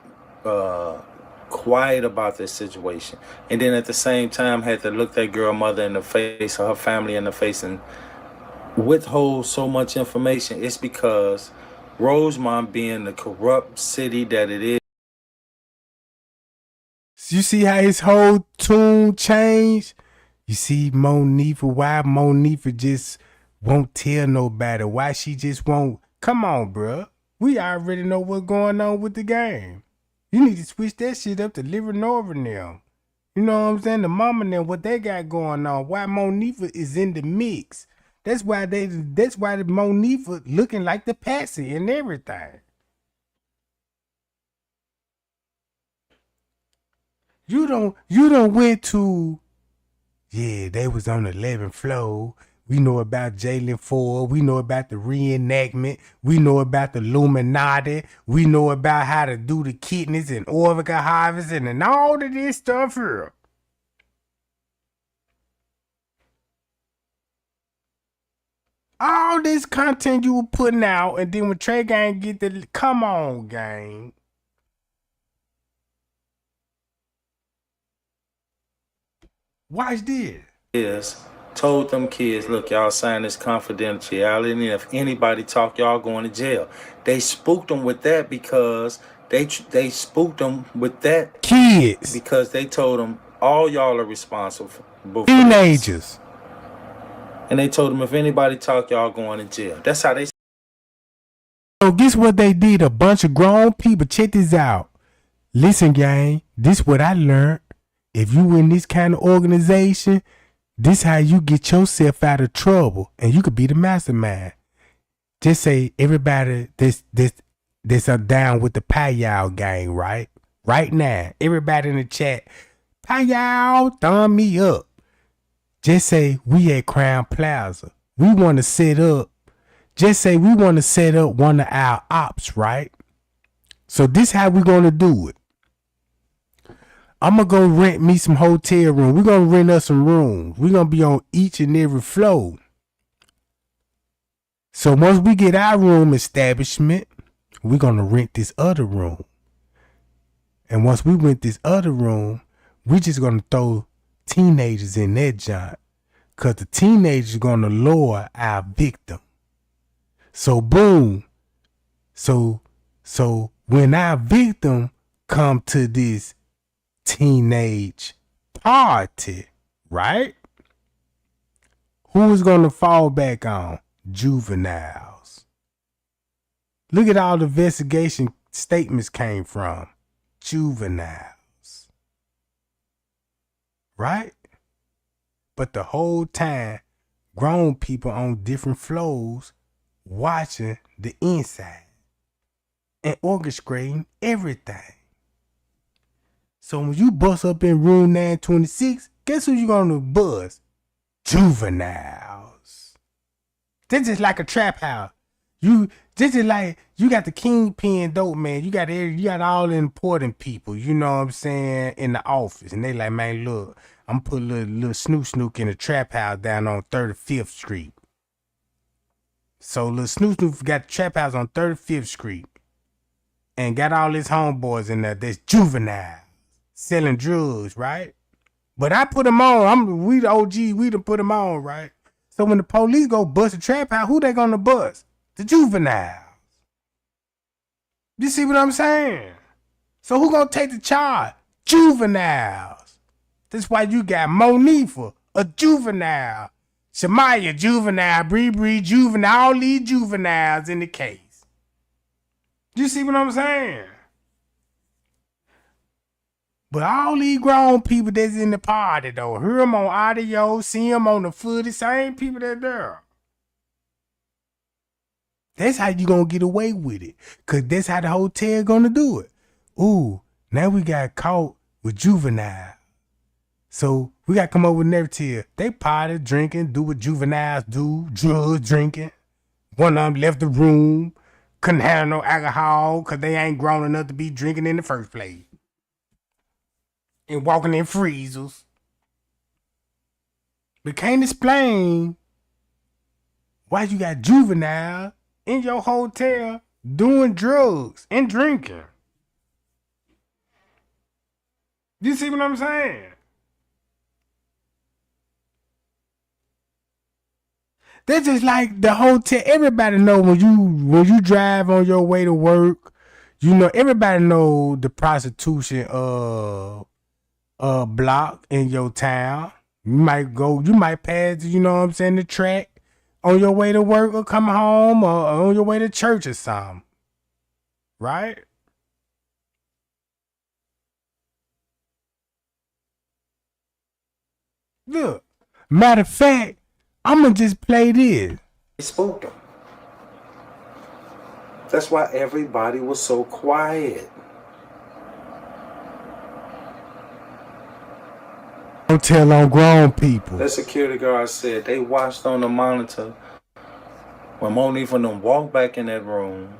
quiet about this situation, and then at the same time had to look that girl mother in the face or her family in the face and withhold so much information. It's because Rosemont, being the corrupt city that it is. You see how his whole tune changed? You see Monifa, why Monifa just won't tell nobody, why she just won't. Come on, bruh. We already know what's going on with the game. You need to switch that shit up to Liver Nova now. You know what I'm saying? The mama and them, what they got going on. Why Monifa is in the mix. That's why the Monifa looking like the Patsy and everything. You don't went to, yeah, they was on the 11th floor. We know about Jaylen Ford. We know about the reenactment. We know about the Illuminati. We know about how to do the kidneys and organ harvesting and all of this stuff here. All this content you were putting out, and then when Trey Gang get the, come on, gang. Watch this. Told them kids, look, y'all sign this confidentiality, and if anybody talk, y'all going to jail. They spooked them with that because they spooked them with that kids because they told them all y'all are responsible for teenagers. And they told them if anybody talk, y'all going to jail. That's how they. So guess what they did? A bunch of grown people. Check this out. Listen, gang. This what I learned. If you in this kind of organization, this how you get yourself out of trouble, and you could be the mastermind. Just say everybody this down with the Payal gang, right? Right now, everybody in the chat, Payal, thumb me up. Just say we at Crown Plaza. We want to set up. Just say we want to set up one of our ops, right? So this how we gonna do it. I'm gonna go rent me some hotel room. We're gonna rent us some rooms. We're gonna be on each and every floor. So once we get our room establishment, we're gonna rent this other room. And once we rent this other room, we just gonna throw teenagers in that joint. Cause the teenagers gonna lure our victim. So boom. So when our victim come to this teenage party, right? Who is gonna fall back on? Juveniles. Look at all the investigation statements came from juveniles. Right? But the whole time, grown people on different floors watching the inside and orchestrating everything. So when you bust up in room 926, guess who you gonna buzz? Juveniles. This is like a trap house. This is like you got the kingpin dope man. You got all the important people, you know what I'm saying, in the office. And they like, man, look, I'm putting a little snook in a trap house down on 35th Street. So little snook got the trap house on 35th Street. And got all his homeboys in there. There's juvenile. Selling drugs, right? But I put them on. We the OG, we done put them on, right? So when the police go bust a trap house, who they gonna bust? The juveniles. You see what I'm saying? So who gonna take the charge? Juveniles. That's why you got Monifa, a juvenile. Shamaya, juvenile. Bree, juvenile. All these juveniles in the case. You see what I'm saying? But all these grown people that's in the party, though, hear them on audio, see them on the footage, same people that there. That's how you gonna get away with it. Cause that's how the hotel gonna do it. Ooh, now we got caught with juvenile. So we gotta come up with a narrative. They party, drinking, do what juveniles do, drugs, drinking. One of them left the room, couldn't have no alcohol cause they ain't grown enough to be drinking in the first place. And walking in freezers. But can't explain why you got juvenile in your hotel doing drugs and drinking. You see what I'm saying? That's just like the hotel. Everybody know when you drive on your way to work, you know, everybody know the prostitution block in your town. You might pass, you know what I'm saying, the track on your way to work or coming home or on your way to church or something. Right? Look, matter of fact, I'm gonna just play this. Spoken. That's why everybody was so quiet. Don't tell on grown people. That security guard said they watched on the monitor when Monique and them walked back in that room.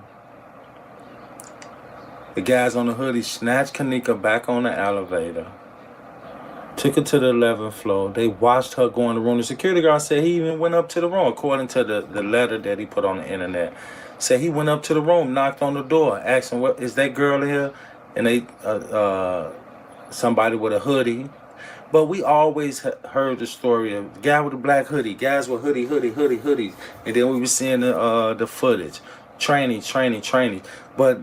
The guys on the hoodie snatched Kenneka back on the elevator, took her to the 11th floor. They watched her go in the room. The security guard said he even went up to the room, according to the letter that he put on the internet. Said he went up to the room, knocked on the door, asked him, "What is that girl here?" And they, somebody with a hoodie. But we always heard the story of the guy with the black hoodie, guys with hoodies. And then we were seeing the footage, training. But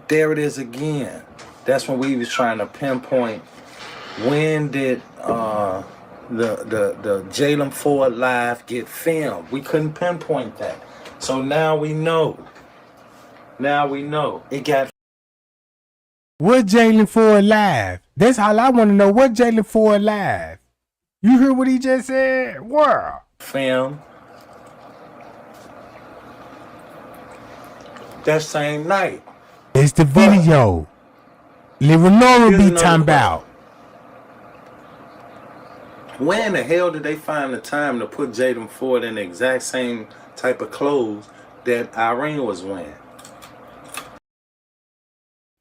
there it is again. That's when we was trying to pinpoint when did the Jaylen Ford live get filmed. We couldn't pinpoint that. So now we know. It got. What Jaylen Ford live? That's all I want to know. What Jaylen Ford live? You heard what he just said? Wow. Film. That same night. It's the video. Leonora be talking about. When in the hell did they find the time to put Jaylen Ford in the exact same type of clothes that Irene was wearing?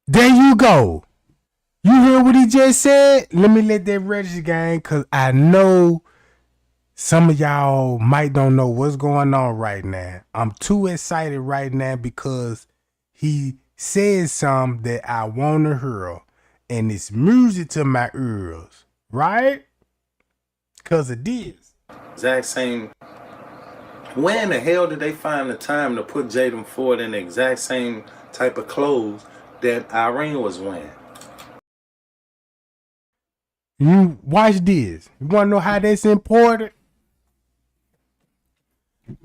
There you go. You heard what he just said? Let me let that register, gang, because I know some of y'all might don't know what's going on right now. I'm too excited right now because he said something that I want to hear, and it's music to my ears, right? Because it is. Exact same. When in the hell did they find the time to put Jaylen Ford in the exact same type of clothes that Irene was wearing? You watch this. You want to know how that's important?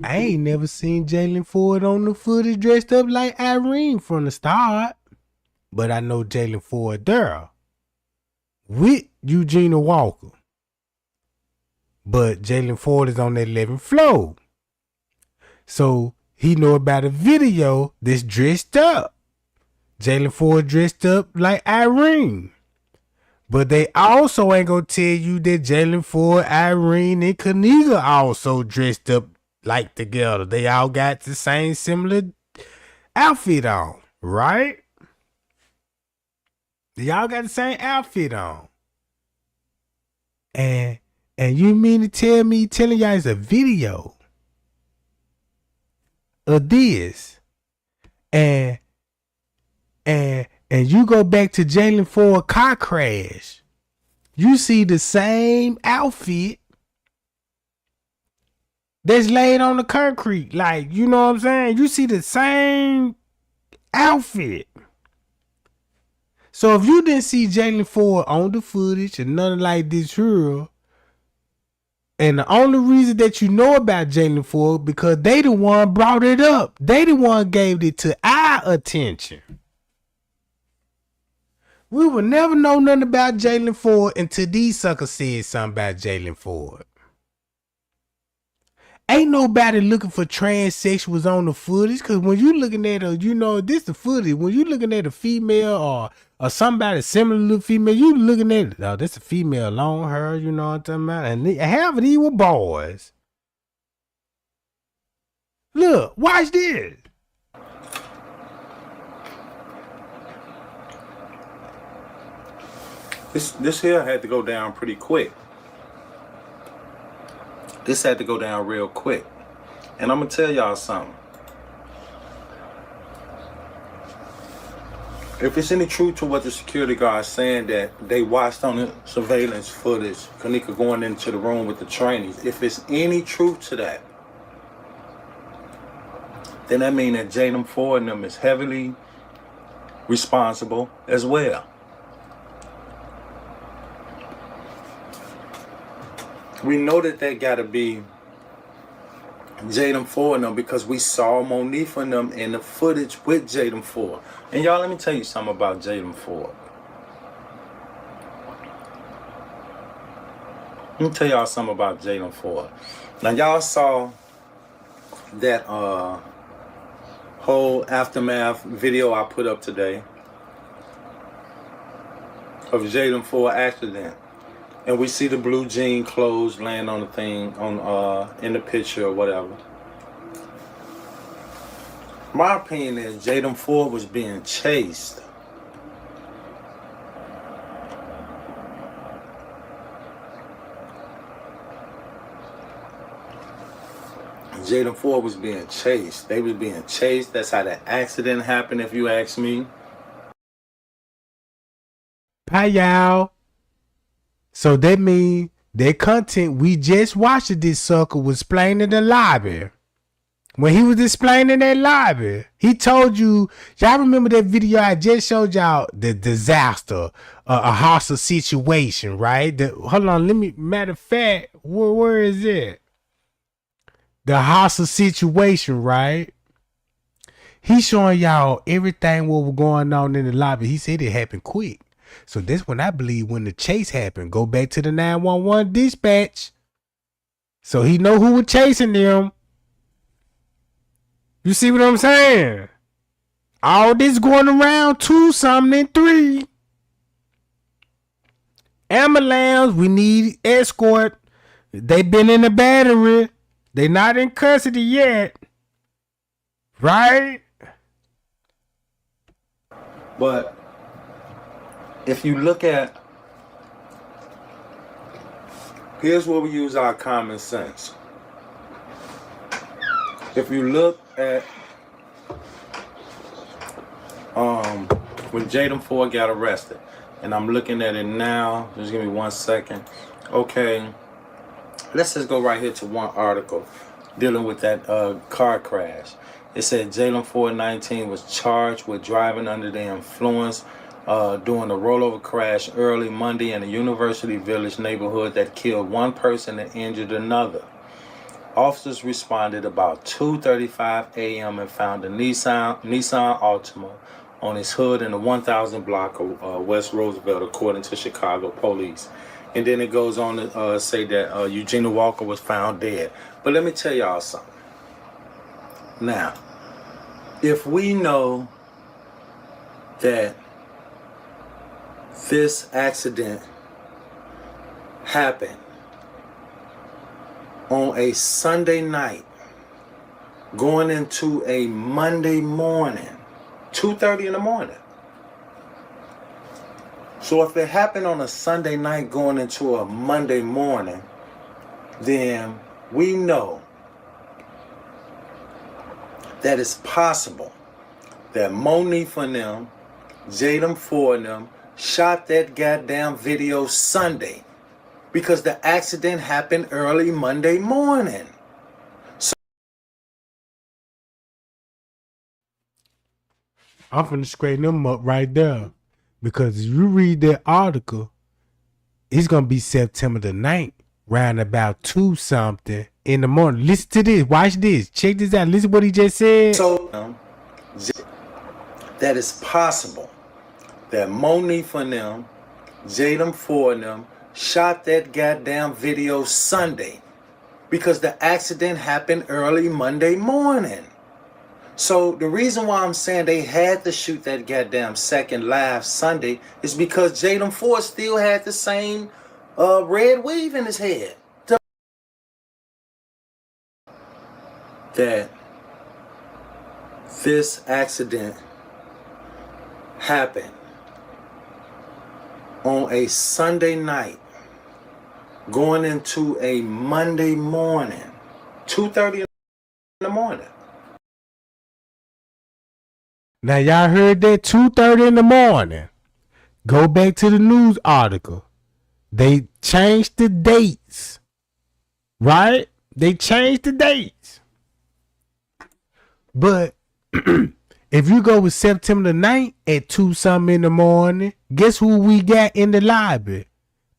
I ain't never seen Jaylen Ford on the footage dressed up like Irene from the start. But I know Jaylen Ford there with Eugenia Walker. But Jaylen Ford is on the 11th floor. So he know about a video that's dressed up. Jaylen Ford dressed up like Irene. But they also ain't gonna tell you that Jaylen Ford, Irene, and Kenneka also dressed up like together. They all got the same similar outfit on, right? They all got the same outfit on. And you mean to tell me, telling y'all it's a video of this, and you go back to Jaylen Ford car crash, you see the same outfit that's laid on the concrete. Like, you know what I'm saying? You see the same outfit. So if you didn't see Jaylen Ford on the footage and nothing like this here, and the only reason that you know about Jaylen Ford because they the one brought it up. They the one gave it to our attention. We will never know nothing about Jaylen Ford until these suckers said something about Jaylen Ford. Ain't nobody looking for transsexuals on the footage, because when you looking at a, you know, this the footage. When you looking at a female or somebody similar to female, you looking at, oh, this a female, long hair, you know what I'm talking about? And half of these were boys. Look, watch this. This here had to go down pretty quick. This had to go down real quick. And I'm going to tell y'all something. If it's any truth to what the security guard saying that they watched on the surveillance footage, Kenneka going into the room with the trainees, if it's any truth to that, then that means that Jaylen Ford and them is heavily responsible as well. We know that they gotta be Jaylen Ford and them because we saw Monifa and them in the footage with Jaylen Ford. And y'all, let me tell you something about Jaylen Ford. Let me tell y'all something about Jaylen Ford. Now y'all saw that whole aftermath video I put up today of Jaylen Ford accident. And we see the blue jean clothes laying on the thing on in the picture or whatever. My opinion is Jaylen Ford was being chased. Jaylen Ford was being chased. They was being chased. That's how the accident happened, if you ask me. Hi, y'all. So that means that content we just watched this sucker was explaining in the lobby. When he was explaining that lobby, he told you, y'all remember that video I just showed y'all, the disaster, a hostile situation, right? Hold on, matter of fact, where is it? The hostile situation, right? He showing y'all everything what was going on in the lobby. He said it happened quick. So this one I believe when the chase happened, go back to the 911 dispatch. So he know who was chasing them. You see what I'm saying? All this going around 2 something and 3. Ambulance, we need escort. They been in the battery. They not in custody yet. Right? But if you look at, here's where we use our common sense. If you look at when Jaylen Ford got arrested, and I'm looking at it now, just give me 1 second. Okay, let's just go right here to one article dealing with that car crash. It said Jaylen Ford, 19, was charged with driving under the influence during a rollover crash early Monday in a University Village neighborhood that killed one person and injured another. Officers responded about 2:35 a.m. and found a Nissan Altima on his hood in the 1000 block of West Roosevelt, according to Chicago police. And then it goes on to say that Eugenia Walker was found dead. But let me tell y'all something. Now, if we know that this accident happened on a Sunday night, going into a Monday morning, 2:30 in the morning. So if it happened on a Sunday night going into a Monday morning, then we know that it's possible that Monifa and them, Jaylen Ford and them, shot that goddamn video Sunday because the accident happened early Monday morning. So I'm finna straighten them up right there. Because if you read that article, it's gonna be September the 9th, round about 2 something in the morning. Listen to this, watch this, check this out, listen to what he just said. So that it's possible that Monifa and them, Jaylen Ford and them, shot that goddamn video Sunday because the accident happened early Monday morning. So the reason why I'm saying they had to shoot that goddamn second live Sunday is because Jaylen Ford still had the same red weave in his head. That this accident happened on a Sunday night going into a Monday morning, 2:30 in the morning. Now y'all heard that 2:30 in the morning. Go back to the news article. They changed the dates. Right? They changed the dates. But if you go with September the 9th at 2 something in the morning, guess who we got in the lobby?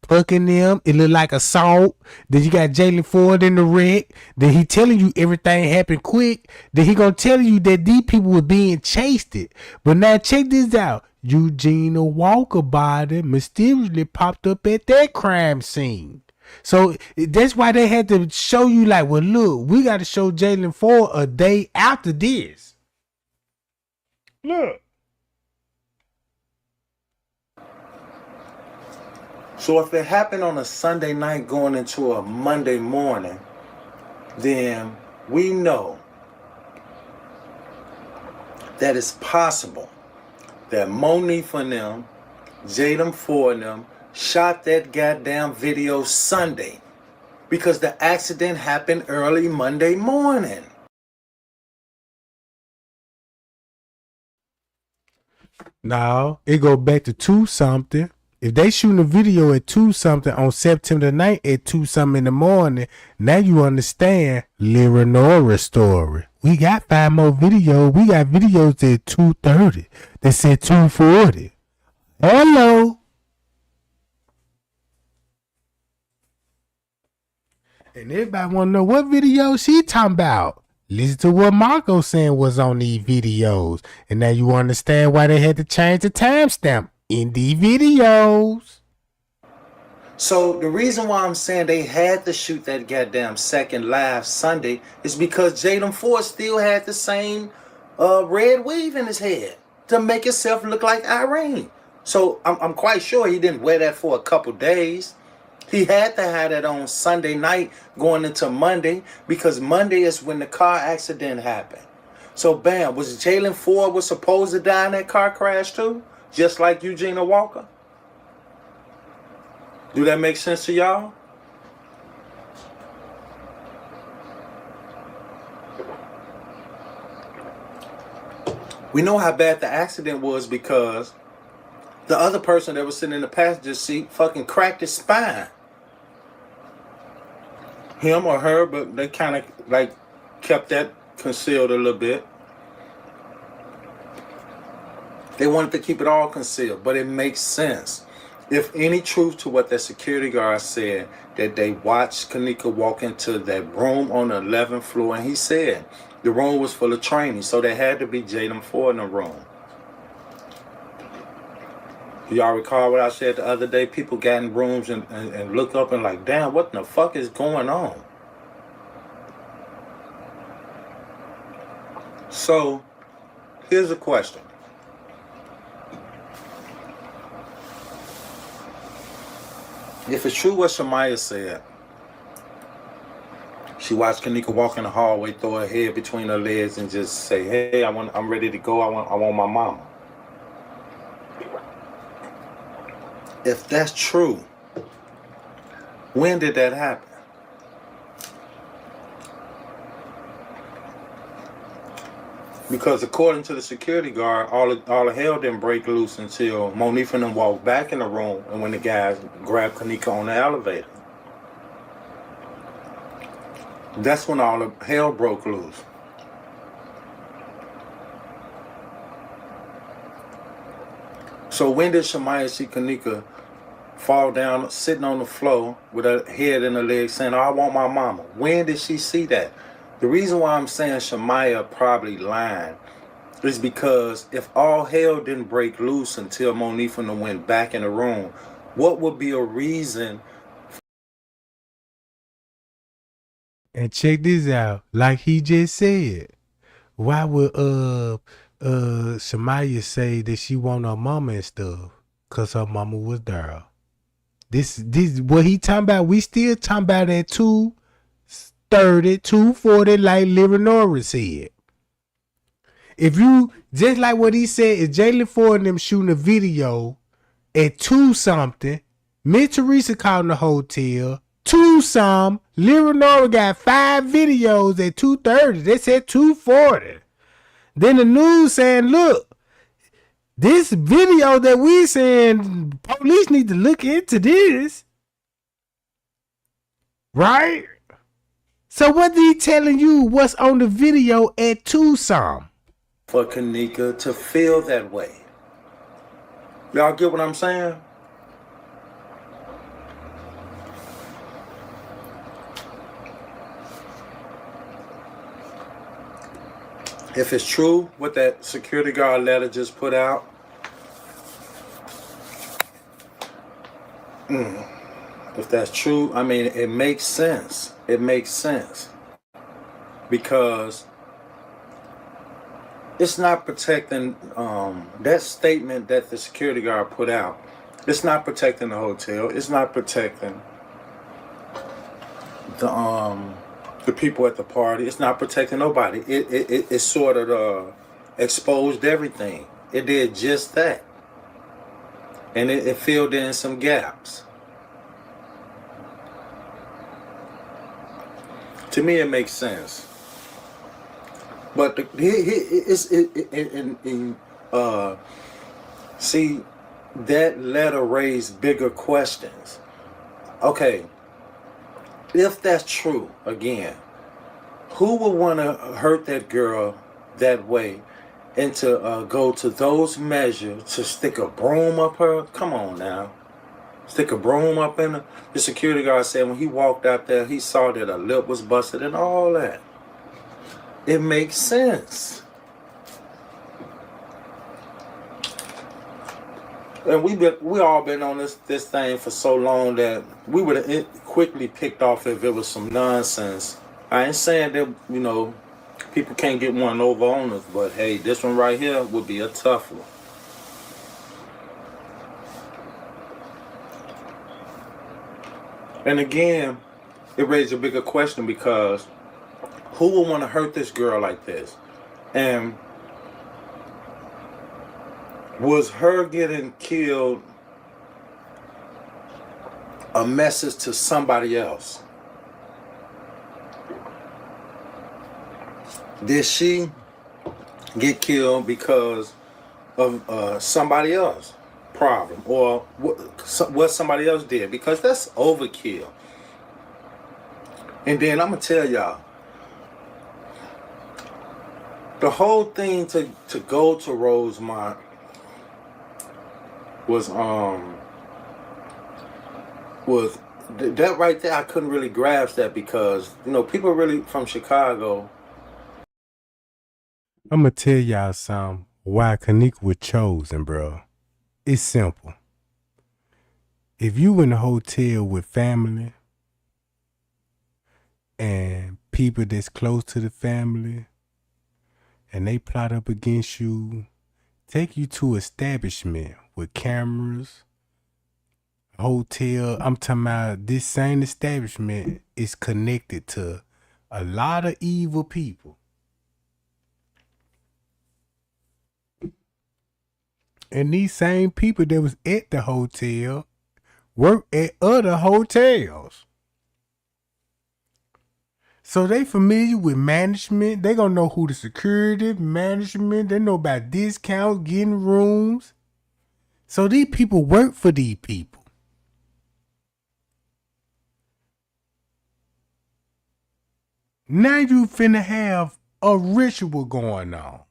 Fucking them. It look like assault. Then you got Jaylen Ford in the wreck. Then he telling you everything happened quick. Then he gonna tell you that these people were being chased it. But now check this out. Eugenia Walker body mysteriously popped up at that crime scene. So that's why they had to show you like, well, look, we got to show Jaylen Ford a day after this. Look. So if it happened on a Sunday night going into a Monday morning, then we know that it's possible that Monique and them, Jaylen Ford and them, shot that goddamn video Sunday because the accident happened early Monday morning. No, it go back to 2 something. If they shooting a video at 2 something on September 9th at 2 something in the morning, now you understand Leonora's story. We got 5 more videos. We got videos at 2:30. They said 2:40. Hello. And everybody want to know what video she talking about. Listen to what Marco saying was on these videos. And now you understand why they had to change the timestamp in these videos. So the reason why I'm saying they had to shoot that goddamn second live Sunday is because Jaylen Ford still had the same red weave in his head to make himself look like Irene. So I'm quite sure he didn't wear that for a couple days. He had to have that on Sunday night going into Monday because Monday is when the car accident happened. So bam, was Jaylen Ford was supposed to die in that car crash too? Just like Eugenia Walker? Do that make sense to y'all? We know how bad the accident was because the other person that was sitting in the passenger seat fucking cracked his spine. Him or her, but they kind of like kept that concealed a little bit. They wanted to keep it all concealed, but it makes sense. If any truth to what that security guard said, that they watched Kenneka walk into that room on the 11th floor, and he said the room was full of trainees, so there had to be Jaylen Ford in the room. Y'all recall what I said the other day? People got in rooms and look up and like, damn, what the fuck is going on? So, here's a question. If it's true what Shamaya said, she watched Kenneka walk in the hallway, throw her head between her legs and just say, hey, I'm ready to go, I want my mama. If that's true, when did that happen? Because according to the security guard, all the hell didn't break loose until Monique and them walked back in the room and when the guys grabbed Kenneka on the elevator. That's when all the hell broke loose. So when did Shamaya see Kenneka fall down, sitting on the floor with her head in her legs saying, oh, I want my mama? When did she see that? The reason why I'm saying Shamaya probably lying is because if all hell didn't break loose until Monique and them went back in the room, what would be a reason? And check this out, like he just said, why would Shamaya say that she want her mama and stuff? Cause her mama was there. This what he talking about. We still talking about that 2:30, 2:40, like Leonora said. If you just like what he said, if Jaylen Ford and them shooting a video at 2 something, Miss Teresa called in the hotel. 2 some, Leonora got 5 videos at 2:30. They said 2:40. Then the news saying, look, this video that we saying, police need to look into this. Right? So what he telling you what's on the video at Tucson? For Kenneka to feel that way. Y'all get what I'm saying? If it's true what that security guard letter just put out, if that's true, I mean, it makes sense. It makes sense. Because it's not protecting, that statement that the security guard put out, it's not protecting the hotel. It's not protecting the people at the party. It's not protecting nobody. It sort of exposed everything. It did just that. And it filled in some gaps. To me, it makes sense. But see, that letter raised bigger questions. Okay, if that's true, again, who would want to hurt that girl that way and to go to those measures to stick a broom up her? Come on now. Stick a broom up in her? The security guard said when he walked out there, he saw that her lip was busted and all that. It makes sense. And we all been on this thing for so long that we would have quickly picked off if it was some nonsense. I ain't saying that, you know, people can't get one over on us, but hey, this one right here would be a tough one. And again, it raised a bigger question because who would want to hurt this girl like this? And was her getting killed a message to somebody else? Did she get killed because of somebody else's problem or what somebody else did? Because that's overkill. And then I'm going to tell y'all, the whole thing to go to Rosemont was that right there. I couldn't really grasp that because, you know, people really from Chicago. I'm going to tell y'all something why Kenneka was chosen, bro. It's simple. If you in a hotel with family and people that's close to the family and they plot up against you, take you to establishment with cameras, hotel. I'm talking about this same establishment is connected to a lot of evil people. And these same people that was at the hotel work at other hotels. So they familiar with management. They gonna know who the security, management. They know about discounts, getting rooms. So these people work for these people. Now you finna have a ritual going on.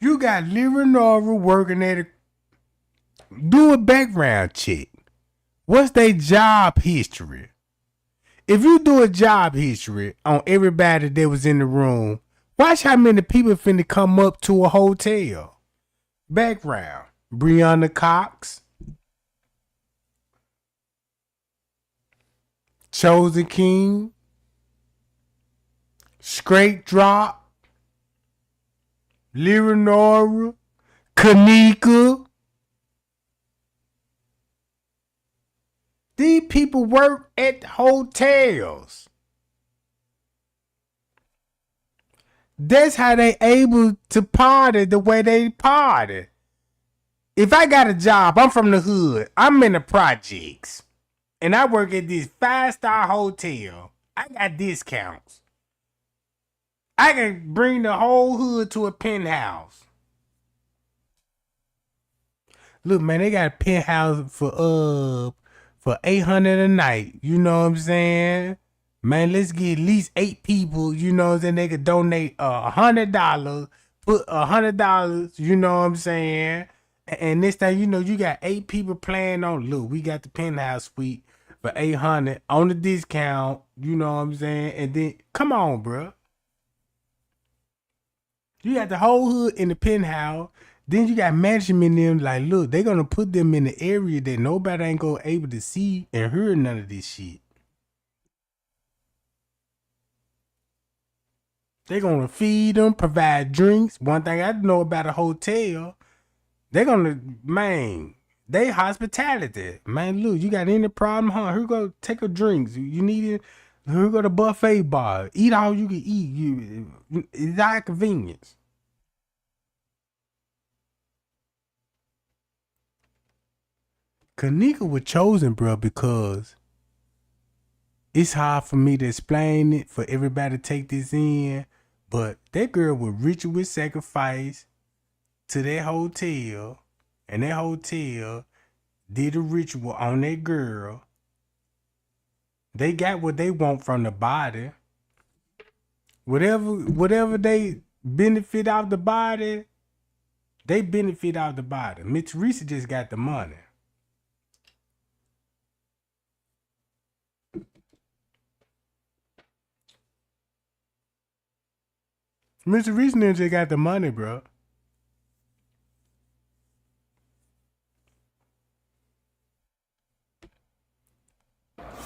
You got Leonora working at do a background check. What's their job history? If you do a job history on everybody that was in the room, watch how many people finna come up to a hotel. Background. Breonna Cox. Chosen King. Straight Drop. Leonora, Kenneka. These people work at hotels. That's how they able to party the way they party. If I got a job, I'm from the hood, I'm in the projects, and I work at this 5-star hotel, I got discounts. I can bring the whole hood to a penthouse. Look, man, they got a penthouse for $800 a night. You know what I'm saying? Man, let's get at least 8 people. You know what I'm saying? They could donate $100. Put $100. You know what I'm saying? And this time, you know, you got 8 people playing on. Look, we got the penthouse suite for $800 on the discount. You know what I'm saying? And then, come on, bro. You got the whole hood in the penthouse. Then you got management in them like, look, they're gonna put them in the area that nobody ain't gonna able to see and hear none of this shit. They're gonna feed them, provide drinks. One thing I know about a hotel, they're gonna, man, they hospitality. Man, look, you got any problem, huh? Here go take a drinks. You need it. Here go the buffet bar. Eat all you can eat. It's our convenience. Kenneka was chosen, bro, because it's hard for me to explain it for everybody to take this in. But that girl was ritual sacrifice to that hotel, and that hotel did a ritual on that girl. They got what they want from the body. Whatever they benefit out the body, they benefit out the body. Miss Teresa just got the money. Mr. Reese just got the money, bro.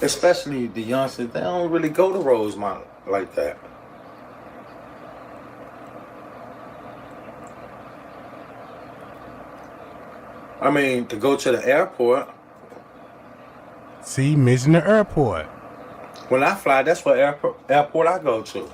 Especially the youngsters, they don't really go to Rosemont like that. I mean, to go to the airport. See, missing the airport. When I fly, that's what airport I go to.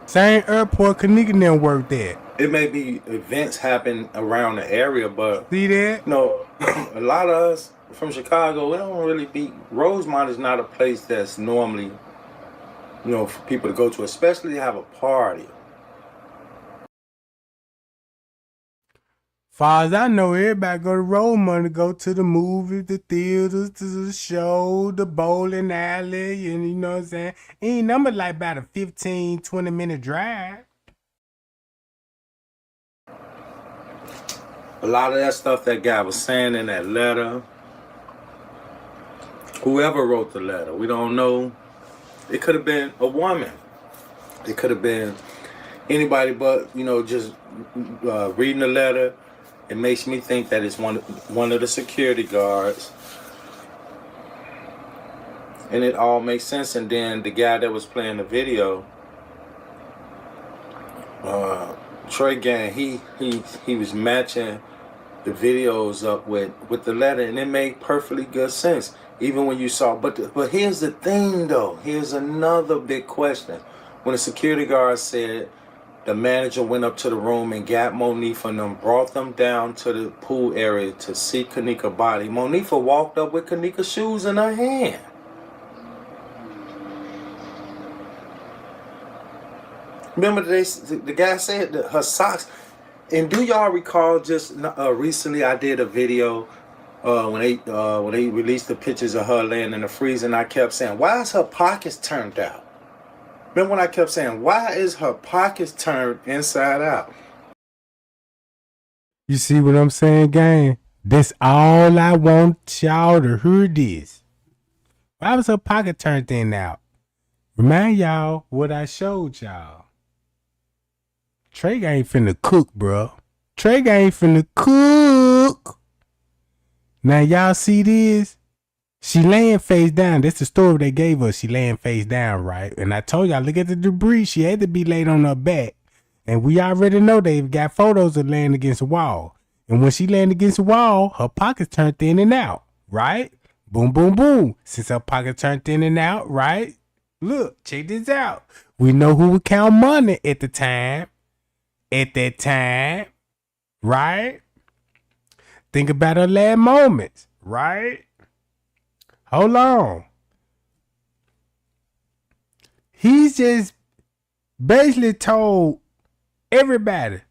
Same airport Kenneka didn't work there. It may be events happen around the area, but see that? No, a lot of us from Chicago, we don't really be. Rosemont is not a place that's normally, for people to go to, especially to have a party. Far as I know, everybody go to Rosemont to go to the movies, the theaters, to the show, the bowling alley, and you know what I'm saying? Ain't number like about a 15, 20-minute drive. A lot of that stuff that guy was saying in that letter, whoever wrote the letter, we don't know. It could have been a woman. It could have been anybody, but just reading the letter, it makes me think that it's one of the security guards. And it all makes sense. And then the guy that was playing the video, Trey Gang, he was matching the videos up with the letter, and it made perfectly good sense. Even when you saw, but here's the thing though. Here's another big question. When the security guard said the manager went up to the room and got Monifa and them, brought them down to the pool area to see Kenneka's body. Monifa walked up with Kenneka's shoes in her hand. Remember the guy said that her socks. And do y'all recall just recently I did a video when they released the pictures of her laying in the freezer, and I kept saying, why is her pockets turned out? Remember when I kept saying, why is her pockets turned inside out? You see what I'm saying, gang? That's all I want y'all to hear this. Why was her pocket turned in out? Remind y'all what I showed y'all. Trey ain't finna cook, bro. Trey ain't finna cook. Now y'all see this? She laying face down. That's the story they gave us. She laying face down, right? And I told y'all, look at the debris. She had to be laid on her back. And we already know they've got photos of laying against the wall. And when she laying against the wall, her pockets turned in and out, right? Boom, boom, boom. Since her pocket turned in and out, right? Look, check this out. We know who would count money at the time. At that time, right? Think about her last moments, right? Hold on. He's just basically told everybody,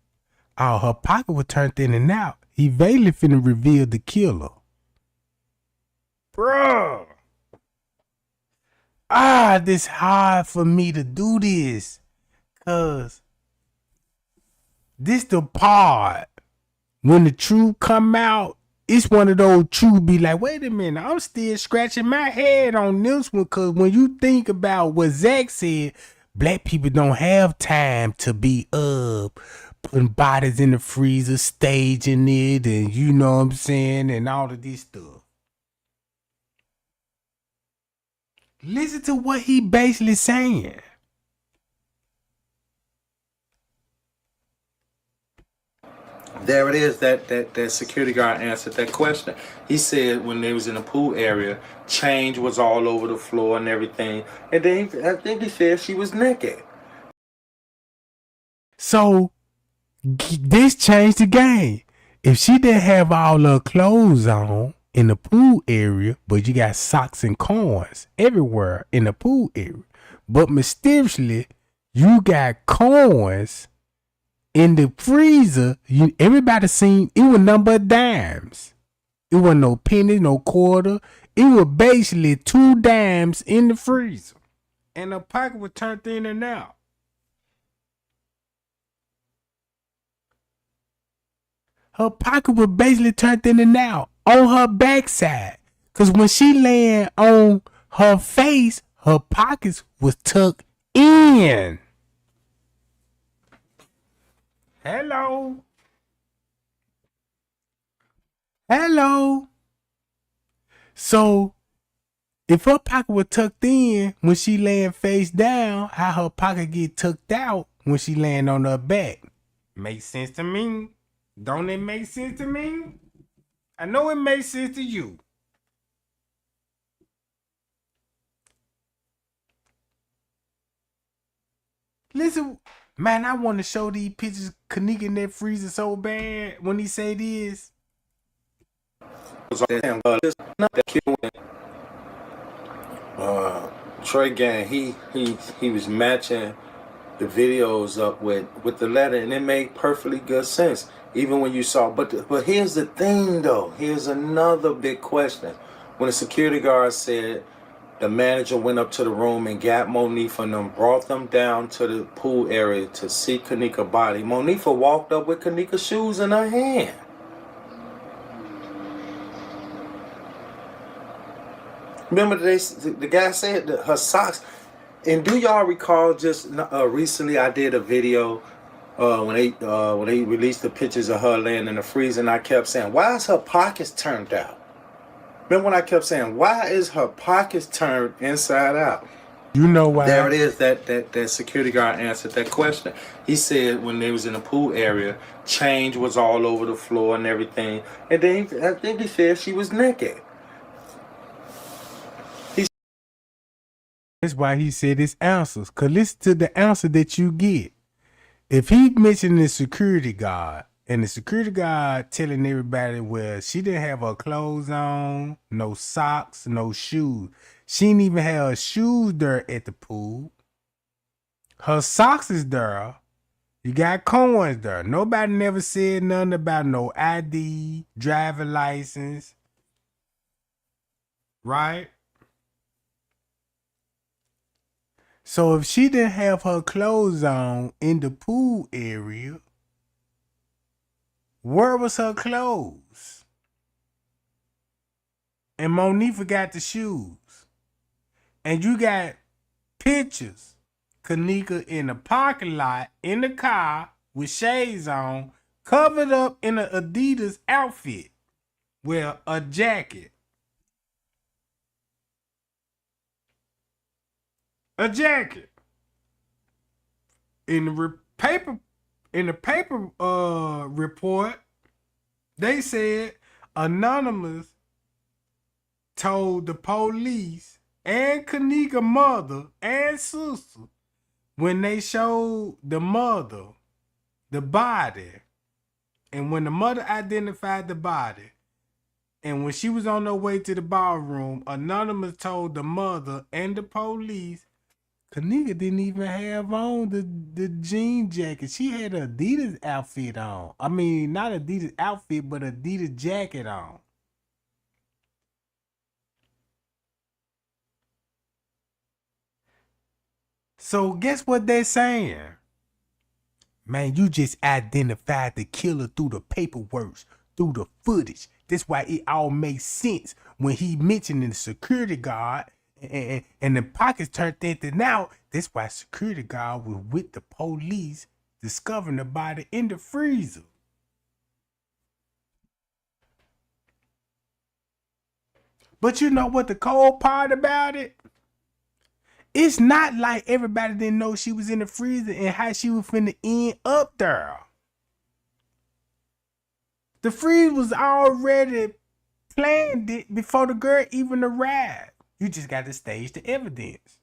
oh, her pocket was turned in and out. He vaguely finna reveal the killer. Bruh. This hard for me to do this. Cause this the part when the truth come out. It's one of those truth be like, wait a minute, I'm still scratching my head on this one. Cause when you think about what Zach said, black people don't have time to be putting bodies in the freezer, staging it, and you know what I'm saying, and all of this stuff. Listen to what he basically saying. There it is. That security guard answered that question. He said when they was in the pool area, change was all over the floor and everything. And then I think he said she was naked. So this changed the game. If she didn't have all her clothes on in the pool area, but you got socks and coins everywhere in the pool area, but mysteriously you got coins in the freezer, everybody seen it was number of dimes. It wasn't no penny, no quarter. It was basically 2 dimes in the freezer. And her pocket was turned in and out. Her pocket was basically turned in and out on her backside. Cause when she laying on her face, her pockets was tucked in. Hello. So, if her pocket was tucked in when she laying face down, how her pocket get tucked out when she laying on her back? Makes sense to me. Don't it make sense to me? I know it makes sense to you. Listen, man, I want to show these pictures Kenneka in that freezer so bad when he say this. Trey Gang, he was matching the videos up with the letter, and it made perfectly good sense. Even when you saw, but here's the thing though. Here's another big question. When the security guard said the manager went up to the room and got Monifa and them, brought them down to the pool area to see Kenneka's body. Monifa walked up with Kenneka's shoes in her hand. Remember the guy said that her socks. And do y'all recall just recently I did a video when they released the pictures of her laying in the freezer, and I kept saying, why is her pockets turned out? Remember when I kept saying, why is her pockets turned inside out? You know why? There it is. That security guard answered that question. He said when they was in the pool area, change was all over the floor and everything. And then I think he said she was naked. That's why he said his answers. Cause listen to the answer that you get. If he mentioned the security guard, and the security guard telling everybody, well, she didn't have her clothes on, no socks, no shoes. She didn't even have her shoes there at the pool. Her socks is there. You got coins there. Nobody never said nothing about no ID, driver license. Right? So if she didn't have her clothes on in the pool area, where was her clothes? And Monifa got the shoes. And you got pictures. Kenneka in the parking lot, in the car, with shades on, covered up in an Adidas outfit. Well, a jacket. A jacket. In the paper report, they said Anonymous told the police and Kenneka's mother and sister when they showed the mother the body, and when the mother identified the body, and when she was on her way to the ballroom, Anonymous told the mother and the police Kenneka didn't even have on the jean jacket. She had an Adidas outfit on. I mean, not Adidas outfit, but Adidas jacket on. So guess what they're saying? Man, you just identified the killer through the paperwork, through the footage. That's why it all makes sense when he mentioned the security guard and the pockets turned anything out. That's why security guard was with the police discovering the body in the freezer. But you know what the cold part about it? It's not like everybody didn't know she was in the freezer and how she was finna end up there. The freeze was already planned it before the girl even arrived. You just got to stage the evidence.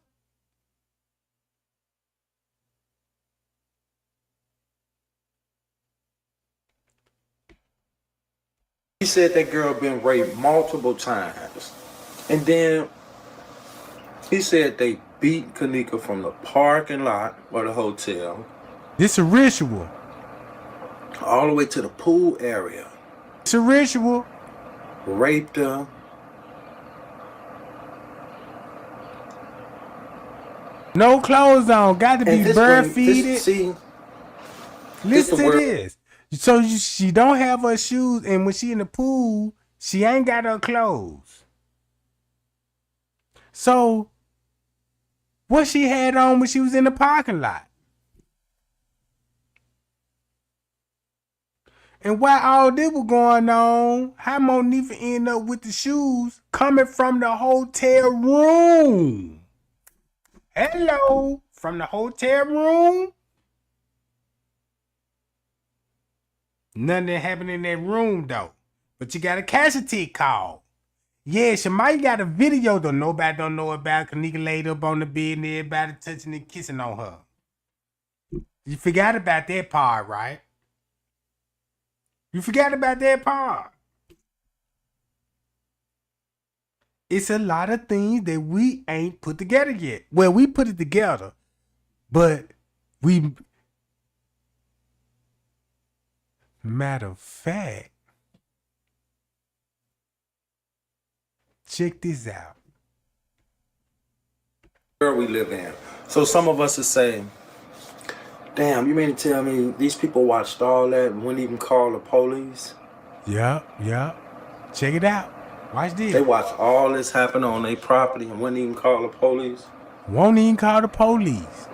He said that girl been raped multiple times. And then he said they beat Kenneka from the parking lot of the hotel. This a ritual. All the way to the pool area. It's a ritual. Raped her. No clothes on. Got to be bird-feeded. See, listen to this. So she don't have her shoes, and when she in the pool, she ain't got her clothes. So what she had on when she was in the parking lot? And while all this was going on, how Monifa ended up with the shoes coming from the hotel room? Hello, from the hotel room? Nothing happened in that room though. But you got a casualty call. Yeah, Shamaya got a video though. Nobody don't know about. Kenneka laid up on the bed and everybody touching and kissing on her. You forgot about that part, right? You forgot about that part. It's a lot of things that we ain't put together yet. Well, we put it together, but we... Matter of fact, check this out. Where we live in. So some of us are saying, damn, you mean to tell me these people watched all that and wouldn't even call the police? Yeah. Check it out. Watch this. They watched all this happen on their property and wouldn't even call the police? Won't even call the police.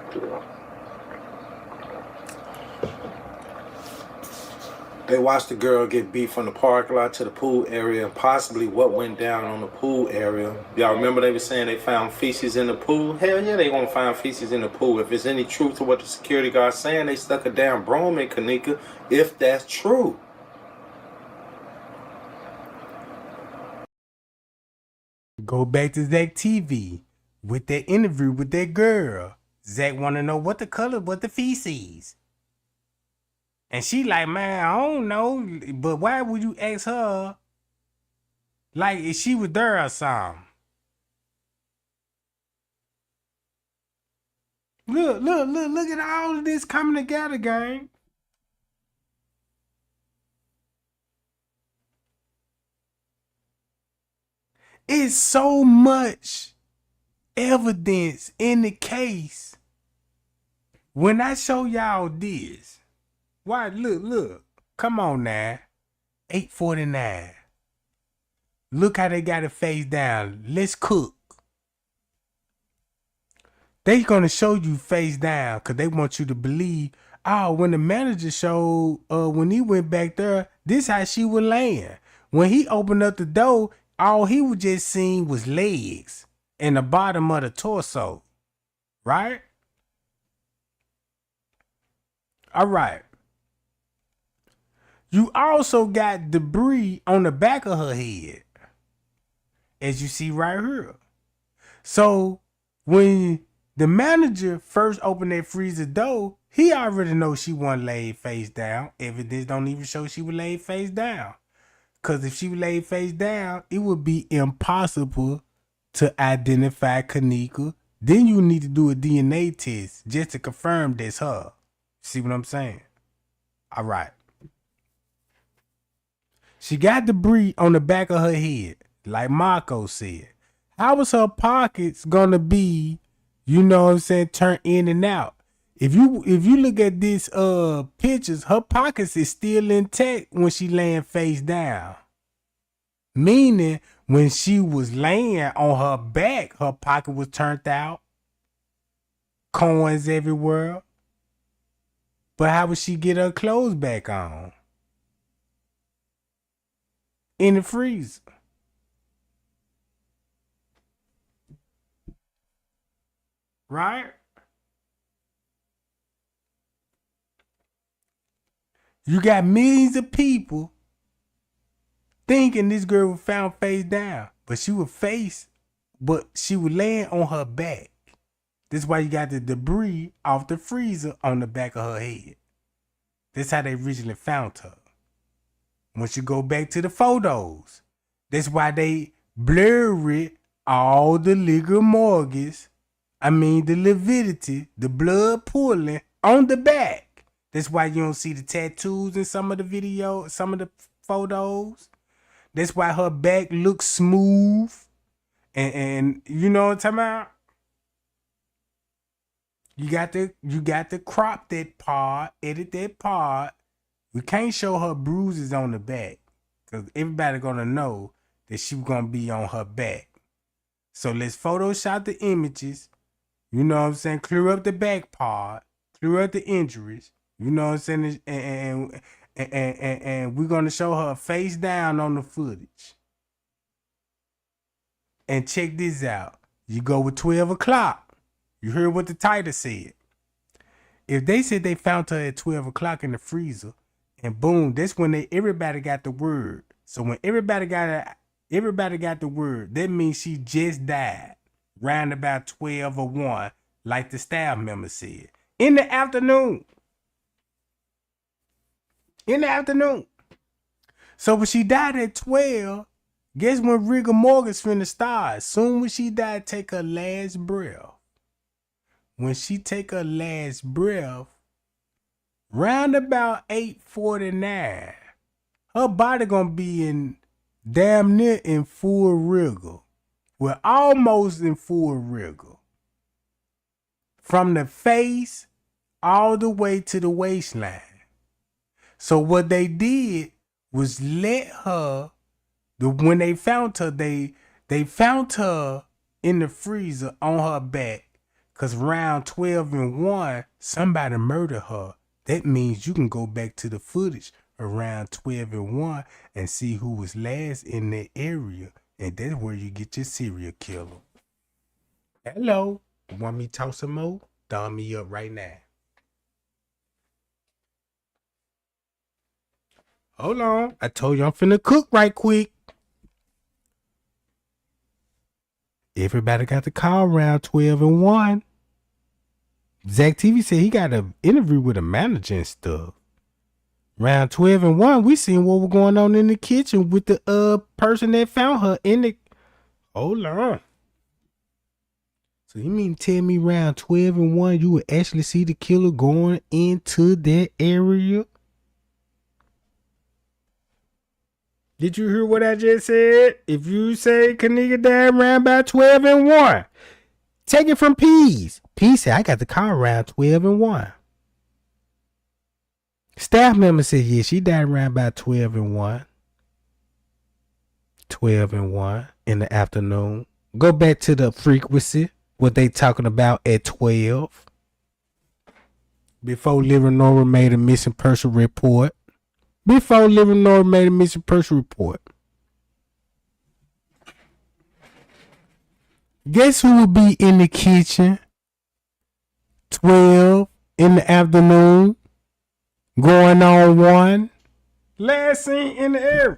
They watched the girl get beat from the parking lot to the pool area and possibly what went down on the pool area. Y'all remember they were saying they found feces in the pool? Hell yeah, they gonna find feces in the pool. If there's any truth to what the security guard's saying, they stuck a damn broom in Kenneka, if that's true. Go back to Zach TV with that interview with that girl. Zach want to know what the color, what the feces. And she like, man, I don't know. But why would you ask her? Like, if she was there or something. Look at all of this coming together, gang. It's so much evidence in the case. When I show y'all this, why, look, come on now, 8:49. Look how they got it face down. Let's cook. They gonna show you face down because they want you to believe, oh, when the manager showed, when he went back there, this how she was laying. When he opened up the door, all he was just seeing was legs and the bottom of the torso, right? All right. You also got debris on the back of her head, as you see right here. So when the manager first opened that freezer door, he already knows she wasn't laid face down. Evidence don't even show she was laid face down. Because if she was laid face down, it would be impossible to identify Kenneka Then you need to do a DNA test just to confirm that's her. See what I'm saying? All right. She got debris on the back of her head, like Marco said. How was her pockets gonna be, you know what I'm saying, turned in and out? If you look at this pictures, her pockets is still intact when she laying face down. Meaning when she was laying on her back, her pocket was turned out. Coins everywhere. But how would she get her clothes back on? In the freezer. Right? You got millions of people thinking this girl was found face down, but she was laying on her back. This is why you got the debris off the freezer on the back of her head. That's how they originally found her. Once you go back to the photos, that's why they blurred all the legal mortgage, the lividity, the blood pooling on the back. That's why you don't see the tattoos in some of the video, some of the photos. That's why her back looks smooth. And you know what I'm talking about? You got to crop that part, edit that part. We can't show her bruises on the back, because everybody gonna know that she was gonna be on her back. So let's Photoshop the images. You know what I'm saying? Clear up the back part, clear up the injuries. You know what I'm saying? And we're gonna show her face down on the footage. And check this out. You go with 12 o'clock. You heard what the title said. If they said they found her at 12 o'clock in the freezer, and boom, that's when everybody got the word. So when everybody got the word, that means she just died. Round about 12 or 1, like the staff member said. In the afternoon. So when she died at 12, guess when rigor mortis finna start? Soon when she died, take her last breath. When she take her last breath, round about 8:49, her body gonna be in damn near in full rigor. Well, almost in full rigor. From the face all the way to the waistline. So what they did was let her, when they found her, they found her in the freezer on her back. Cause around 12 and 1, somebody murdered her. That means you can go back to the footage around 12 and 1 and see who was last in that area. And that's where you get your serial killer. Hello. Want me to talk some more? Thumb me up right now. Hold on. I told you I'm finna cook right quick. Everybody got the call around 12 and 1. Zach TV said he got an interview with a manager and stuff. Round 12 and 1, we seen what was going on in the kitchen with the person that found her in the... Hold on. So you mean to tell me round 12 and 1 you would actually see the killer going into that area? Did you hear what I just said? If you say Kenneka died around by 12 and 1, take it from Pease. Pease said, I got the car around 12 and 1. Staff member said, yeah, she died around by 12 and 1. 12 and 1 in the afternoon. Go back to the frequency, what they talking about at 12. Before Living Nora made a missing person report. Guess who would be in the kitchen 12 in the afternoon, going on 1? Last seen in the area.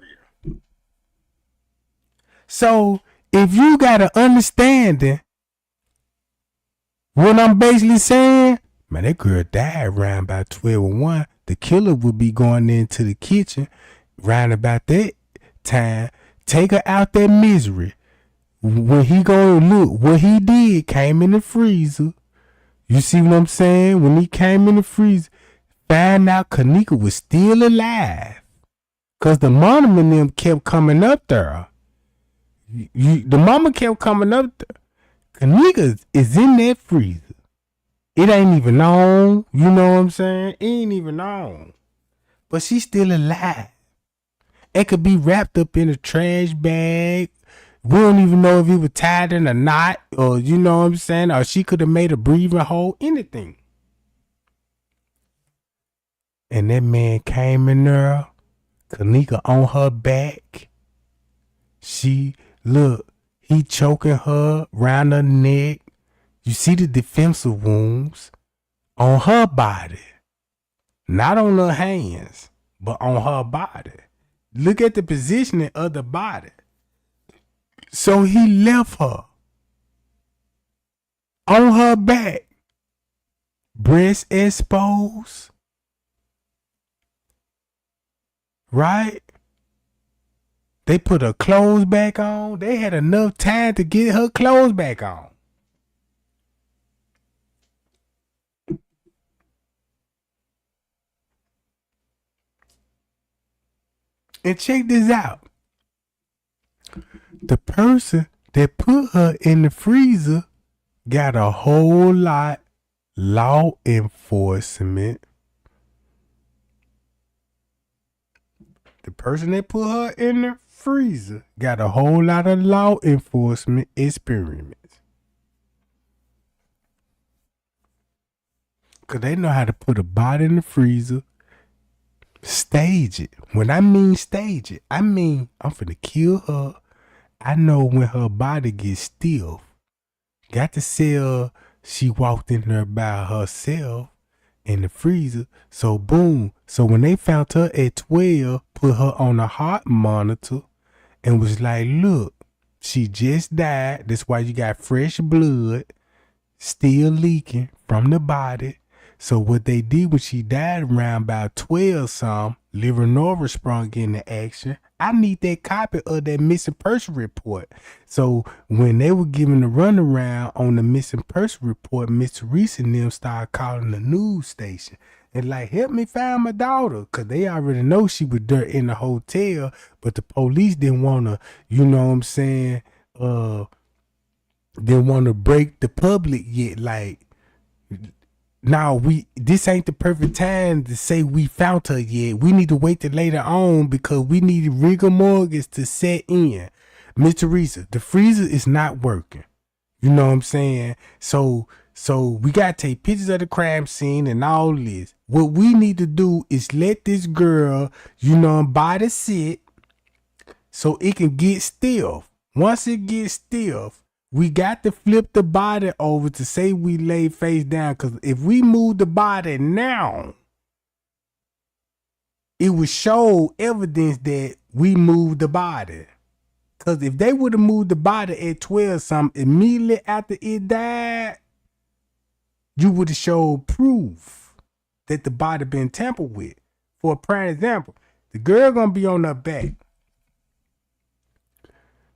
So if you got an understanding what I'm basically saying, man, that girl died around about 12 and 1. The killer would be going into the kitchen round about that time, take her out that misery when he go look, what he did came in the freezer. You see what I'm saying? When he came in the freezer, found out Kenneka was still alive. Cause the mom and them kept coming up there. The mama kept coming up there. Kenneka is in that freezer. It ain't even on. You know what I'm saying? It ain't even on. But she's still alive. It could be wrapped up in a trash bag. We don't even know if it was tied in a knot, or you know what I'm saying, or she could have made a breathing hole, anything. And that man came in there, Kenneka on her back. He choking her round her neck. You see the defensive wounds on her body. Not on her hands, but on her body. Look at the positioning of the body. So he left her on her back, breast exposed, right? They put her clothes back on. They had enough time to get her clothes back on. And check this out. The person that put her in the freezer got a whole lot law enforcement. The person that put her in the freezer got a whole lot of law enforcement experience. Because they know how to put a body in the freezer, stage it. When I mean stage it, I mean I'm finna kill her. I know when her body gets stiff. Got to sell, she walked in there by herself in the freezer. So boom. So when they found her at 12, put her on a heart monitor and was like, look, she just died. That's why you got fresh blood still leaking from the body. So what they did when she died around about 12 some, liver nerve sprung into action. I need that copy of that missing person report. So when they were giving the runaround on the missing person report, Miss Teresa and them started calling the news station and like, help me find my daughter. Cause they already know she was there in the hotel, but the police didn't want to, you know what I'm saying, didn't want to break the public yet. Like, now this ain't the perfect time to say we found her yet. We need to wait till later on because we need rigor mortgage to set in. Miss Teresa, the freezer is not working. You know what I'm saying? So we gotta take pictures of the crime scene and all this. What we need to do is let this girl, body sit so it can get stiff. Once it gets stiff, we got to flip the body over to say we lay face down. Because if we move the body now, it would show evidence that we moved the body. Because if they would have moved the body at 12 something immediately after it died, you would have showed proof that the body been tampered with. For a prime example, the girl gonna be on her back.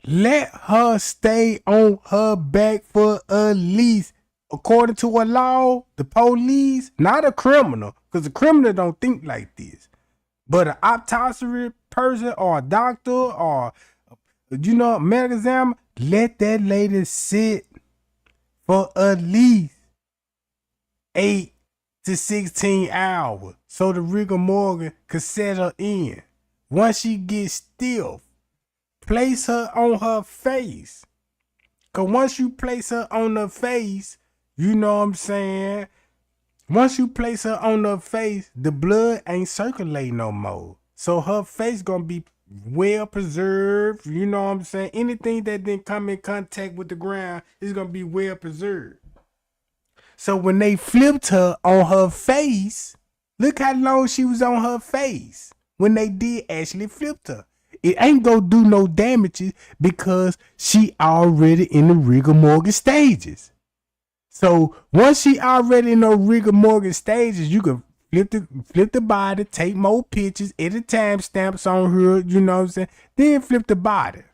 Let her stay on her back for at least, according to a law, the police, not a criminal, because a criminal don't think like this, but an autopsy person or a doctor or, a medical examiner, let that lady sit for at least 8 to 16 hours so the rigor mortis could set her in. Once she gets stiff, place her on her face. Because once you place her on her face, you know what I'm saying? Once you place her on her face, the blood ain't circulating no more. So her face going to be well preserved. You know what I'm saying? Anything that didn't come in contact with the ground is going to be well preserved. So when they flipped her on her face, look how long she was on her face when they did actually flip her. It ain't gonna do no damages because she already in the rigor mortis stages. So once she already in the rigor mortis stages, you can flip the body, take more pictures, edit timestamps on her, you know what I'm saying? Then flip the body.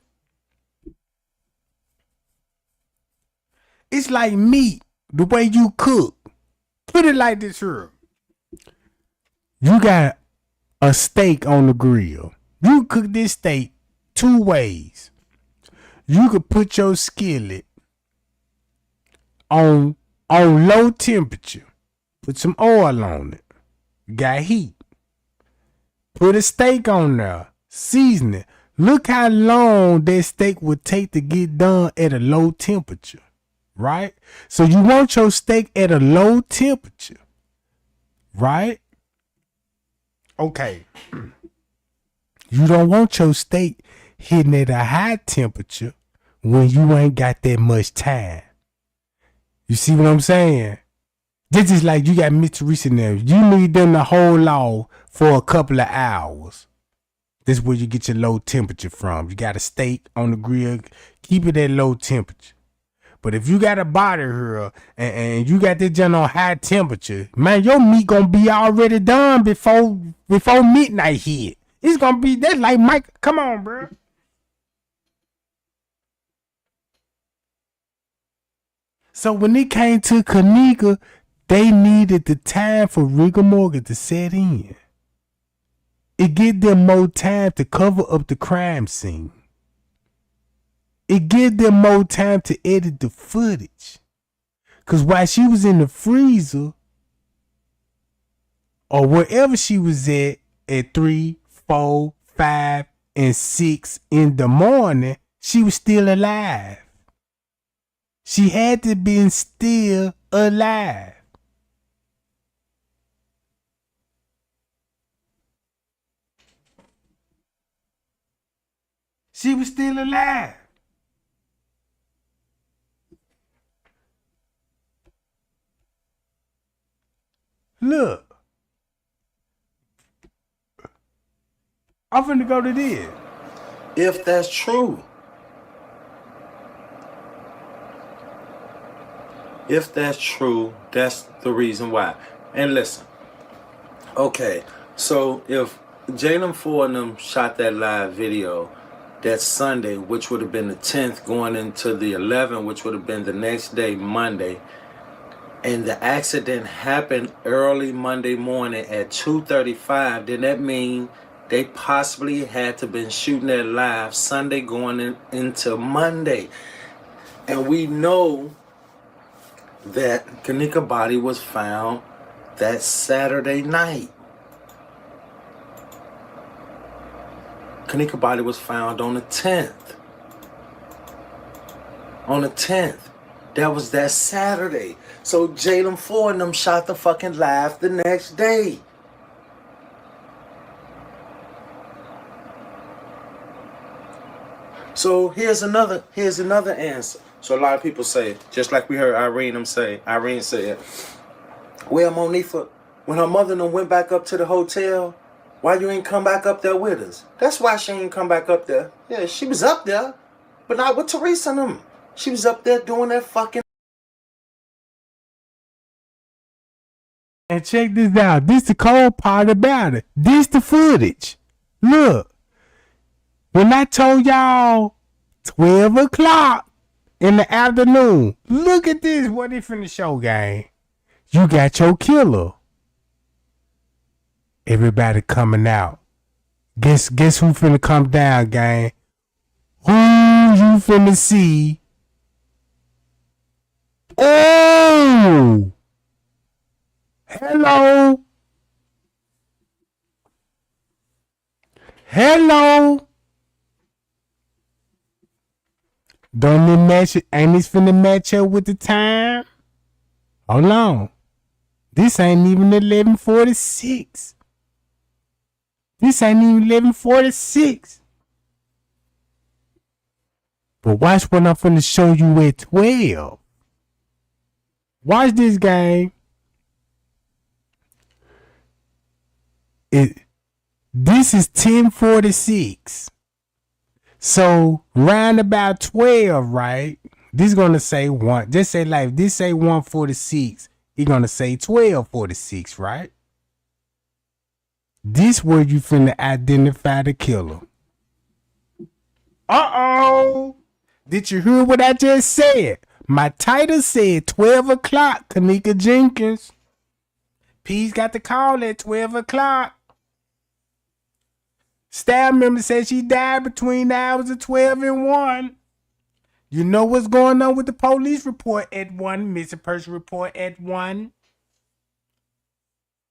It's like meat, the way you cook. Put it like this here. You got a steak on the grill. You cook this steak 2 ways. You could put your skillet on low temperature. Put some oil on it. Got heat. Put a steak on there. Season it. Look how long that steak would take to get done at a low temperature. Right? So you want your steak at a low temperature. Right? Okay. You don't want your steak hitting at a high temperature when you ain't got that much time. You see what I'm saying? This is like you got mystery scenarios. You need them to hold off for a couple of hours. This is where you get your low temperature from. You got a steak on the grill. Keep it at low temperature. But if you got a body here and you got this junk on high temperature, man, your meat gonna be already done before midnight hit. It's gonna be that like Mike. Come on, bro. So when it came to Kenneka, they needed the time for rigor mortis to set in. It give them more time to cover up the crime scene. It give them more time to edit the footage. Cause while she was in the freezer, or wherever she was at 3, 4, 5, and 6 in the morning, she was still alive. She had to be still alive. She was still alive. Look. I'm finna go to this. If that's true. If that's true, that's the reason why. And listen. Okay, so if Jaylen Ford and them shot that live video that Sunday, which would have been the 10th, going into the 11th, which would have been the next day, Monday, and the accident happened early Monday morning at 2:35, then that means they possibly had to been shooting that live Sunday going into Monday. And we know that Kenneka's body was found that Saturday night. Kenneka's body was found on the 10th. On the 10th. That was that Saturday. So Jaylen Ford and them shot the fucking live the next day. So here's another answer. So a lot of people say, just like we heard Irene said, well, Monifa, when her mother and them went back up to the hotel, why you ain't come back up there with us? That's why she ain't come back up there. Yeah, she was up there, but not with Teresa and them. She was up there doing that fucking... And check this out. This the cold part about it. This the footage. Look. When I told y'all 12 o'clock in the afternoon, look at this. What they finna show, gang. You got your killer. Everybody coming out. Guess who finna come down, gang? Who you finna see? Oh! Hello? Hello? Don't it match? Ain't this finna match up with the time? Hold on. This ain't even 11:46. This ain't even 11:46. But watch what I'm finna show you at 12. Watch this, game. This is 10:46. So round about 12, right? This is gonna say one. Just say like this say 1:46. You're gonna say 12:46, right? This where you finna identify the killer. Uh-oh. Did you hear what I just said? My title said 12 o'clock, Kenneka Jenkins. P's got the call at 12 o'clock. Staff member said she died between the hours of 12 and 1. You know what's going on with the police report at 1, missing person report at 1.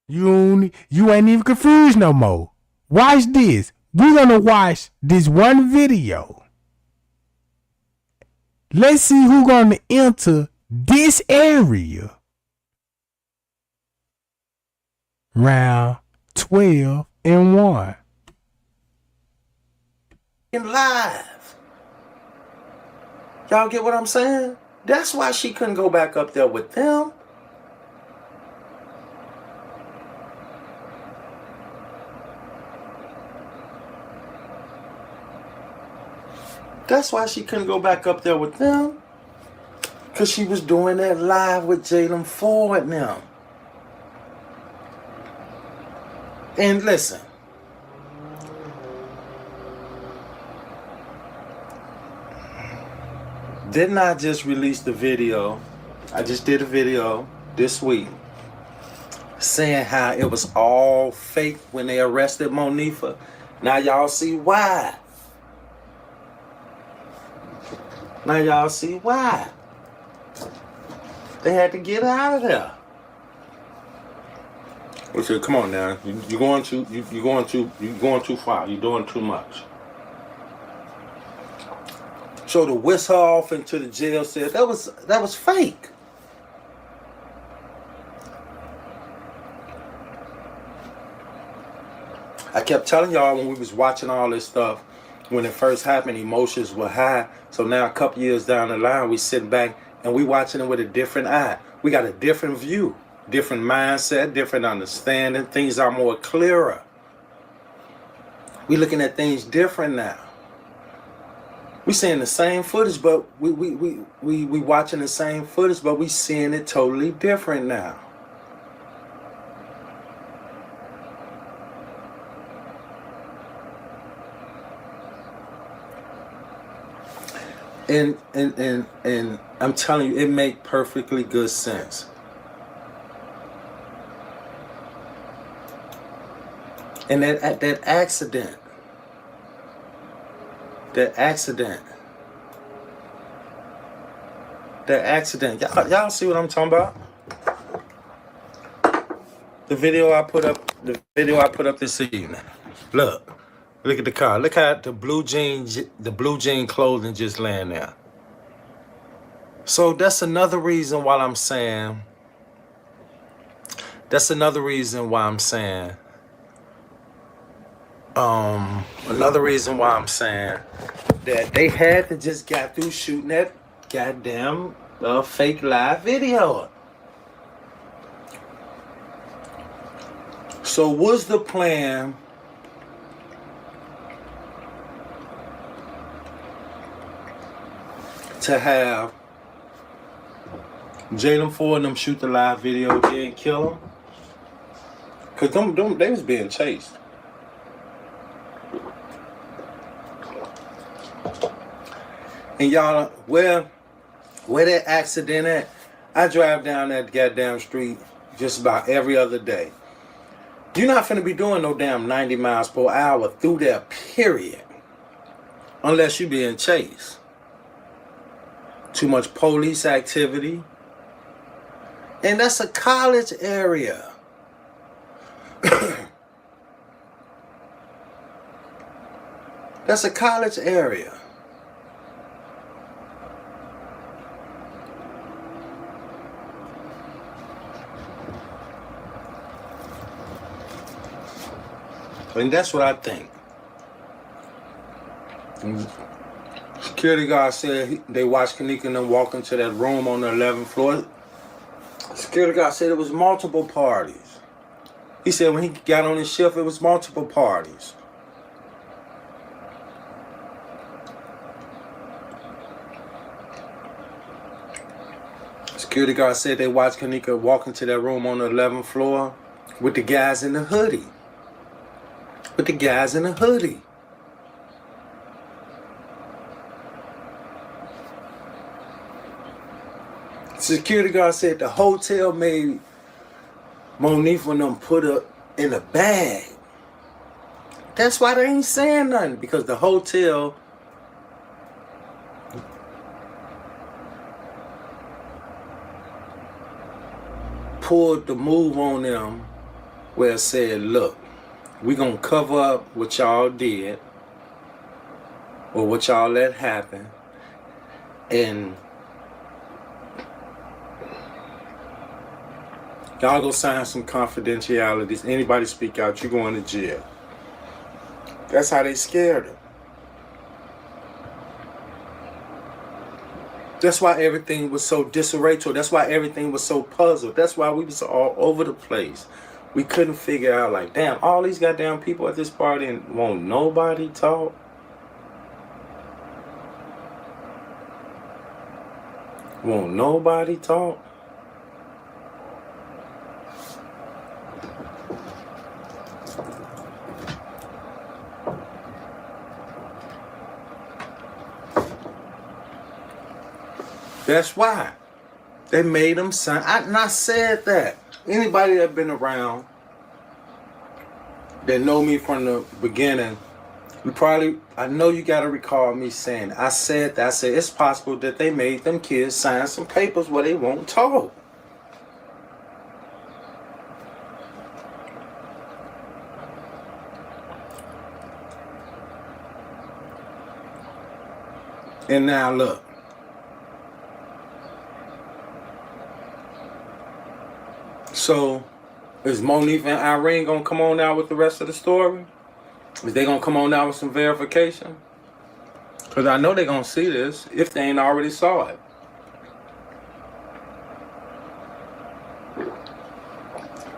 You ain't even confused no more. Watch this. We're gonna watch this one video. Let's see who's gonna enter this area. Round 12 and 1. Live. Y'all get what I'm saying? That's why she couldn't go back up there with them. That's why she couldn't go back up there with them. Because she was doing that live with Jaylen Ford now. And listen. Didn't I just release the video? I just did a video this week saying how it was all fake when they arrested Monifa. Now y'all see why. Now y'all see why. They had to get out of there. Okay, come on now. You're going too far. You're doing too much. So to whisk her off into the jail cell, that was fake. I kept telling y'all when we was watching all this stuff, when it first happened, emotions were high. So now a couple years down the line, we sitting back and we watching it with a different eye. We got a different view, different mindset, different understanding. Things are more clearer. We looking at things different now. We seeing the same footage, but we watching the same footage, but we seeing it totally different now. And I'm telling you, it make perfectly good sense. And that accident. Y'all see what I'm talking about? The video I put up this evening. Look at the car. Look how the blue jean clothing just laying there. So that's another reason why I'm saying. Another reason why I'm saying that they had to just got through shooting that goddamn fake live video. So what's the plan to have Jaylen Ford and them shoot the live video again and kill him? Because they was being chased. And y'all, where that accident at? I drive down that goddamn street just about every other day. You're not finna be doing no damn 90 miles per hour through there, period. Unless you being chased. Too much police activity. And that's a college area. That's a college area. And that's what I think. Security guard said they watched Kenneka and them walk into that room on the 11th floor. Security guard said it was multiple parties. He said when he got on his shift, it was multiple parties. Security guard said they watched Kenneka walk into that room on the 11th floor with the guys in the hoodie. Security guard said the hotel made Monique and them put her in a bag. That's why they ain't saying nothing, because the hotel pulled the move on them where it said, look, we gonna cover up what y'all did or what y'all let happen, and y'all go sign some confidentialities. Anybody speak out, you going to jail. That's how they scared her. That's why everything was so disarray. That's why everything was so puzzled. That's why we was all over the place. We couldn't figure out, like, damn, all these goddamn people at this party and won't nobody talk. Won't nobody talk. That's why they made them sign. I said that. Anybody that been around that know me from the beginning, I know you got to recall me saying, I said that. I said it's possible that they made them kids sign some papers where they won't talk. And now look. So, is Monique and Irene gonna come on out with the rest of the story? Is they gonna come on out with some verification? Because I know they're gonna see this if they ain't already saw it.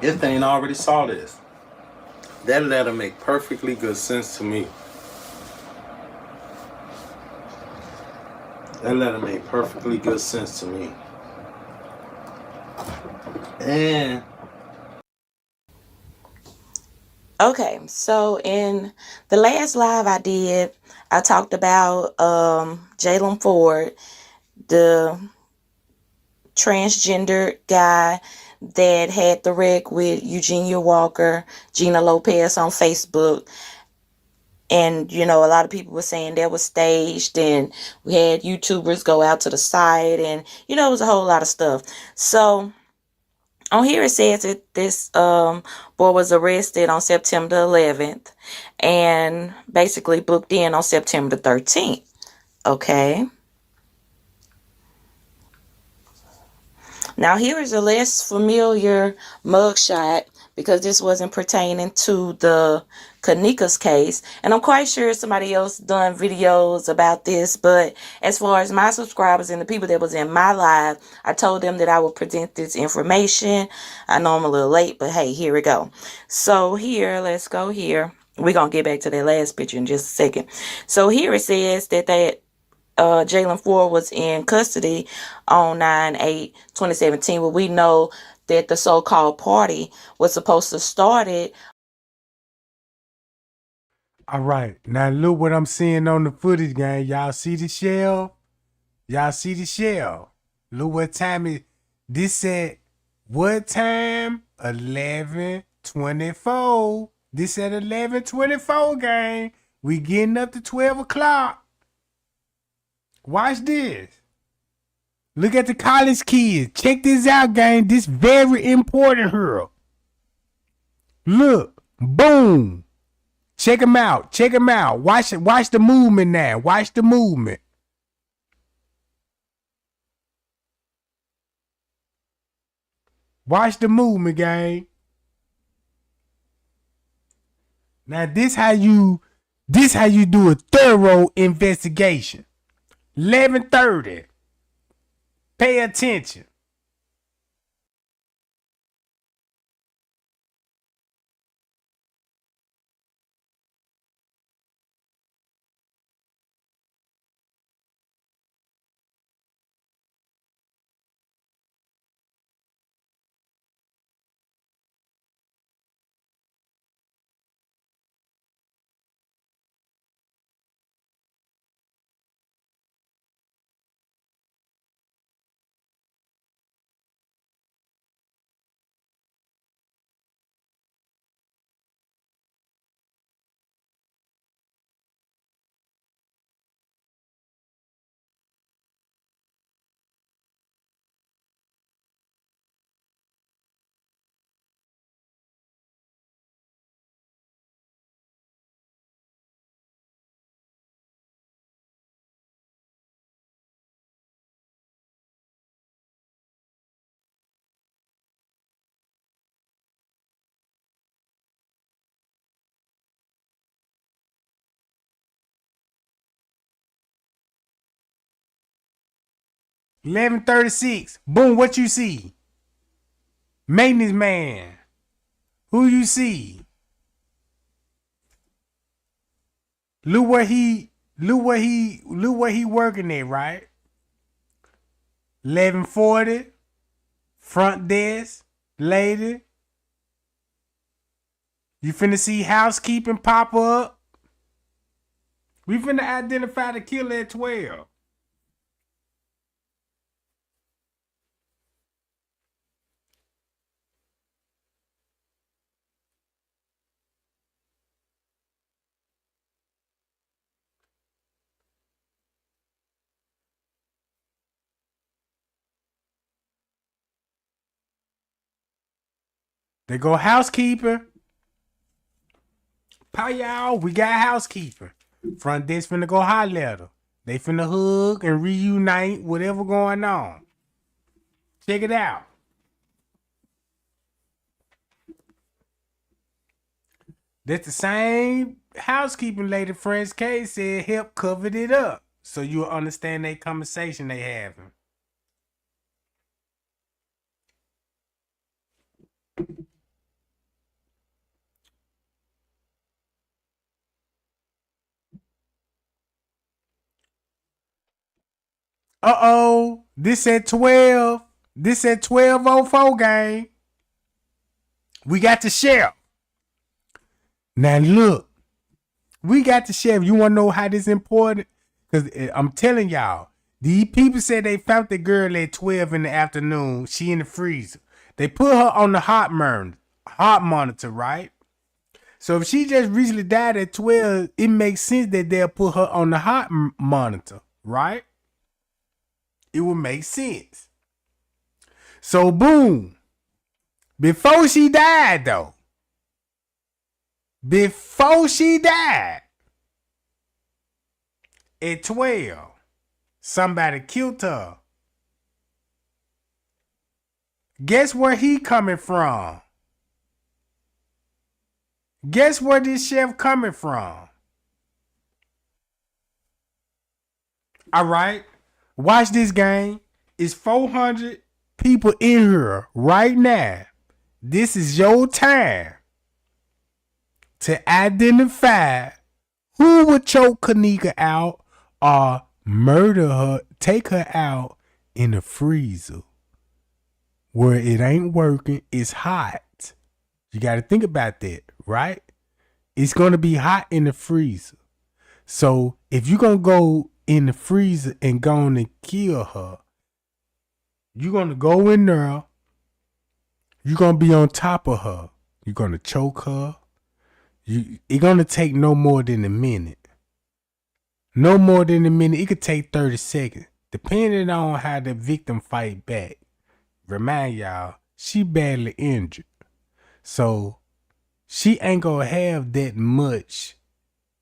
If they ain't already saw this. That letter make perfectly good sense to me. That letter made perfectly good sense to me. And Okay, so in the last live I did, I talked about Jaylen Ford, the transgender guy that had the wreck with Eugenia Walker, Gina Lopez on Facebook. And, you know, a lot of people were saying that was staged, and we had YouTubers go out to the site, and, you know, it was a whole lot of stuff. So on here it says that this boy was arrested on September 11th and basically booked in on September 13th. Okay. Now here is a less familiar mugshot, because this wasn't pertaining to the Kenneka's case. And I'm quite sure somebody else done videos about this. But as far as my subscribers and the people that was in my live, I told them that I would present this information. I know I'm a little late, but hey, here we go. So here, let's go here. We're going to get back to that last picture in just a second. So here it says that Jaylen Ford was in custody on 9/8/2017. Well, we know that the so-called party was supposed to start it. All right, now look what I'm seeing on the footage, gang. Y'all see the shell? Y'all see the shell? Look what time it. This said what time? 11:24. This at 11:24, gang. We getting up to 12 o'clock. Watch this. Look at the college kids. Check this out, gang. This very important here. Look. Boom. Check them out. Check them out. Watch the movement now. Watch the movement. Watch the movement, gang. Now this how you do a thorough investigation. 11:30. Pay attention. 11:36. Boom, what you see? Maintenance man. Who you see? Look where he working at, right? 11:40. Front desk, lady. You finna see housekeeping pop up. We finna identify the killer at 12. They go housekeeper. Pow y'all, we got housekeeper. Front desk finna go holler at her. They finna hug and reunite whatever going on. Check it out. That's the same housekeeping lady French K said help covered it up. So you'll understand that conversation they having. Uh-oh. This at 12. This at 12:04 gang. We got the sheriff. Now look. We got the sheriff. You want to know how this important? Because I'm telling y'all, these people said they found the girl at 12 in the afternoon. She in the freezer. They put her on the heart monitor, right? So if she just recently died at 12, it makes sense that they'll put her on the heart monitor, right? It would make sense. So boom. Before she died though. Before she died. At 12. Somebody killed her. Guess where he coming from? Guess where this chef coming from? All right. Watch this game. It's 400 people in here right now. This is your time to identify who would choke Kenneka out or murder her, take her out in the freezer where it ain't working. It's hot. You got to think about that, right? It's going to be hot in the freezer. So if you're going to go in the freezer and go on and kill her, you're going to go in there. You're going to be on top of her. You're going to choke her. It's going to take no more than a minute. No more than a minute. It could take 30 seconds. Depending on how the victim fight back. Remind y'all, she badly injured. So she ain't going to have that much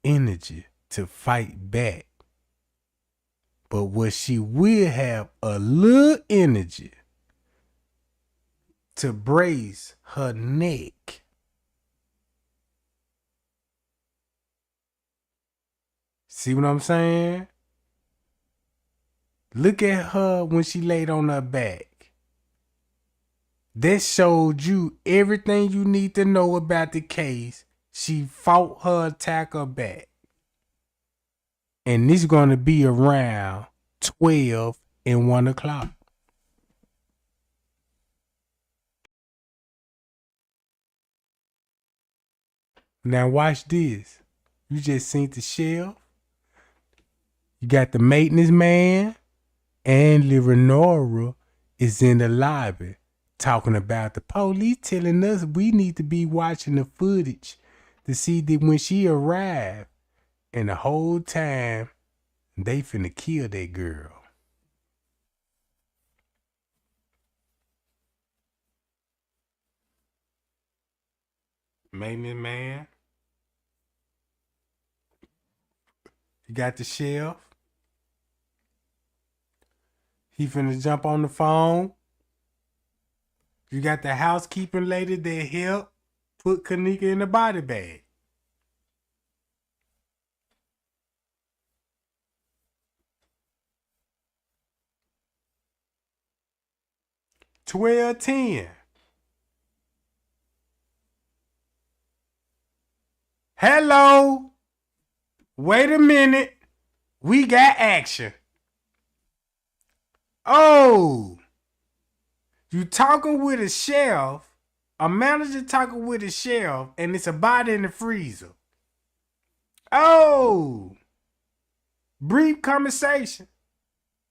energy to fight back. But what she will have a little energy to brace her neck. See what I'm saying? Look at her when she laid on her back. That showed you everything you need to know about the case. She fought her attacker back. And this is going to be around 12 and 1 o'clock. Now watch this. You just seen the shelf. You got the maintenance man and Leonora is in the lobby talking about the police telling us we need to be watching the footage to see that when she arrived and the whole time they finna kill that girl. Maintenance man. You got the shelf. He finna jump on the phone. You got the housekeeping lady that helped put Kenneka in the body bag. 12:10. Hello. Wait a minute. We got action. Oh. You talking with a chef, a manager talking with a chef, and it's a body in the freezer. Oh. Brief conversation.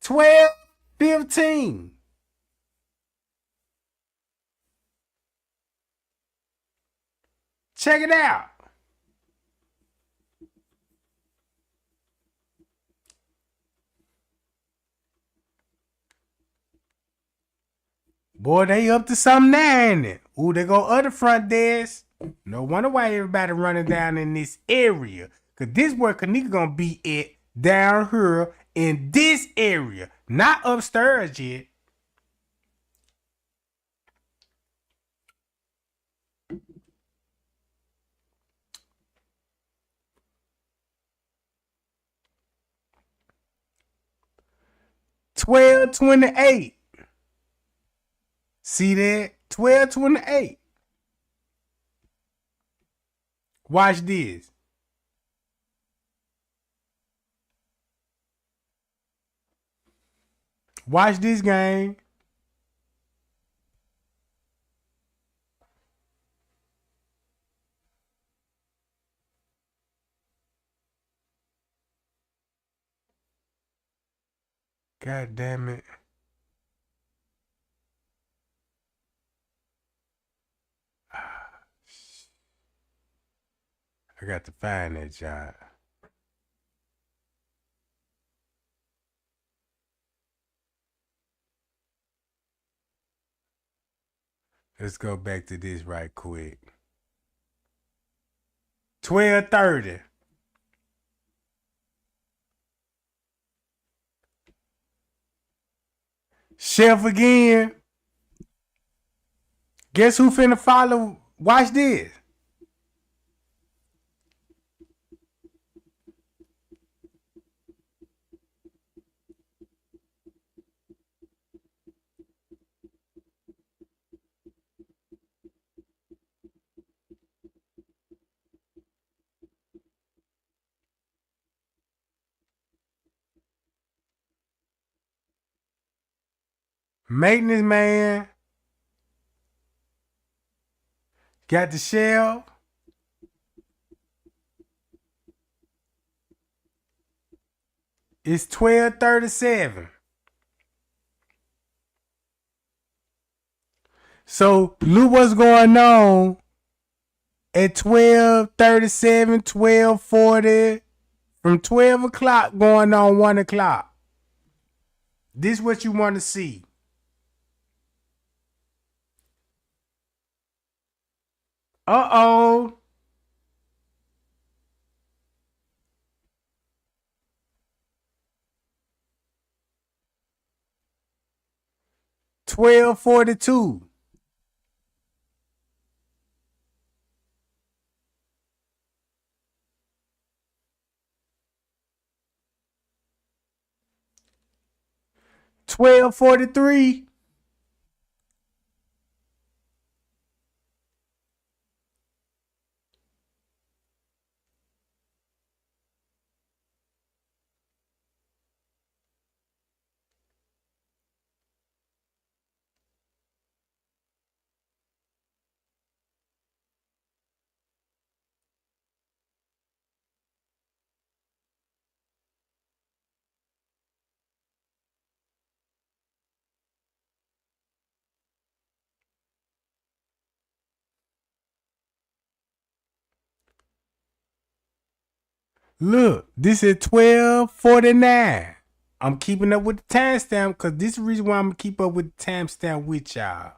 12:15. Check it out. Boy, they up to something now, ain't it? Ooh, they go other front desk. No wonder why everybody running down in this area. Cause this where Kenneka gonna be at down here in this area. Not upstairs yet. $12.28. See that? $12.28. Watch this. Watch this game. God damn it. I got to find that job. Let's go back to this right quick. 12:30. Chef again. Guess who finna follow? Watch this. Maintenance man. Got the shelf. It's 12:37. So look what's going on at 12:37, 12:40, from 12 o'clock going on 1 o'clock. This is what you want to see. Uh-oh. $12.42. $12.43. Look, this is 12:49. I'm keeping up with the timestamp because this is the reason why I'm gonna keep up with the timestamp with y'all.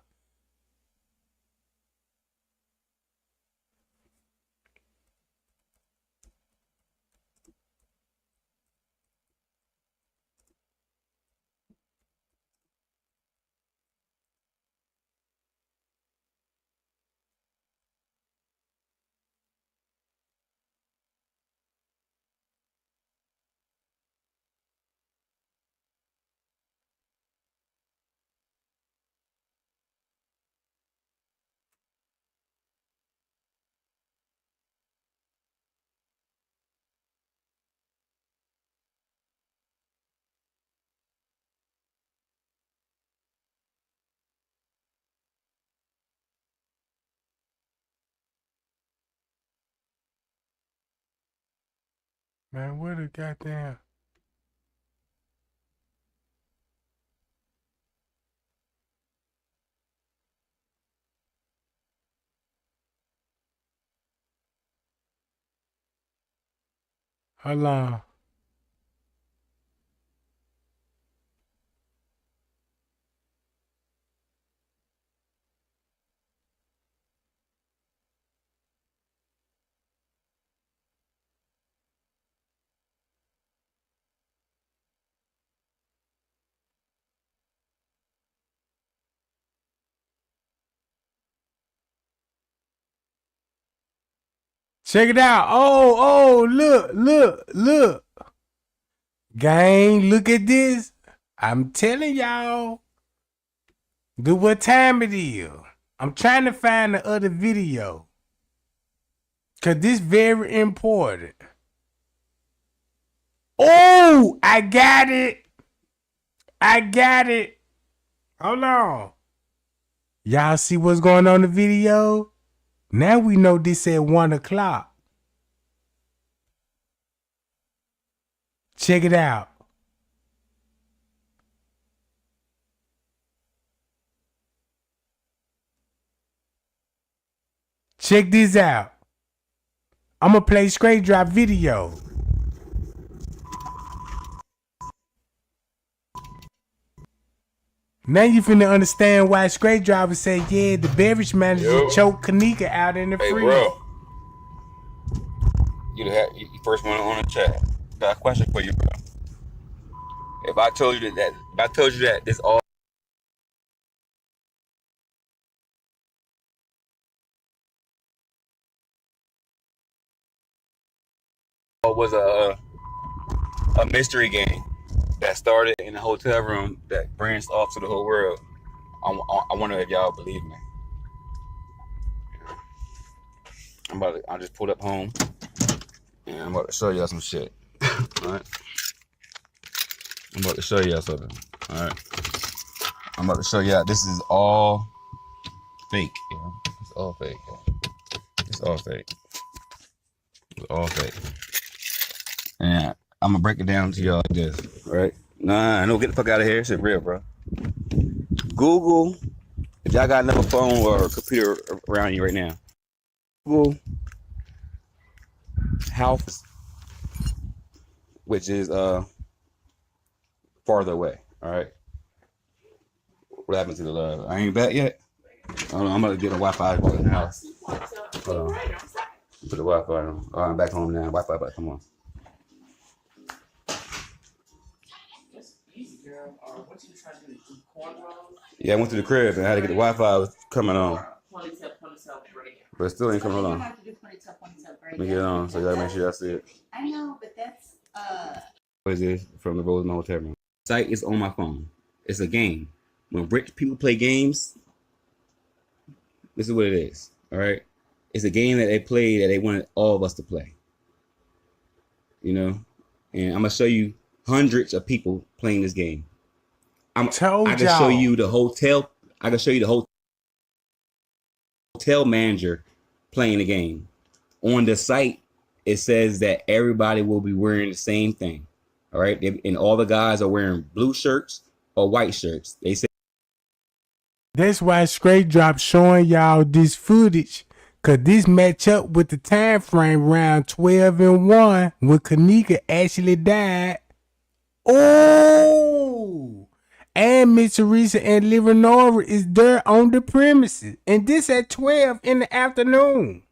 Man, what a goddamn. Hold on. Check it out. Oh, look. Gang, look at this. I'm telling y'all. Look what time it is. I'm trying to find the other video. Cause this very important. Oh, I got it. Hold on. Y'all see what's going on in the video? Now we know this at 1 o'clock. Check it out. Check this out. I'm gonna play straight drop video. Now you finna understand why straight driver said, yeah, the beverage manager choked Kenneka out in the freezer. Bro. You first one on the chat. Got a question for you, bro. If I told you that this all was a mystery game that started in the hotel room that branched off to the whole world, I wonder if y'all believe me. I just pulled up home and I'm about to show y'all some shit. Alright. I'm about to show y'all something. Alright. I'm about to show y'all this is all fake, yeah. It's all fake, yeah. It's all fake. It's all fake. And I'm gonna break it down to y'all like this, right? Nah, no, get the fuck out of here. It's real, bro. Google, if y'all got another phone or computer around you right now, Google house, which is farther away. All right. What happened to the love? I ain't back yet. Hold on, I'm gonna get a Wi-Fi in the house. Hold on. Put the Wi-Fi on. Oh, I'm back home now. Wi-Fi, but come on. Yeah, I went to the crib and I had to get the Wi-Fi. It was coming on. But it still ain't coming on. Let me get it on so y'all make sure y'all see it. I know, but that's What is this? From the Rosemont Hotel room. The site is on my phone. It's a game. When rich people play games, this is what it is. All right. It's a game that they play that they wanted all of us to play. You know? And I'm gonna show you hundreds of people playing this game. I can show you the hotel. I can show you the hotel manager playing the game. On the site, it says that everybody will be wearing the same thing. All right. And all the guys are wearing blue shirts or white shirts. They say that's why Straight Drop showing y'all this footage, cause this match up with the time frame round 12-1 when Kenneka actually died. Oh, and Miss Teresa and Leonora is there on the premises, and this at 12 in the afternoon.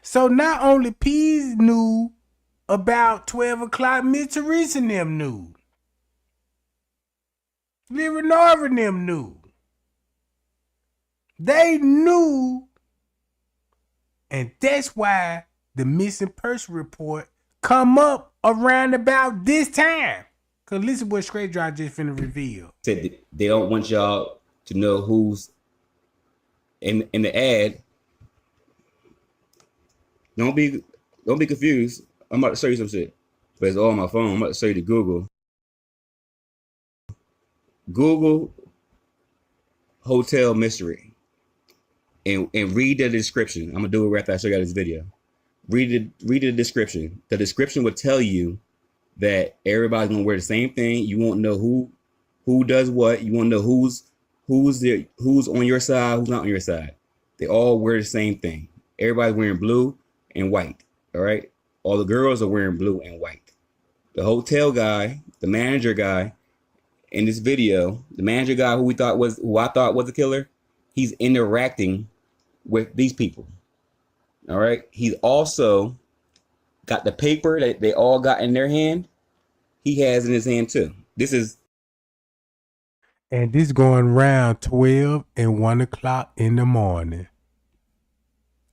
So not only Peas knew about 12 o'clock, Miss Teresa and them knew. Leonora and them knew. They knew. And that's why the missing person report come up around about this time. Cause listen what Straight Drop just finna reveal. Said they don't want y'all to know who's in the ad. Don't be confused. I'm about to show you some shit. But it's all on my phone. I'm about to show you the Google. Google hotel mystery. And read the description. I'm gonna do it right after I show you this video. read the description. The description will tell you that everybody's gonna wear the same thing. You won't know who does what. You won't know who's on your side, who's not on your side. They all wear the same thing. Everybody's wearing blue and white. All right. All the girls are wearing blue and white. The hotel guy, the manager guy in this video, the manager guy who I thought was the killer, he's interacting with these people. All right. He's also got the paper that they all got in their hand. He has in his hand too. And this going around 12 and 1 o'clock in the morning.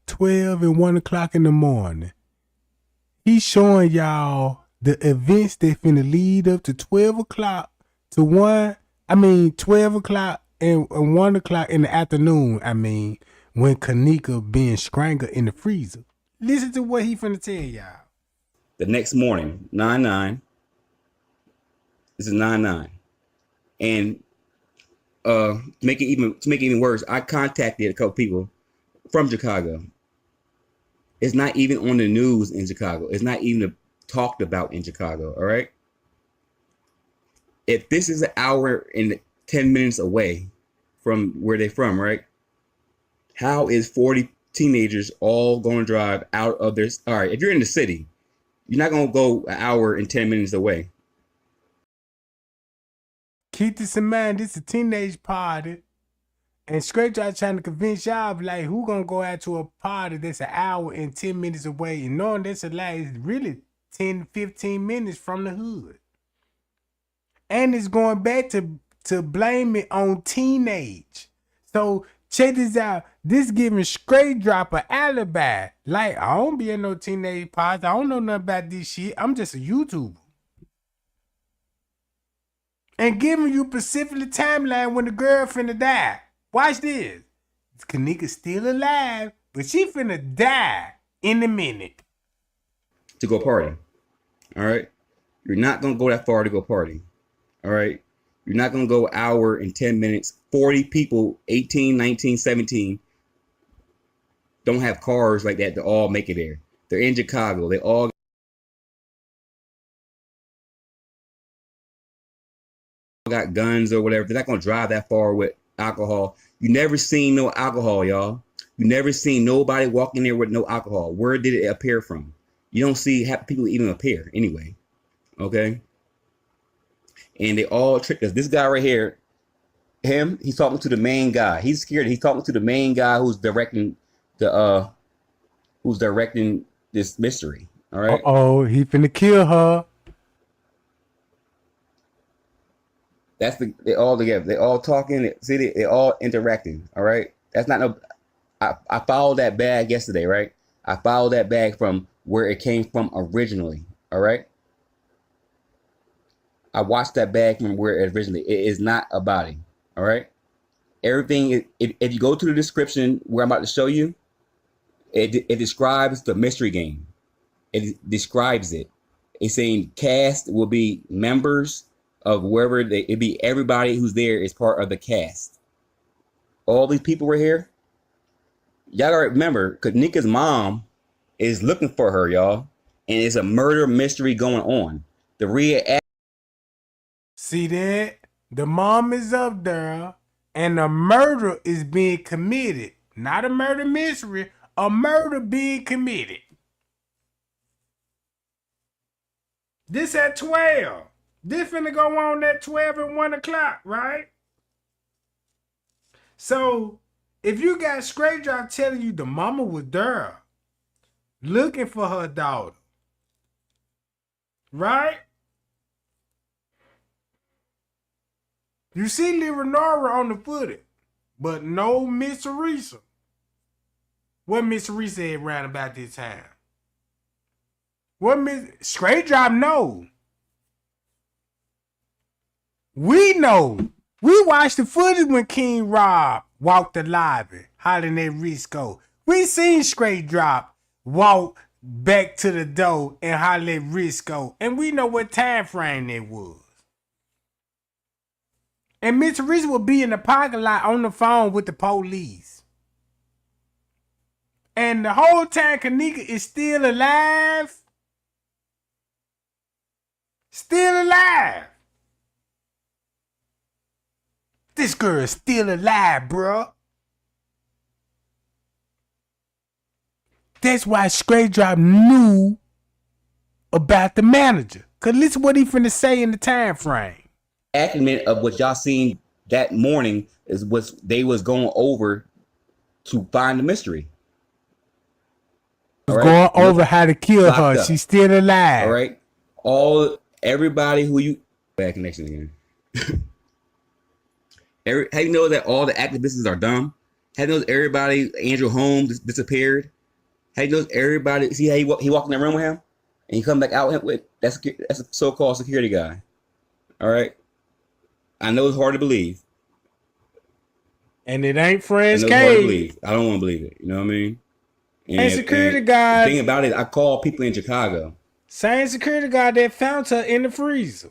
12 and 1 o'clock in the morning. He's showing y'all the events that finna lead up to 12 o'clock to 12 o'clock and 1 o'clock in the afternoon. When Kenneka being strangled in the freezer. Listen to what he finna tell y'all. The next morning, 9/9. This is 9/9. And to make it even worse, I contacted a couple people from Chicago. It's not even on the news in Chicago. It's not even talked about in Chicago. All right. If this is an hour and 10 minutes away from where they're from, right? How is 40 teenagers all going to drive out of their... All right, if you're in the city, you're not going to go an hour and 10 minutes away. Keep this in mind, this is a teenage party. And Straight Drop trying to convince y'all, like, who gonna go out to a party that's an hour and 10 minutes away and knowing that's a lie is really 10, 15 minutes from the hood. And it's going back to blame it on teenage. So check this out. This giving Straight Drop an alibi. Like, I don't be in no teenage parties. I don't know nothing about this shit. I'm just a YouTuber. And giving you specifically timeline when the girl finna die. Watch this. Kenneka's still alive, but she finna die in a minute. To go party. All right. You're not going to go that far to go party. All right. You're not going to go an hour and 10 minutes. 40 people, 18, 19, 17, don't have cars like that to all make it there. They're in Chicago. They all got guns or whatever. They're not going to drive that far with alcohol. You never seen no alcohol, y'all. You never seen nobody walking there with no alcohol. Where did it appear from? You don't see people even appear anyway. Okay. And they all tricked us. This guy right here, he's talking to the main guy. He's scared. He's talking to the main guy who's directing this mystery. All right. Uh-oh, he finna kill her. They all together. They all talking. See, they all interacting. All right. That's not no. I followed that bag yesterday, right? I followed that bag from where it came from originally. All right. I watched that bag from where it originally. It is not a body. All right. Everything. If you go to the description where I'm about to show you, it describes the mystery game. It describes it. It's saying cast will be members of wherever it be. Everybody who's there is part of the cast. All these people were here. Y'all gotta remember, Kenneka's mom is looking for her, y'all, and it's a murder mystery going on. See that? The mom is up there, and a murder is being committed. Not a murder mystery, a murder being committed. This at 12. This finna go on at 12 and 1 o'clock, right? So, if you got Straight Drop telling you the mama was there, looking for her daughter, right? You see Lee Renora on the footage, but no Miss Teresa. What Miss Teresa had around about this time? What Miss Straight Drop know? We know. We watched the footage when King Rob walked the lobby, hollering at Risco. We seen Straight Drop walk back to the door and holler at Risco, and we know what time frame it was. And Miss Teresa will be in the parking lot on the phone with the police. And And the whole time Kenneka is still alive. Still alive. This girl is still alive, bruh. That's why Straight Drop knew about the manager. Cause listen what he finna say in the time frame. Accurate of what y'all seen that morning is what they was going over to find the mystery. Was going over how to kill her. Up. She's still alive. All right. Everybody who you bad connection again. How you know that all the activists are dumb? How you know everybody Andrew Holmes disappeared? How you know everybody see how he walked in the room with him and he come back out with that's a so-called security guy. All right. I know it's hard to believe. And it ain't Friends Cave. I don't want to believe it. You know what I mean? And security guard. The thing about it, I call people in Chicago. Same security guard that found her in the freezer.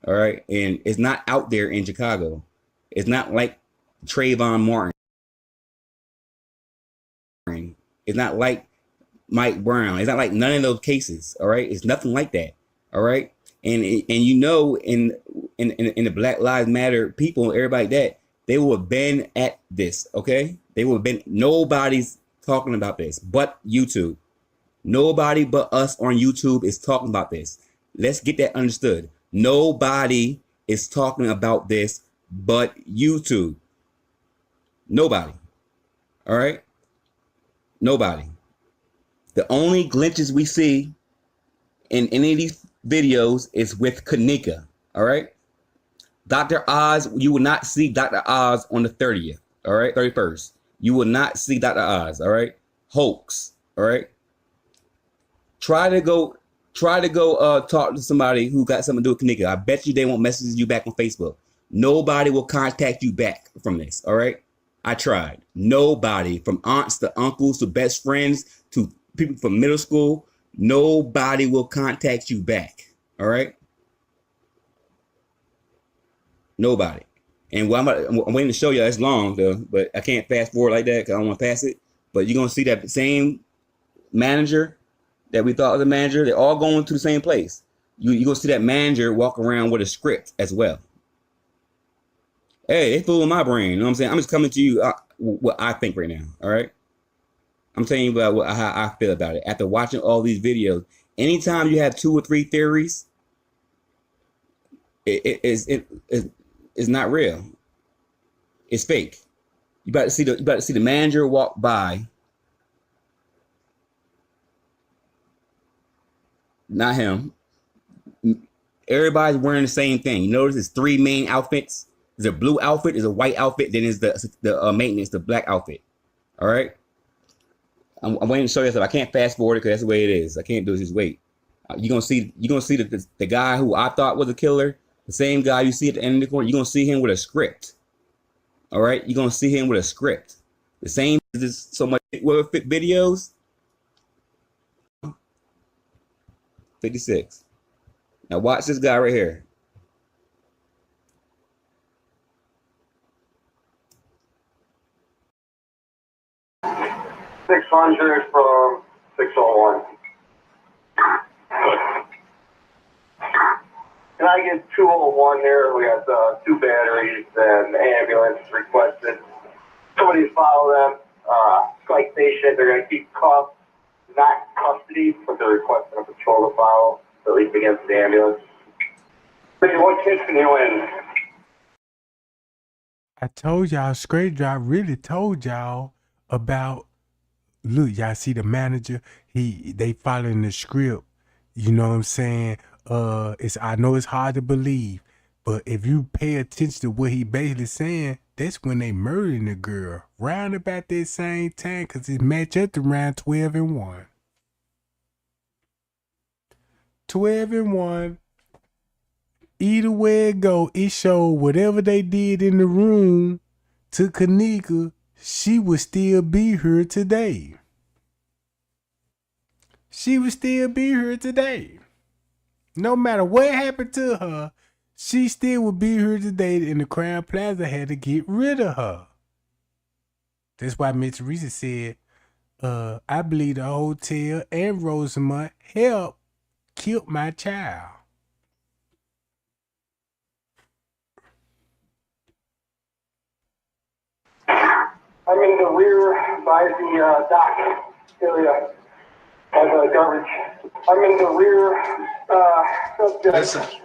All right. And it's not out there in Chicago. It's not like Trayvon Martin. It's not like Mike Brown. It's not like none of those cases. All right. It's nothing like that. All right. And you know, in the Black Lives Matter people, everybody that they will have been at this. Okay. They will have been. Nobody's talking about this but YouTube. Nobody but us on YouTube is talking about this. Let's get that understood. Nobody is talking about this but YouTube. Nobody. All right. Nobody. The only glitches we see in any of these videos is with Kenneka. All right. Dr. Oz, you will not see Dr. Oz on the 30th. All right. 31st. You will not see Dr. Oz. All right. Hoax. All right. Try to go talk to somebody who got something to do with Kenneka. I bet you they won't message you back on Facebook. Nobody will contact you back from this. All right. I tried. Nobody, from aunts to uncles to best friends to people from middle school. Nobody will contact you back. All right. Nobody. And I'm waiting to show you. It's long though, but I can't fast forward like that because I don't want to pass it. But you're gonna see that same manager that we thought was a manager. They're all going to the same place. You're gonna see that manager walk around with a script as well. Hey, they fooling my brain. You know what I'm saying? I'm just coming to you what I think right now. All right. I'm telling you about how I feel about it after watching all these videos. Anytime you have 2 or 3 theories, it is not real. It's fake. You about to see the manager walk by. Not him. Everybody's wearing the same thing. You notice there's 3 main outfits. There's a blue outfit, there's a white outfit, then there's the maintenance, the black outfit. All right. I'm waiting to show you stuff. I can't fast forward it because that's the way it is. I can't do it. Just wait. You're gonna see the guy who I thought was a killer, the same guy you see at the end of the corner. You're gonna see him with a script. All right. You're gonna see him with a script. The same. There's so much videos. 56. Now watch this guy right here. 600 from 601. Can I get 201 here? We got 2 batteries and ambulance requested. Somebody follow them. Strike station. They're going to keep cuffed, not custody, but they're requesting a patrol to follow, at least against the ambulance. What case can you in? I told y'all, Straight Drop really told y'all about. Look, y'all see the manager, they following the script. You know what I'm saying? I know it's hard to believe, but if you pay attention to what he basically saying, that's when they murdering the girl. Round about that same time, because it match up to round 12 and 1. 12 and 1. Either way it go, it showed whatever they did in the room to Kenneka, she would still be here today. She would still be here today. No matter what happened to her, she still would be here today, and the Crown Plaza had to get rid of her. That's why Miss Reese said, I believe the hotel and Rosamund helped kill my child. I'm in the rear by the dock area of the garbage. I'm in the rear subject. Listen.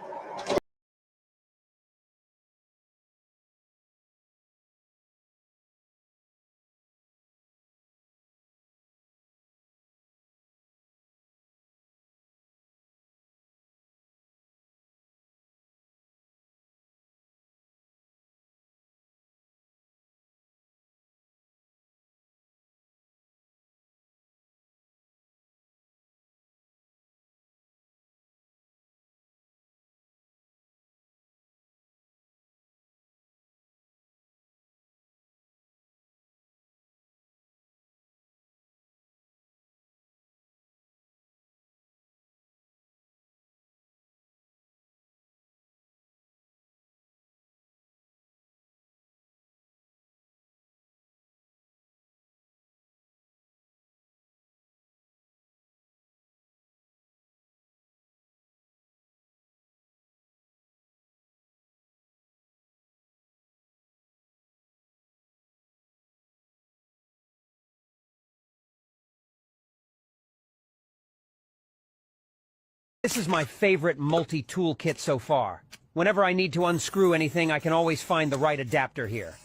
This is my favorite multi-tool kit so far. Whenever I need to unscrew anything, I can always find the right adapter here.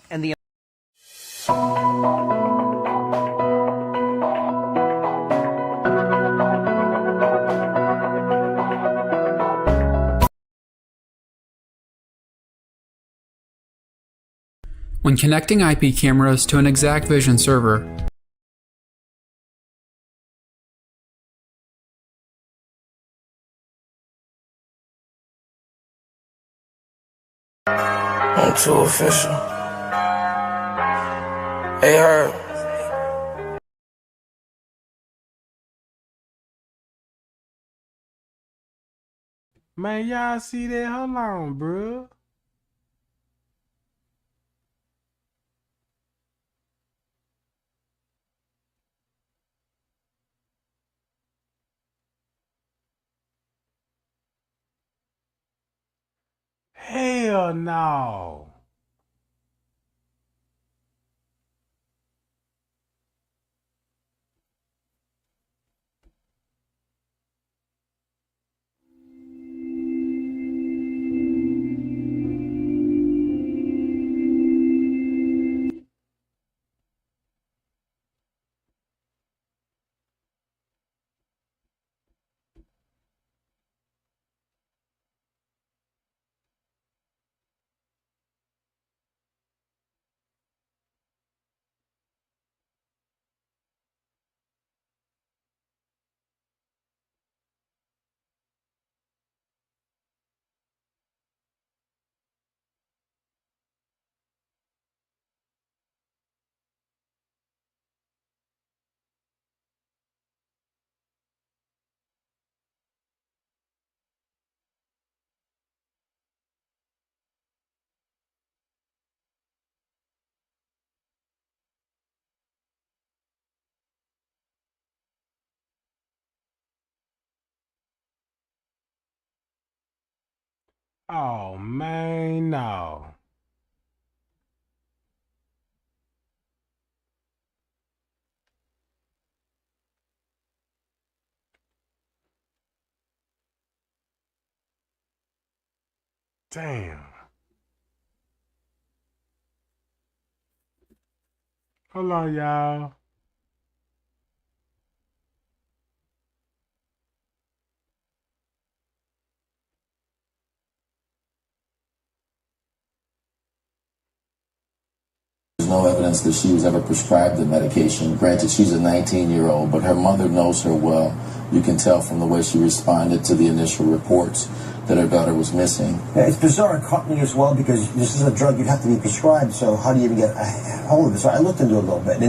And the When connecting IP cameras to an Exact Vision server, I'm too official. Hey, Herb. Man, y'all see that? Hold on, bro. Hell no. Oh, man, no. Damn. Hold on, y'all. There's no evidence that she was ever prescribed the medication. Granted, she's a 19-year-old, but her mother knows her well. You can tell from the way she responded to the initial reports that her daughter was missing. Yeah, it's bizarre. It caught me as well because this is a drug you'd have to be prescribed, so how do you even get a hold of it? So I looked into it a little bit. And